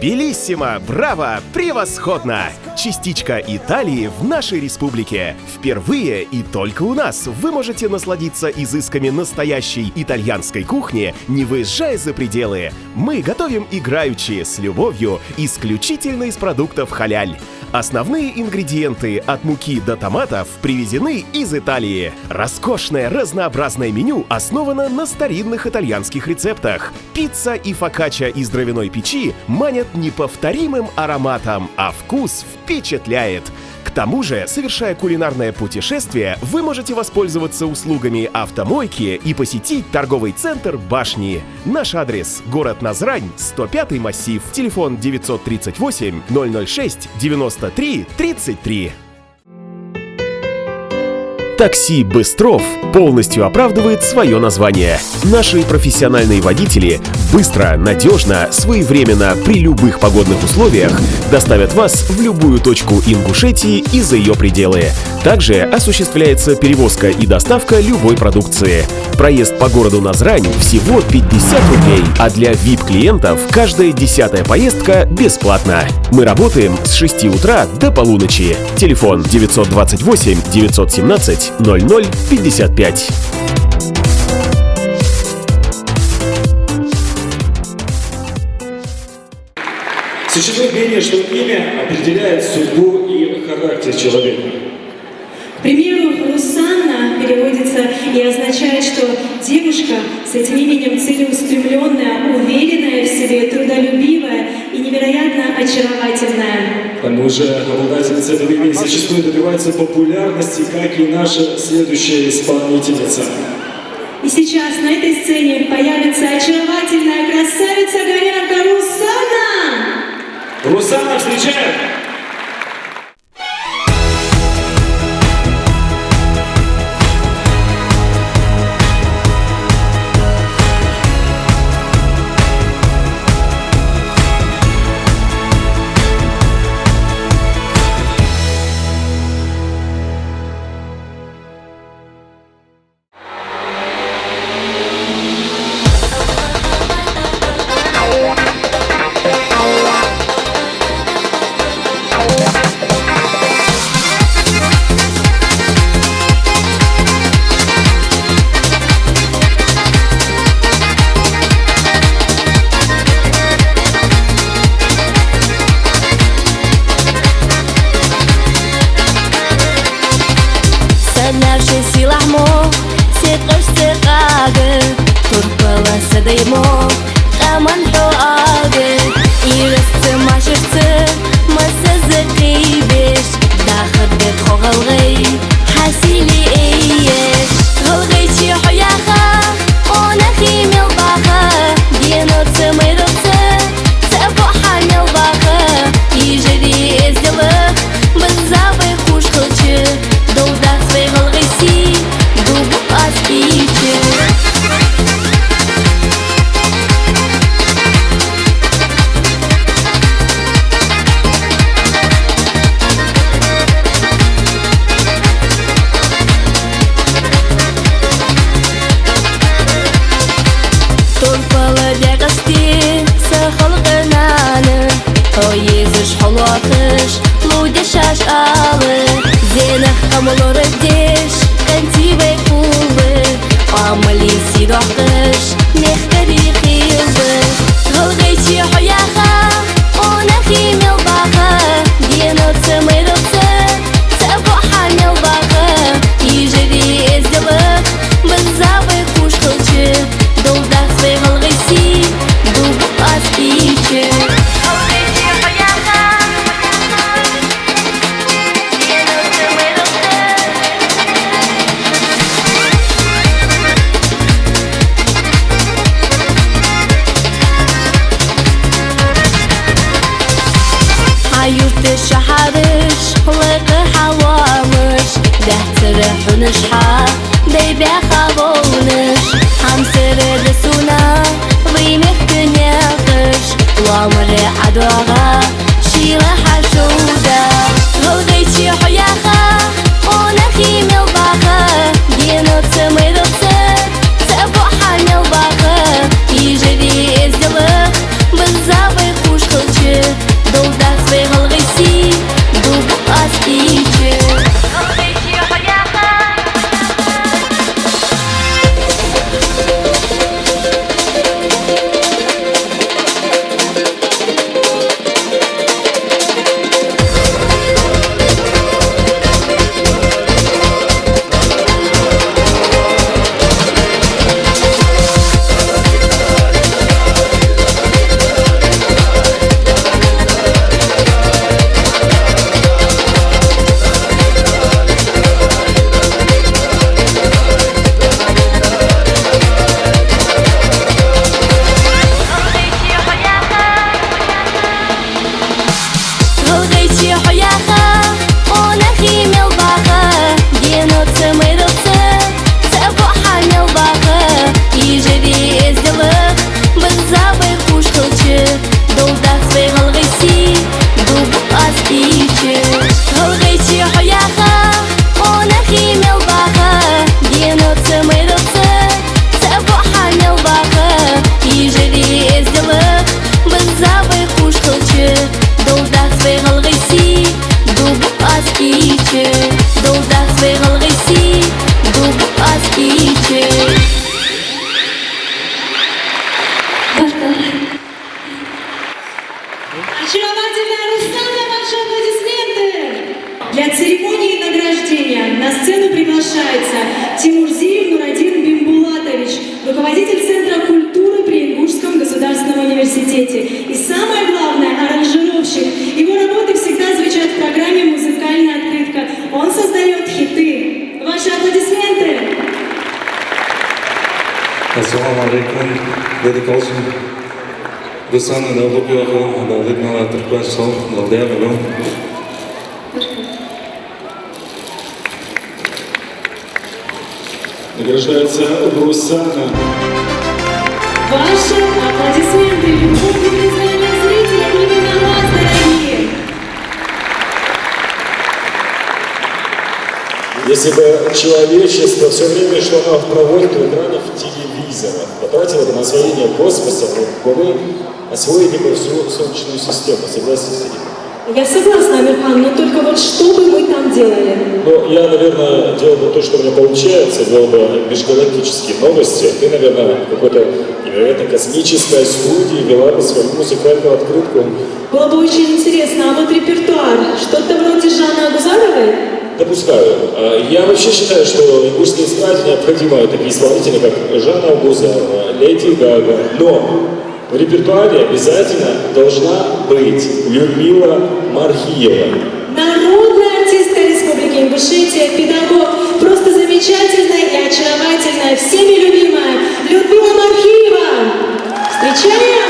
Белиссимо, браво, превосходно! Частичка Италии в нашей республике. Впервые и только у нас вы можете насладиться изысками настоящей итальянской кухни, не выезжая за пределы. Мы готовим играючи, с любовью, исключительно из продуктов халяль. Основные ингредиенты от муки до томатов привезены из Италии. Роскошное разнообразное меню основано на старинных итальянских рецептах. Пицца и фокачча из дровяной печи манят неповторимым ароматом, а вкус впечатляет. К тому же, совершая кулинарное путешествие, вы можете воспользоваться услугами автомойки и посетить торговый центр «Башни». Наш адрес – город Назрань, 105-й массив, телефон 938 006 93 33. Такси «Быстров» полностью оправдывает свое название. Наши профессиональные водители быстро, надежно, своевременно, при любых погодных условиях доставят вас в любую точку Ингушетии и за ее пределы. Также осуществляется перевозка и доставка любой продукции. Проезд по городу Назрань всего 50 рублей, а для VIP-клиентов каждая 10-я поездка бесплатна. Мы работаем с 6 утра до полуночи. Телефон 928 917 0055. Существует мнение, что имя определяет судьбу и характер человека. К примеру, Русанна переводится и означает, что девушка с этим именем целеустремленная, уверенная в себе, трудолюбивая и невероятно очаровательная. К тому же обладательница этого имени зачастую добивается популярности, как и наша следующая исполнительница. И сейчас на этой сцене появится очаровательная красавица-горянка Русана! Русана, встречаем! приглашается Тимурзиев Нурадин Бимбулатович, руководитель Центра культуры при Ингушском государственном университете. И самое главное, аранжировщик. Его работы всегда звучат в программе «Музыкальная открытка». Он создает хиты. Ваши аплодисменты! Assalamu alaikum. Dedi kalsın. Gısanı da okuyor akılım. Da lidmala Türkmen sal. Da devam. Награждается Русана. Ваши аплодисменты, любовь и признание зрителей именно вас, дорогие! Если бы человечество все время шло на проводку экранов телевизора, потратило бы на освоение космоса, то мы освоили бы всю Солнечную систему. Согласен с этим? Я согласна, Амирхан, но только вот что бы мы там делали? Ну, я, наверное, делал бы то, что у меня получается, делал бы межгалактические новости. Ты, наверное, в какой-то невероятно космической студии вела бы свою музыкальную открытку. Было бы очень интересно, а вот репертуар, что-то вроде Жанны Агузаровой? Допускаю. Я вообще считаю, что ингушской эстраде необходимы такие исполнители, как Жанна Агузарова, Леди Гага. Но в репертуаре обязательно должна быть Людмила Мархиева. Народная артистка Республики Ингушетия, педагог, просто замечательная и очаровательная, всеми любимая Людмила Мархиева. Встречаем!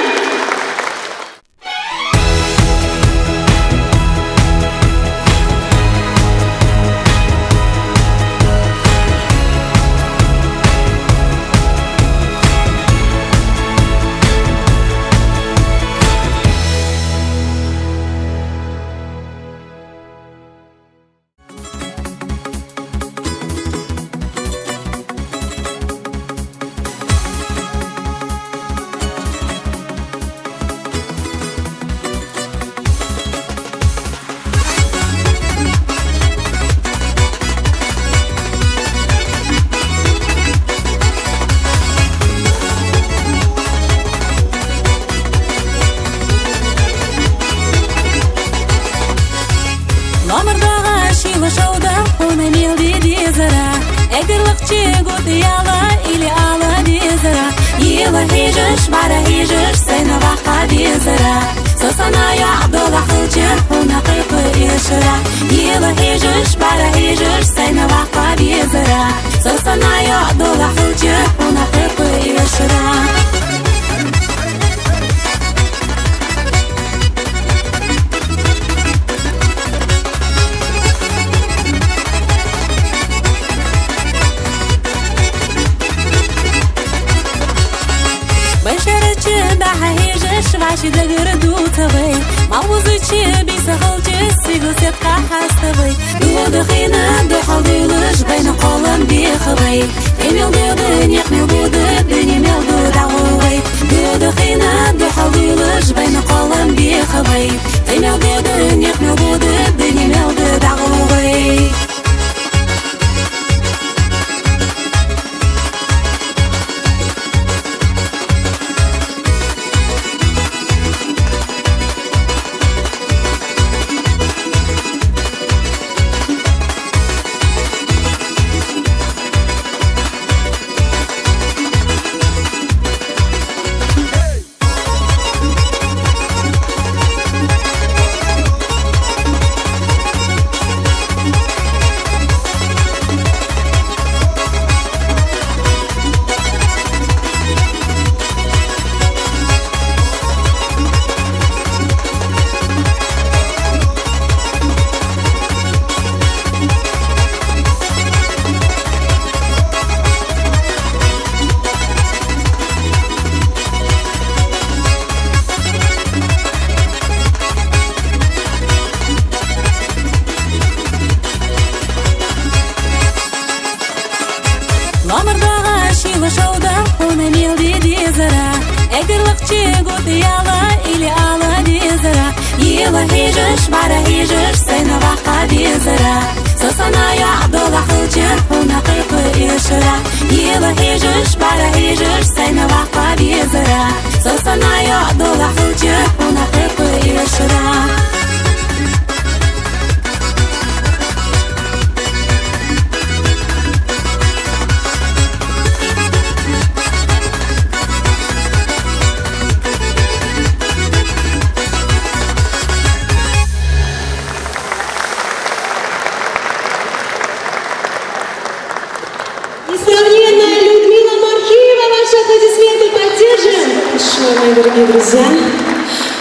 большое, мои дорогие друзья.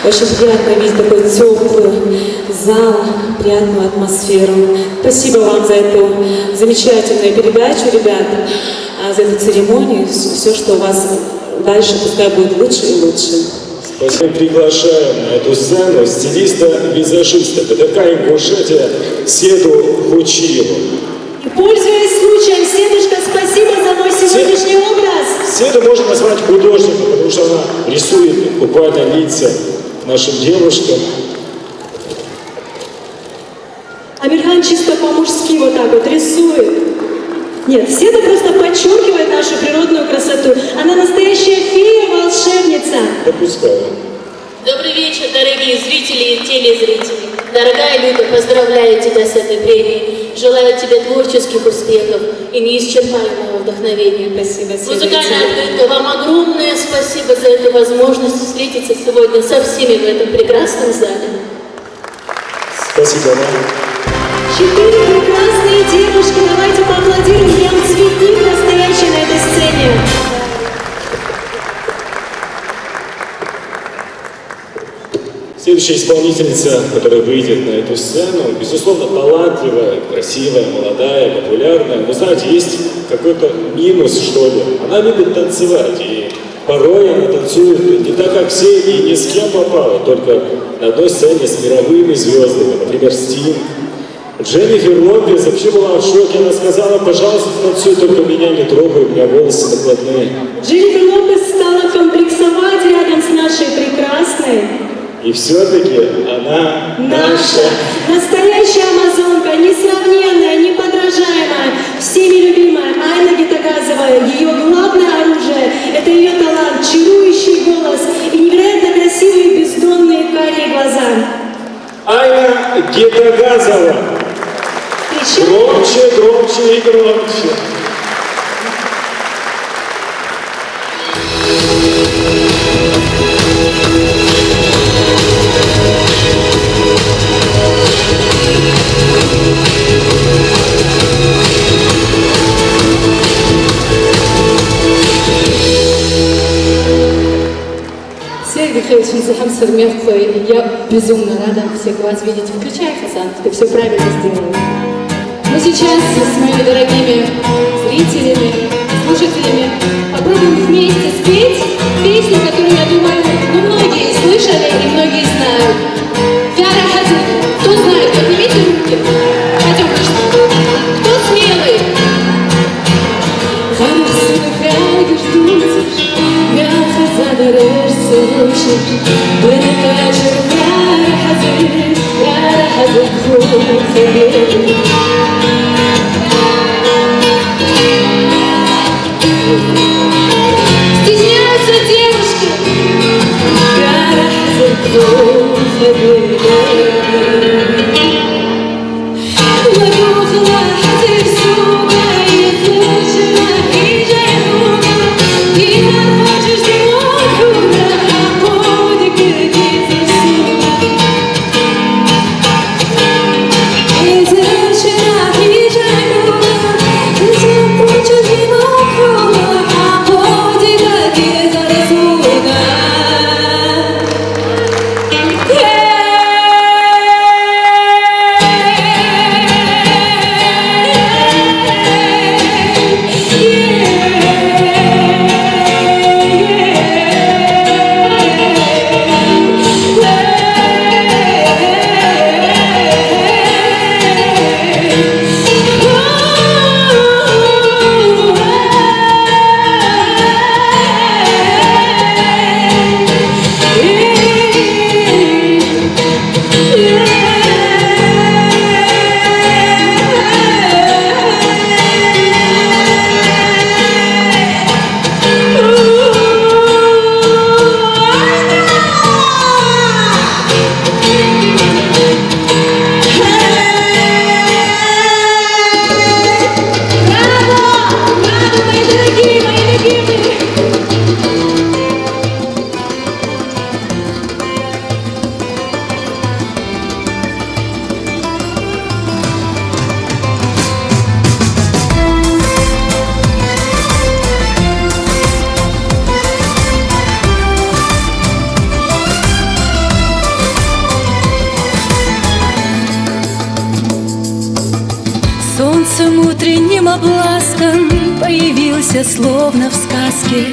Очень приятно видеть такой теплый зал, приятную атмосферу. Спасибо вам за эту замечательную передачу, ребята, за эту церемонию. Все, что у вас дальше, пускай будет лучше и лучше. Мы приглашаем на эту сцену стилиста-визажиста ГТК Ингушетия Седу Хучиеву. И пользуясь случаем, Седушка, спасибо за мой сегодняшний образ. Седу можно назвать художником, потому что она рисует буквально лица нашим девушкам. Амирхан чисто по-мужски вот так вот рисует. Нет, Седа просто подчеркивает нашу природную красоту. Она настоящая фея-волшебница. Допускаю. Добрый вечер, дорогие зрители и телезрители. Дорогая Люда, поздравляю тебя с этой премией. Желаю тебе творческих успехов и неисчерпаемого вдохновения. Спасибо, Седа. Музыкальная открытка, вам огромное спасибо за эту возможность встретиться сегодня со всеми в этом прекрасном зале. Спасибо вам. 4 прекрасные девушки. Давайте поаплодируем. Прям цветник настоящий на этой сцене. Следующая исполнительница, которая выйдет на эту сцену, безусловно, талантливая, красивая, молодая, популярная. Но, знаете, есть какой-то минус, что ли. Она любит танцевать, и порой она танцует не так, как все, и ни с кем попала, только на одной сцене с мировыми звездами, например, Стинг. Дженнифер Лопес вообще была в шоке. Она сказала: пожалуйста, танцуй, только меня не трогай, у меня волосы накладные. Дженнифер Лопес стала комплексовать рядом с нашей прекрасной. И все-таки она наша. Настоящая амазонка, несравненная, неподражаемая, всеми любимая Айна Гетагазова. Ее главное оружие – это ее талант, чарующий голос и невероятно красивые бездонные карие глаза. Айна Гетагазова. Громче, громче и громче. Сергей Михайлович Низахам Сармевцой, я безумно рада всех вас видеть, включая Хасан, ты все правильно сделал. Мы сейчас с моими дорогими зрителями, слушателями попробуем вместе спеть песню, которую, я думаю, многие слышали и многие знают. Яра Хазин. Кто знает, поднимите руки. Пойдем, кто смелый? Стесняются девушки. Ты обласкан, появился словно в сказке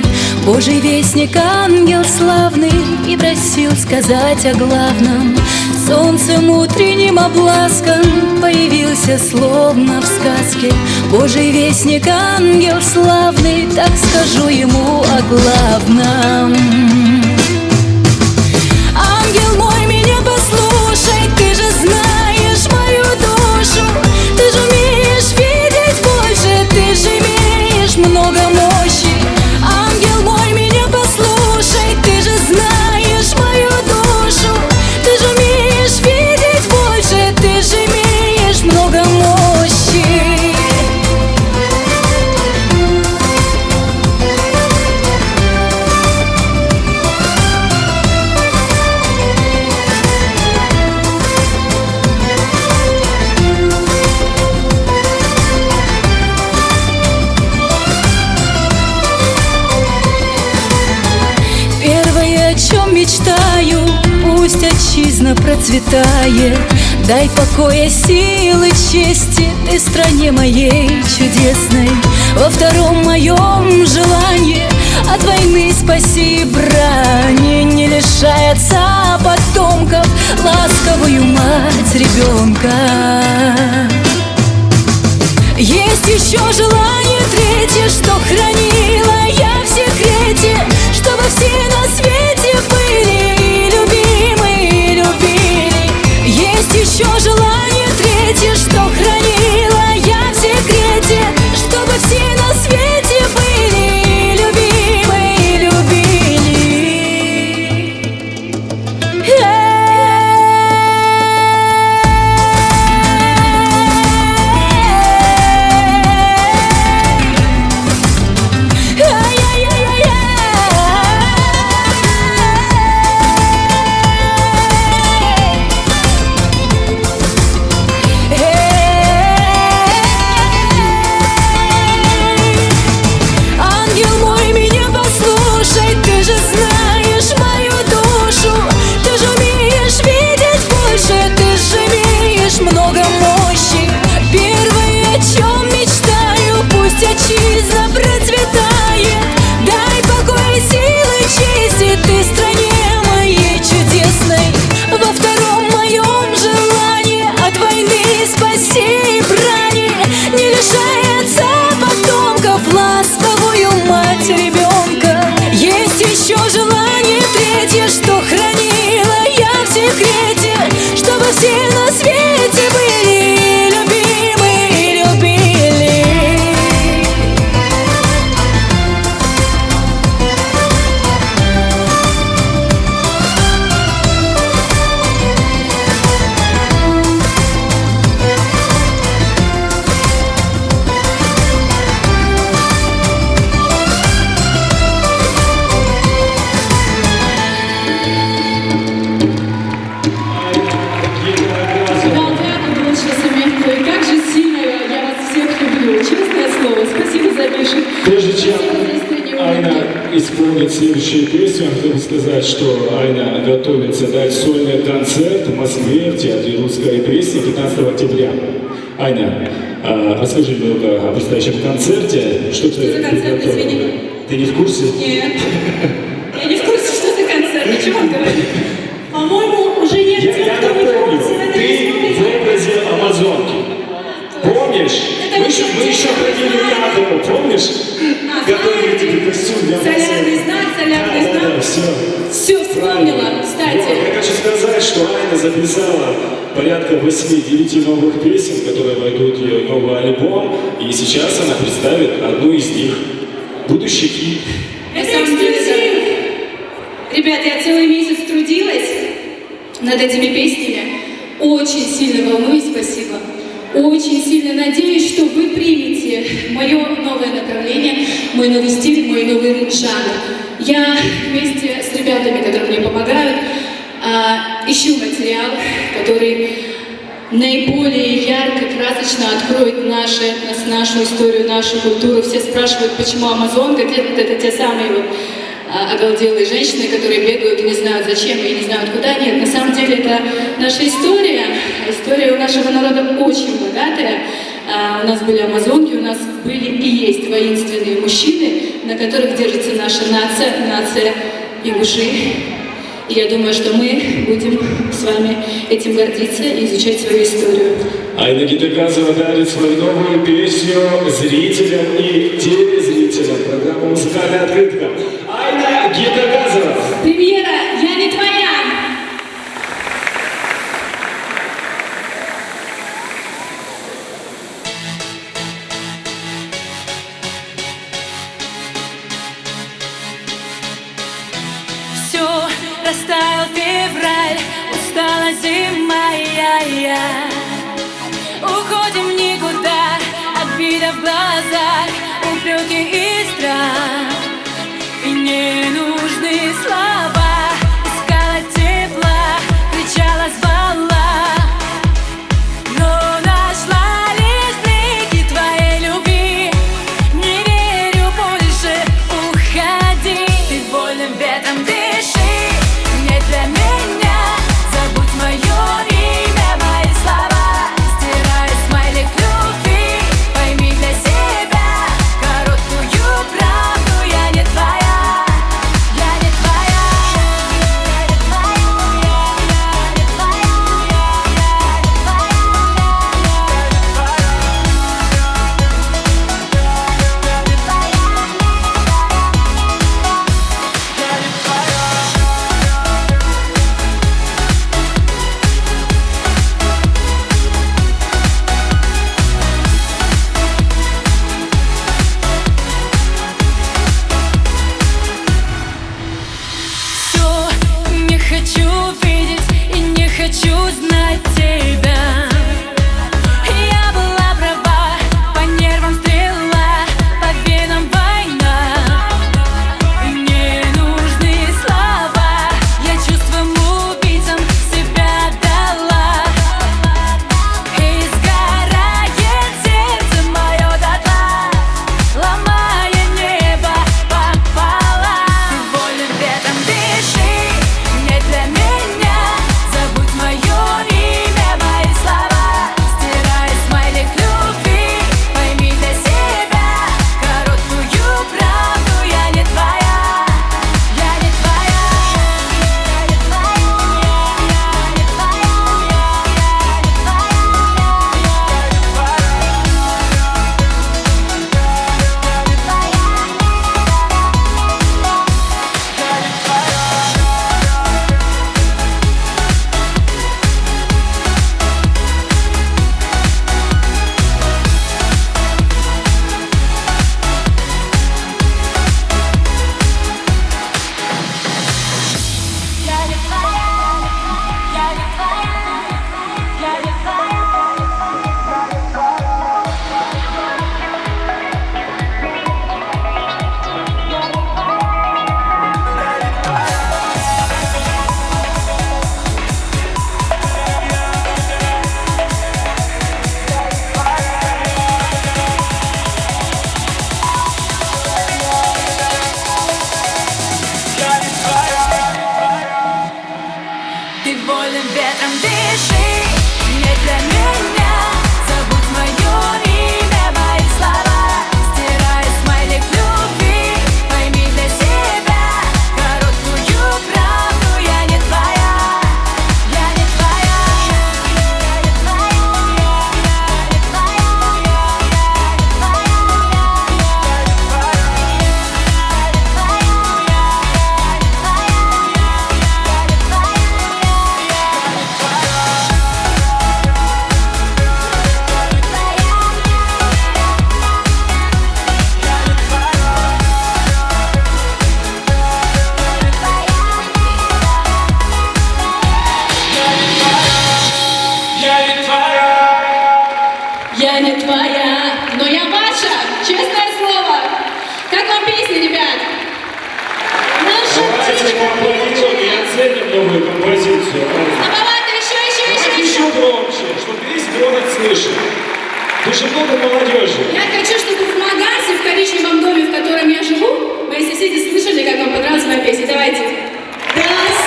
Божий вестник, ангел славный, и просил сказать о главном. Солнцем утренним обласкан, появился словно в сказке Божий вестник, ангел славный, так скажу ему о главном. Ангел мой, меня послушай, ты же знаешь мою душу, ты же умеешь видеть больше, ты же имеешь много мощи. Ангел мой, меня послушай, ты же знаешь мою душу, ты же умеешь видеть больше, ты же имеешь много мощи. Первое, о чем мечтаю, пусть отчизна процветает. Дай покоя, силы, чести ты стране моей чудесной. Во втором моем желании от войны спаси брани, не лишай отца потомков ласковую мать ребенка. Есть еще желание третье, что хранила я в секрете, чтобы все на свете были и любимы, и любили. Есть еще желание третье, что хранила я в секрете, чтобы все на свете были и любимы, и любили. Ангел мой, меня послушай, ты же знаешь мою душу, ты же умеешь видеть больше, ты же имеешь много мощи. Первое, о чем мечтаю, пусть отчизна процветает. Дай покой, силы, чести ты стране моей чудесной. Во втором моем желании от войны спаси брани, не лишай отца потомков ласковую мать ребенка. Есть еще желание третье, что хранила я в секрете, чтобы все на свете были и любимы, и любили. И как же сильно я вас всех люблю. Честное слово, спасибо за Мишу. Прежде чем Айна исполнит следующую песню, я хотел бы сказать, что Айна готовится дать сольный концерт в Москве в Театре русской песни 15 октября. Айна, расскажи немного о предстоящем концерте. Что ты за концерт, извини? Ты не в курсе? Нет. Я не в курсе, что за концерт. О чем он говорит? По-моему, уже нет тех, кто не в курсе. Ты в образе Амазонки. Помнишь? Мы еще ходили на дому, помнишь? Готовили тебе костюм для Солярный знак, солярный знак. Да, все. Все вспомнила, кстати. Вот, я хочу сказать, что Айна записала порядка 8-9 новых песен, которые войдут в ее новый альбом, и сейчас она представит одну из них. Будущий клип. Это эксклюзив. Ребят, я целый месяц трудилась над этими песнями. Очень сильно волнуюсь, спасибо. Очень сильно надеюсь, что вы примете мое новое направление, мой новый стиль, мой новый жанр. Я вместе с ребятами, которые мне помогают, ищу материал, который наиболее ярко, красочно откроет нашу историю, нашу культуру. Все спрашивают, почему Амазонка. Это те самые вот оголделые женщины, которые бегают и не знают зачем, и не знают куда. Нет, на самом деле это наша история. История у нашего народа очень богатая. у нас были амазонки, у нас были и есть воинственные мужчины, на которых держится наша нация ингушей. И я думаю, что мы будем с вами этим гордиться и изучать свою историю. Айна Гитагазова дарит свою новую песню зрителям и телезрителям программы «Музыкальная открытка». Айна Гитагазова. Премьера «Я не твоя». Растаял февраль, устала зима, уходим никуда, обида в глазах, упреки и страх, и не нужны слова, искала тепла, кричала, звала, но нашла лишь блики твоей любви, не верю больше, уходи, ты вольным ветром дыши. Для меня забудь мое имя, мои слова, стирай смайлик любви, пойми для себя короткую правду, я не твоя, я не твоя, я не твоя, я не твоя, хочу видеть и не хочу знать тебя. Я была права, по нервам стрела, по венам война. И не нужны слова, я чувствам убийцам себя дала. И сгорает сердце мое дотла, ломая небо пополам. Ты вольным ветром дыши. Для меня забудь мое имя, мои слова, стирай смайлик любви, пойми для себя короткую правду, я не твоя, я не твоя, я не твоя, я не твоя, я не Ты вольным ветром дыши, не для меня. Забудь мое имя, мои слова, стирай смайлик любви, пойми для себя короткую правду, я не твоя, я не твоя, я не твоя, я не твоя, я не Я не твоя, но я ваша, честное слово. Как вам песня, ребят? Давайте поаплодируем и оценим новую композицию. Слабовато, еще громче, чтобы весь город слышал. Очень много молодежи. Я хочу, чтобы в Магасе, в коричневом доме, в котором я живу, мои соседи слышали, как вам понравилась моя песня. Давайте. Раз,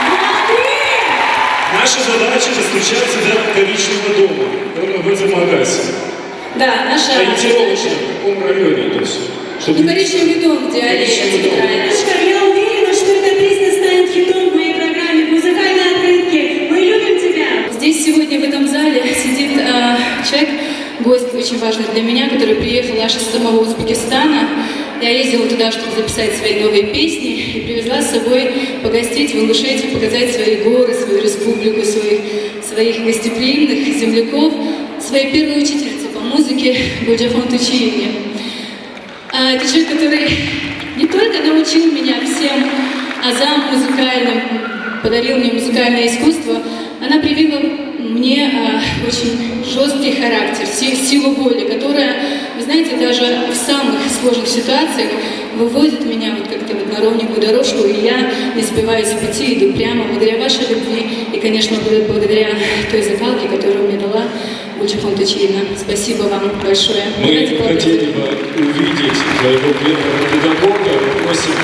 два, три. Наша задача достучаться до коричневого дома, который находится в Магасе. Да, наша... Ориентировочно, в каком районе? То есть, чтобы... Ну, коричневый дом, где Коричневый дом. Я уверена, что эта песня станет хитом в моей программе «Музыкальные открытки». Мы любим тебя! Здесь сегодня в этом зале сидит человек, гость очень важный для меня, который приехал аж из самого Узбекистана. Я ездила туда, чтобы записать свои новые песни, и привезла с собой погостить в Ингушетии, показать свои горы, свою республику, своих гостеприимных земляков, своей первой учительницы по музыке Гульджафон Тучиевне. Это человек, который не только научил меня всем азам музыкальным, подарил мне музыкальное искусство, она привила мне очень жесткий характер, силу воли, которая, вы знаете, даже в самых сложных ситуациях выводит меня вот как-то вот на ровненькую дорожку, и я не сбиваюсь с пути, иду прямо благодаря вашей любви и, конечно, благодаря той закалке, которую мне дала Гульджафон Тучиевна. Спасибо вам большое. Мы хотели бы увидеть твоего первого педагога. Просим.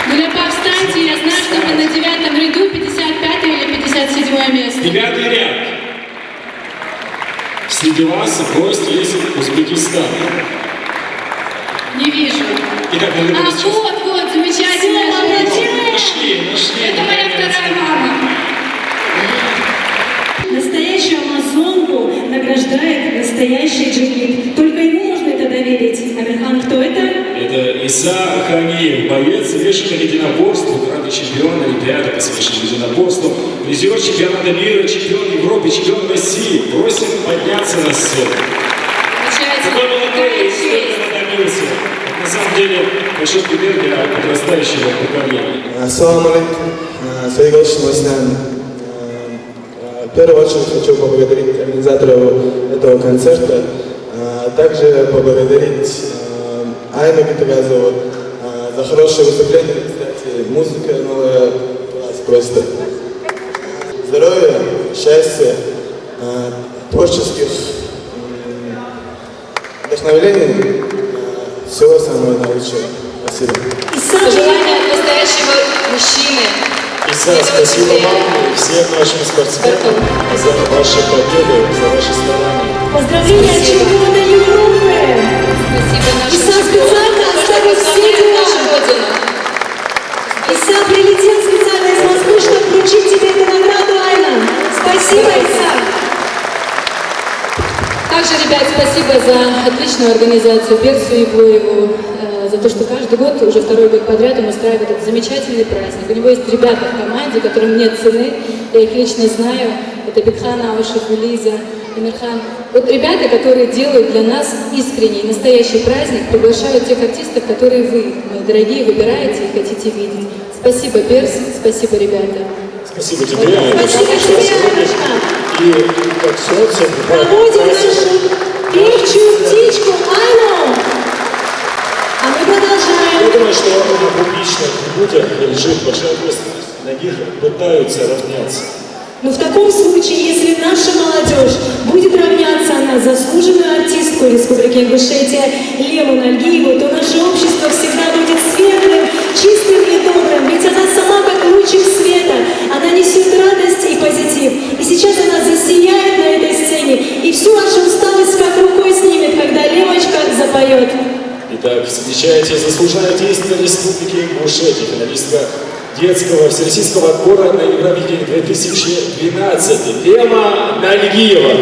Гуляпа, встаньте, я знаю, что вы на 9-м ряду, 55 или 57 место. 9-й ряд. Среди вас гость из Узбекистана. Не вижу. Итак, вот, замечательно. Нашли. Это моя вторая мама. Настоящую амазонку награждает настоящий джигит. Только ему можно это доверить. Амирхан, кто это? Это Иса Ханиев, боец смешанных единоборств, двукратный чемпион Олимпиады по смешанным единоборствам, призер чемпионата мира, чемпион Европы, чемпион России. Просим подняться на сцену. Какой молодой, столько добился. На самом деле, большой пример для подрастающего поколения. Ассаламу алейкум. Свои гости, в первую очередь хочу поблагодарить организаторов этого концерта, также поблагодарить Айну Гитагазову за хорошее выступление. Кстати, музыка новая класс просто. Здоровья, счастья, творческих вдохновлений, всего самого наилучшего. Спасибо. Пожелания от настоящего мужчины. Иса, спасибо вам и всем нашим спортсменам за ваши победы, за ваши старания. Поздравления от чемпиона Европы! Иса специально оставил все дела. Иса прилетел специально из Москвы, чтобы вручить тебе эту награду, Айна. Спасибо, Иса! Также, ребят, спасибо за отличную организацию Персу Ивлоеву, за то, что каждый год, уже второй год подряд, он устраивает этот замечательный праздник. У него есть ребята в команде, которым нет цены, я их лично знаю. Это Бекхан Аушев, Лиза, Эмирхан. Вот ребята, которые делают для нас искренний, настоящий праздник, приглашают тех артистов, которые вы, мои дорогие, выбираете и хотите видеть. Спасибо, Перс, спасибо, ребята. Спасибо тебе, Аня. Спасибо тебе, и как социум. Проводим нашу певчую птичку Айну. А мы продолжаем. Я думаю, что на публичных людях лежит большая ответственность. На них пытаются равняться. Но в таком случае, если наша молодежь будет равняться на заслуженную артистку Республики Ингушетия Лему Нальгиеву, то наше общество всегда будет светлым, чистым и добрым. Ведь она сама как лучик света. Она несет радость и позитив. И сейчас она засияет на этой сцене. И всю вашу усталость как рукой снимет, когда Лемочка запоет. Итак, встречайте заслуженная артистка Республики Ингушетия, финалистка детского всероссийского отбора на Евровидение 2012 Лема Нальгиева.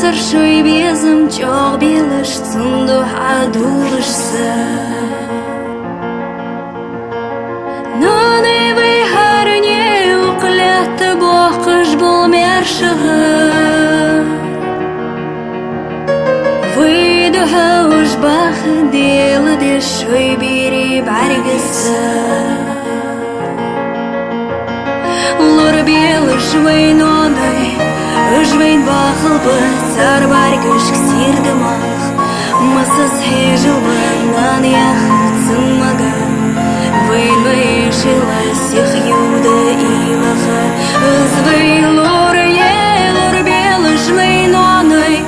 сыршой безім жоқ беліш цунду адулышса Наны вайхарне уқлятты боқыш бұл мершығы Выдуха уж бақы делы дешой бері бәргісі Лор белі жвейн оной Жвейн бақылбы цар баргыш ксирді мақ Мысыз хежылбы нан яхырцын маған Вейн вейшила сих юды илаха Звей лор белі жвейн оной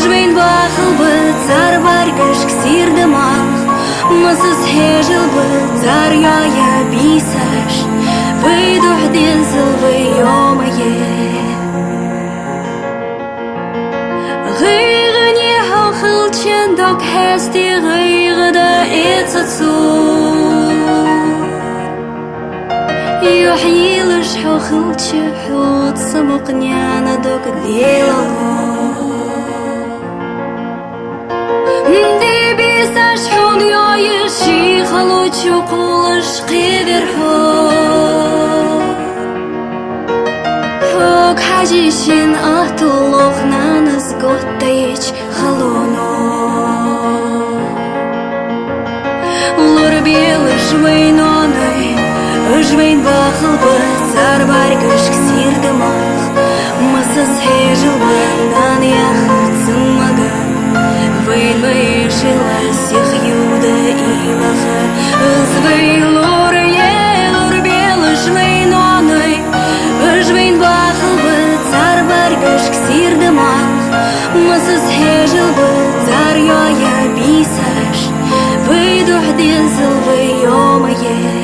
Жвейн бақылбы цар баргыш ксирді мақ Мысыз хежылбы цар яя бисаш Выйдух дензыл вы ё-мое Гыйгыне хохылчен док хести гыйгыда эцацу Юхилыш хохылче хут самукняна док делало Дебисаш худ ёйыши халучу кулыш кеверхо Хажишин ахтулох нанас готтаич халоно Лор белы жвейн оной Жвейн бақылбы цар баргыш ксирді мақ Мысыз хежылбы нан яхырцын маған Вейн вейшила сих юды илаха Звей лор белы жвейн оной Жвейн бақылбы цар баргыш ксирді мақ Мысыз хежылбы цар ёя бисаш Выйдух дензыл вы ё-мое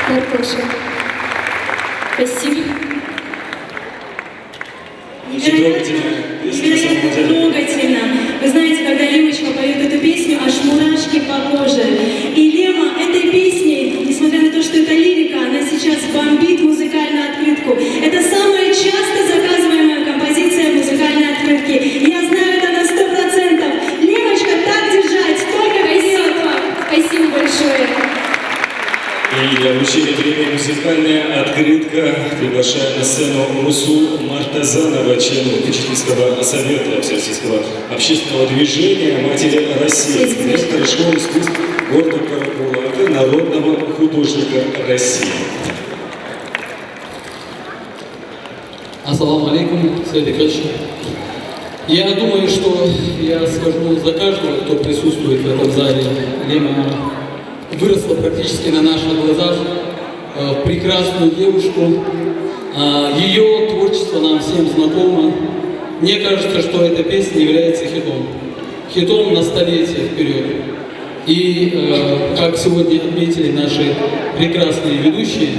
Маркоша. Спасибо. Очень трогательно. Невероятно трогательно. Вы знаете, когда Лемочка поет эту песню, аж мурашки по коже. И Лема этой песней, несмотря на то, что это лирика, она сейчас бомбит музыкальную открытку. Это самая часто заказываемая композиция музыкальной открытки. Я знаю это на 100%. Лемочка, так держать, только вперед. Спасибо большое. И для вручения премии «Музыкальная открытка» приглашаю на сцену Русу Мартазанова, члена Печерского совета Всероссийского общественного движения «Матери России», директора школы искусств города Карабулака, народного художника России. Ассаламу алейкум, Садикач. Я думаю, что я скажу за каждого, кто присутствует в этом зале. Лема выросла практически на наших глазах, прекрасную девушку. Ее творчество нам всем знакомо. Мне кажется, что эта песня является хитом. Хитом на столетие вперед. И, как сегодня отметили наши прекрасные ведущие,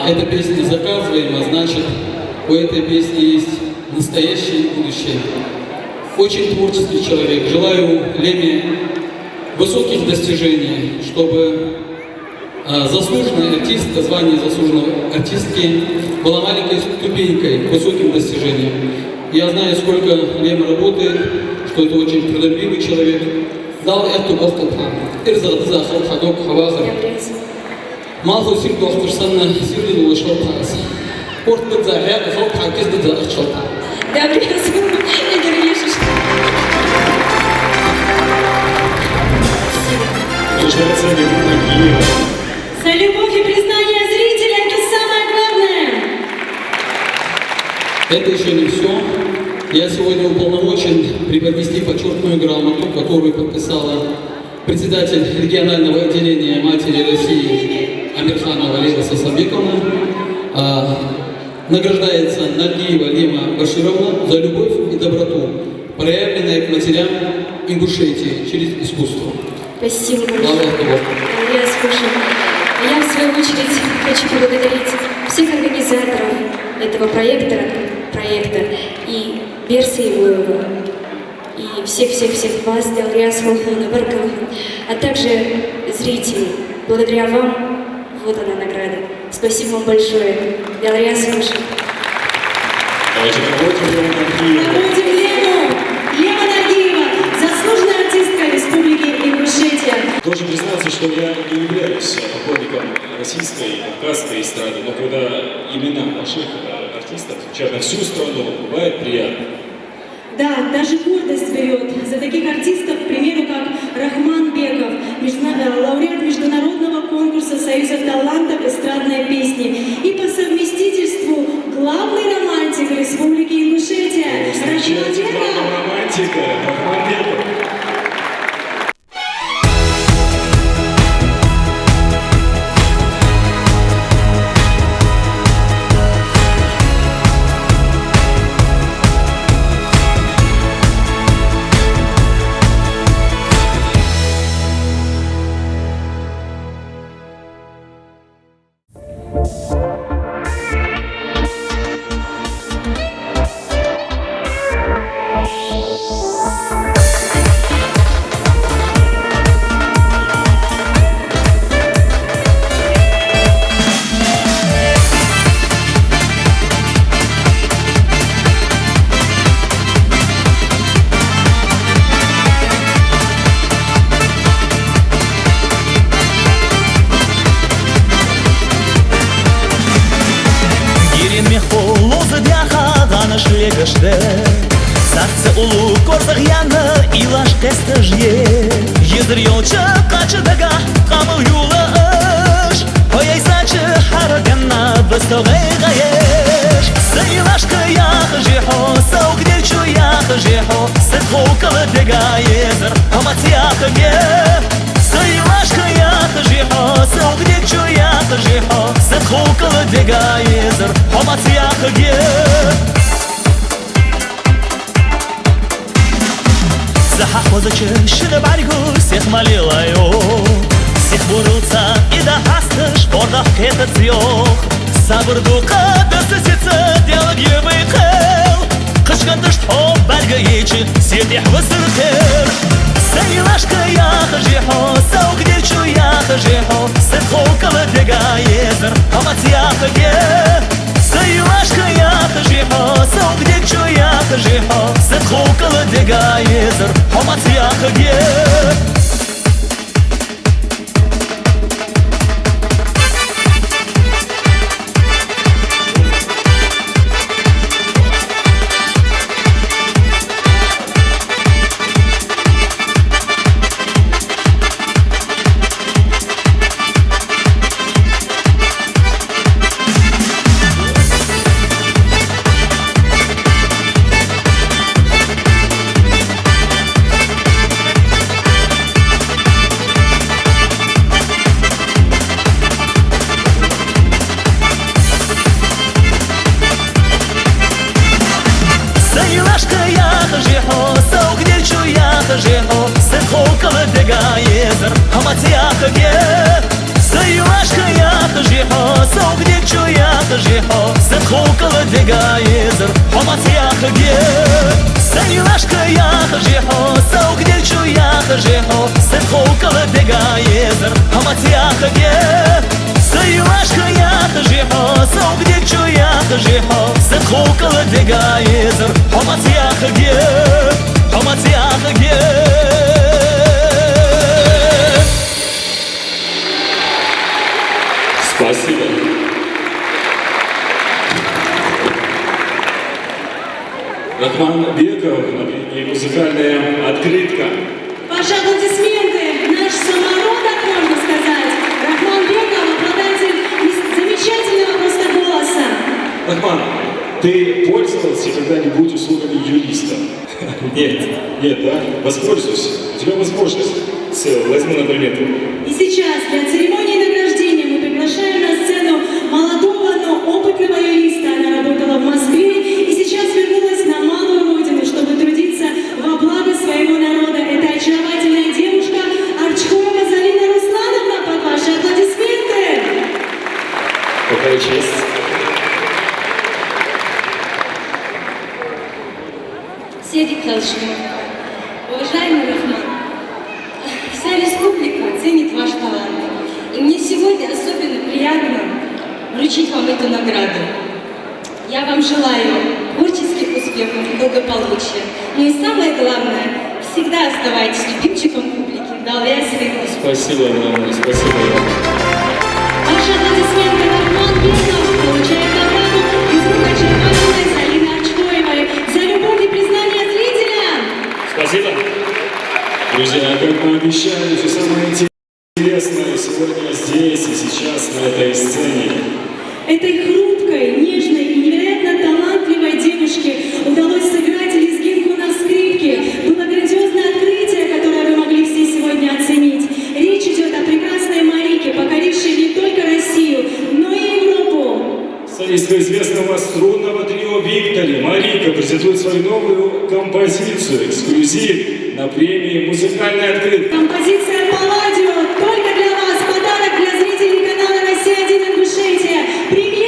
эта песня заказываема, значит, у этой песни есть настоящее и будущее. Очень творческий человек. Желаю Леме высоких достижений, чтобы заслуженная артистка, звание заслуженной артистки была маленькой ступенькой к высоким достижениям. Я знаю, сколько Лема работает, что это очень трудолюбивый человек. Дал эту гостопа. Ирзат захар хадок хавахар. Малху сир доктор санна сир дул шортас. Порт бедзахя хок хакис бедзах шорта. Добрый день, Игорь Ешиш. За любовь и признание зрителя — это самое главное. Это еще не все. Я сегодня уполномочен преподнести почетную грамоту, которую подписала председатель регионального отделения «Матери России» Амирханова Лейла Сасабековна. Награждается Нагиева Лема Башировна за любовь и доброту, проявленная к матерям Ингушетии через искусство. Спасибо большое. Я слушаю. Я, в свою очередь, хочу поблагодарить всех организаторов этого проекта и Берса Ивлоева, и всех-всех-всех вас, Далриас Волхана Баркова, а также зрителей. Благодаря вам, вот она награда. Спасибо вам большое. Далриас Волхана. Давайте проводим Лему. Лема Нагиева, заслуженная артистка Республики Ингушетия. Должен признаться, что я не являюсь поклонником российской, кавказской эстрады, но когда имена наших артистов звучат на всю страну, бывает приятно. Да, даже гордость берет за таких артистов, к примеру, как Рахман Беков, лауреат международного конкурса Союза талантов эстрадной песни и по совместительству главный романтик Республики Ингушетия. Встречайте главного романтика Рахман Беков. Serce ulu korzaq yanı ilash qestajye Yezir yolcha qachi daga qamil yula ish Hoyay sachi haraganna bistog'ay g'ayesh Saylash qiyaq jiho Sauk delchu yaq jiho Sidhu qili dega yezir Hamat yaq ge Saylash qiyaq jiho Sauk delchu yaq jiho Sidhu qili dega yezir Hamat yaq ge Захвозачи ширбаргу сех малилаю Сех бурылца и да хастыш ордах кетец yok Сабырду кадысы сеца делаг ебай қыл Қыш تشطحو برقيتش سيدي حوسرتر سيلاشكا يا خجيحو سوق ديتشو يا خجيحو سدخو كبدقا يزر همت يا خجيه سيلاشكا يا خجيحو سوق ديتشو يا خجيحو سدخو كبدقا يزر همت يا خجيه خجيحو سدخو كبدقا يزر همت يا خجيه سيلاشكا يا خجيحو سوق ديتشو يا خجيحو سدخو كبدقا يزر همت يا خجيه سيلاشكا يا خجيحو سوق ديتشو يا خجيحو سدخو كبدقا يزر همت يا خجيه سيلاشكا يا خجيحو سوق ديتشو يا خجيحو سدخو كبدقا يزر همت يا خجيه همت يا خجيه Спасибо. Рахман Беков и музыкальная открытка. Ваши аплодисменты, наш самородок, можно сказать. Рахман Беков, обладатель замечательного просто голоса. Рахман, ты пользовался когда-нибудь услугами юриста? Нет. Нет, да? Воспользуйся. У тебя возможность. Все, возьму на примету. И сейчас для церемонии награждения мы приглашаем на сцену молодого, но опытного юриста. Она работала в Москве и сейчас вернулась на малую родину, чтобы трудиться во благо своего народа. Это очаровательная девушка Арчхоева Залина Руслановна. Под ваши аплодисменты. Какая честь. Седик Халшин, уважаемый Рахман, вся республика ценит ваш талант. И мне сегодня особенно приятно вручить вам эту награду. Я вам желаю творческих успехов, благополучия. Ну и самое главное, всегда оставайтесь любимчиком публики. Далее среди. Спасибо, Рахман, спасибо. Ваши аплодисменты. Рахман Беков получает награду из рук очаровательной Залины Арчхоевой за любовь и признание зрителя. Спасибо. Друзья, как мы обещали, все самое интересное сегодня здесь и сейчас, на этой сцене. Этой хрупкой, нежной и невероятно талантливой девушке удалось сыграть лезгинку на скрипке. Было грандиозное открытие, которое вы могли все сегодня оценить. Речь идет о прекрасной Марике, покорившей не только Россию, но и Европу. Солистка известного струнного трио «Виктори» Марика презентует свою новую композицию «Эксклюзив» на премии «Музыкальная открытка». Композиция «Палладио» только для вас. Подарок для зрителей канала «Россия-1» Ингушетия. Премьера!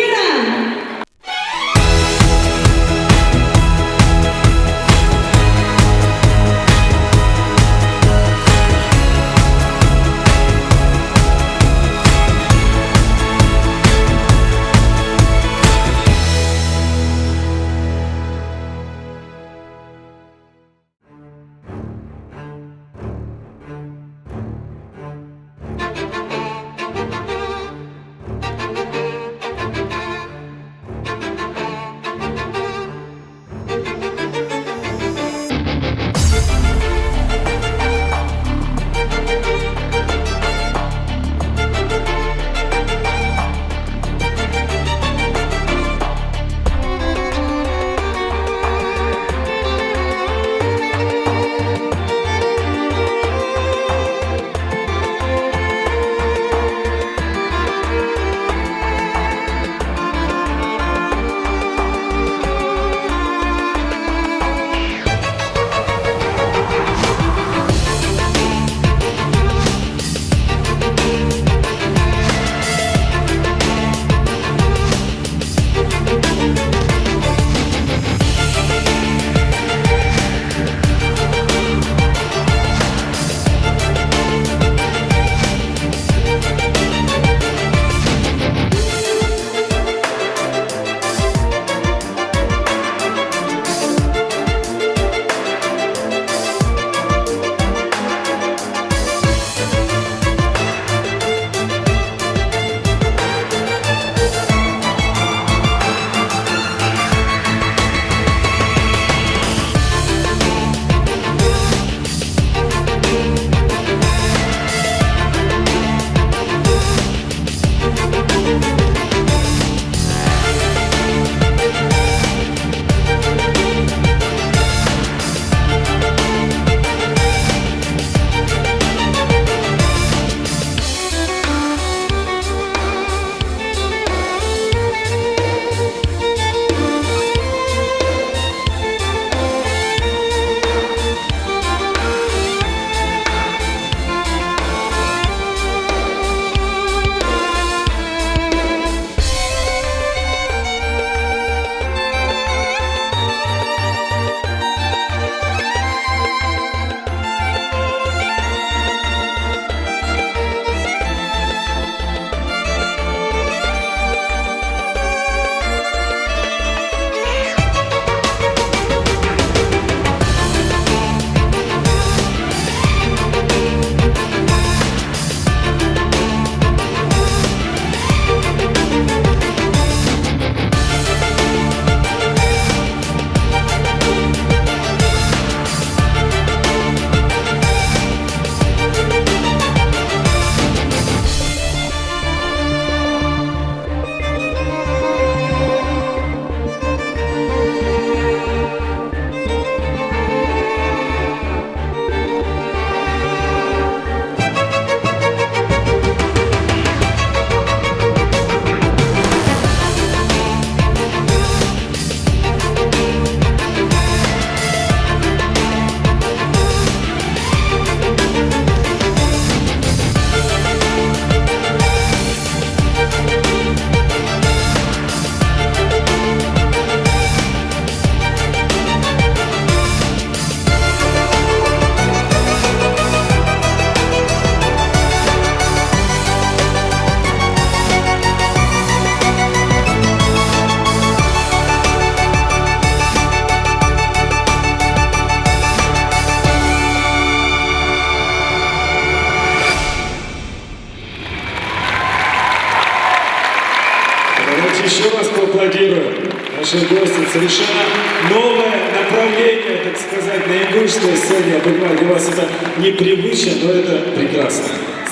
Давайте еще раз поаплодируем нашей гости. Совершенно новое направление, так сказать, на индусской сцене. Я понимаю, для вас это непривычно, но это прекрасно.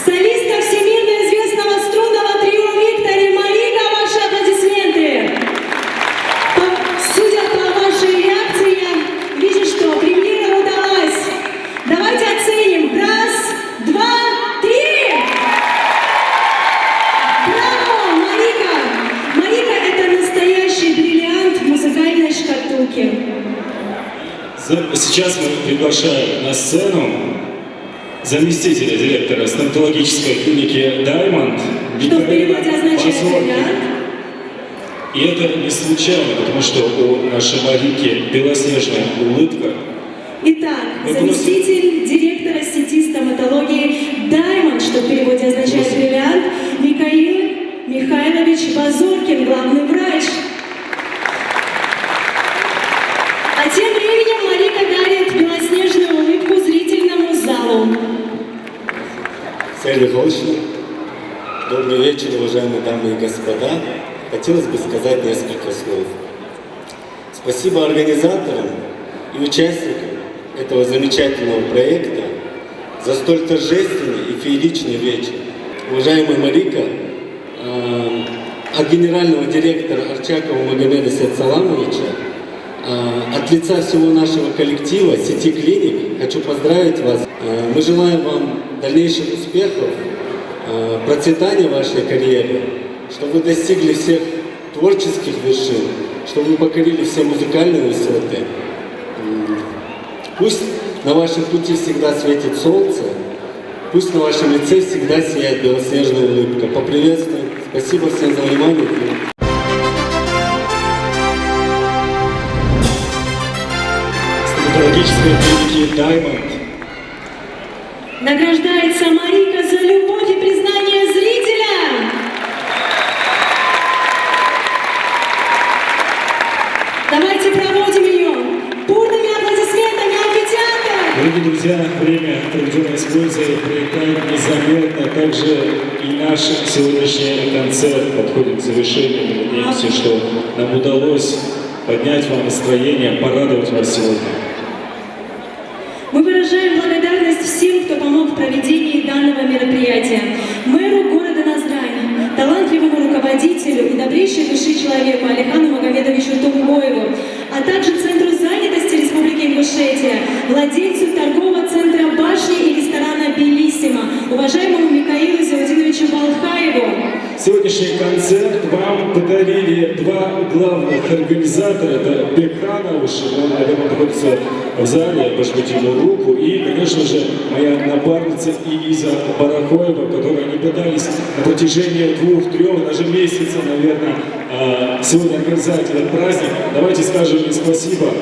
Солистка всемирно известного струнного трио Виктори Малика, ваши аплодисменты. Судя по вашей реакции, я вижу, что премьера удалась. Давайте оценим. Раз, два, три. Браво, Малика! Малика — это настоящий бриллиант в музыкальной шкатулке. Сейчас мы приглашаем на сцену заместителя директора стоматологической клиники «Даймонд» Что в переводе означает бриллиант. И это не случайно, потому что у нашей Марики белоснежная улыбка. Итак, заместитель директора сети стоматологии «Даймонд», что в переводе означает бриллиант, Михаил Михайлович Базоркин, главный врач. А тем временем Марика дарит белоснежную улыбку зрительному залу. Сергей Михайлович, добрый вечер, уважаемые дамы и господа. Хотелось бы сказать несколько слов. Спасибо организаторам и участникам этого замечательного проекта за столь торжественный и фееричный вечер. Уважаемая Марика, от генерального директора Арчакова Магомеда Сетсаламовича, от лица всего нашего коллектива, сети клиник, хочу поздравить вас. Мы желаем вам дальнейших успехов, процветания вашей карьеры, чтобы вы достигли всех творческих вершин, чтобы вы покорили все музыкальные высоты. Пусть на вашем пути всегда светит солнце, пусть на вашем лице всегда сияет белоснежная улыбка. Поприветствуем. Спасибо всем за внимание. Стоматологической клиники «Даймонд» Награждается Марика за любовь и признание зрителя. Давайте проводим ее бурными аплодисментами амфитеатра. Дорогие друзья, время, проведенное с пользой, пролетает незаметно. Также и наш сегодняшний концерт подходит к завершению. Мы надеемся, что нам удалось поднять вам настроение, порадовать вас сегодня. Мы выражаем благодарность всем, кто помог в проведении данного мероприятия. Мэру города Назрань, талантливому руководителю и добрейшей души человеку Алихану Магомедовичу Тумгоеву, а также Центру занятости Республики Ингушетия, владельцу торгового центра «Башни» и ресторана «Белиссимо», уважаемому Михаилу Заудиновичу Балхаеву. Сегодняшний концерт вам подарили два главных организатора. Это Бекханов, он, наверное, находится в зале, пожмите ему руку. И, конечно же, моя напарница Иза Барахоева, которые не пытались на протяжении 2-3, даже месяца, наверное, сегодня организовать этот праздник. Давайте скажем им спасибо.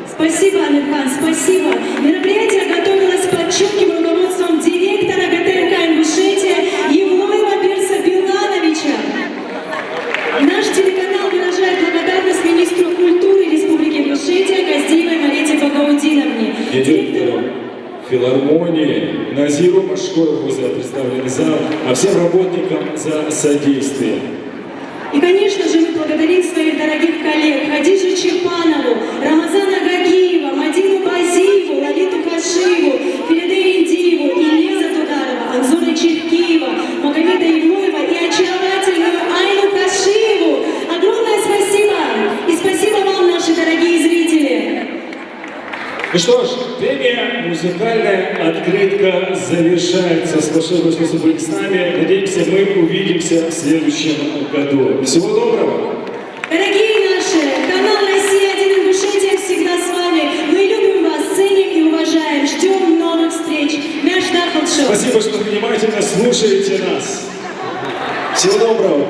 Спасибо, Амирхан, спасибо. Мероприятие готовилось под чутким руководством директора ГТРК Ингушетия Евлоева Берса Билановича. Наш телеканал выражает благодарность министру культуры Республики Ингушетия Газдиевой Марете Багаудиновне. Директору филармонии Назиру Машкоеву за представленный зал, а всем работникам за содействие. И, конечно же, мы благодарим своих дорогих коллег Хадижу Чепанову, Рамазана Гагиева, Мадину Базиеву, Лалиту Хашиеву, Фериде Индиеву, Илеза Тударова, Анзора Черкиева, Магомеда Евлоева и очаровательную Айну Хашиеву. Огромное спасибо! И спасибо вам, наши дорогие зрители! Ну что ж, премия «Музыкальная открытка» завершается. Спасибо, что были с нами. Надеемся, мы увидимся в следующем году. Всего доброго! Дорогие наши, канал «Россия-1 Ингушетия» всегда с вами. Мы любим вас, ценим и уважаем. Ждем новых встреч. Спасибо, что внимательно слушаете нас. Всего доброго!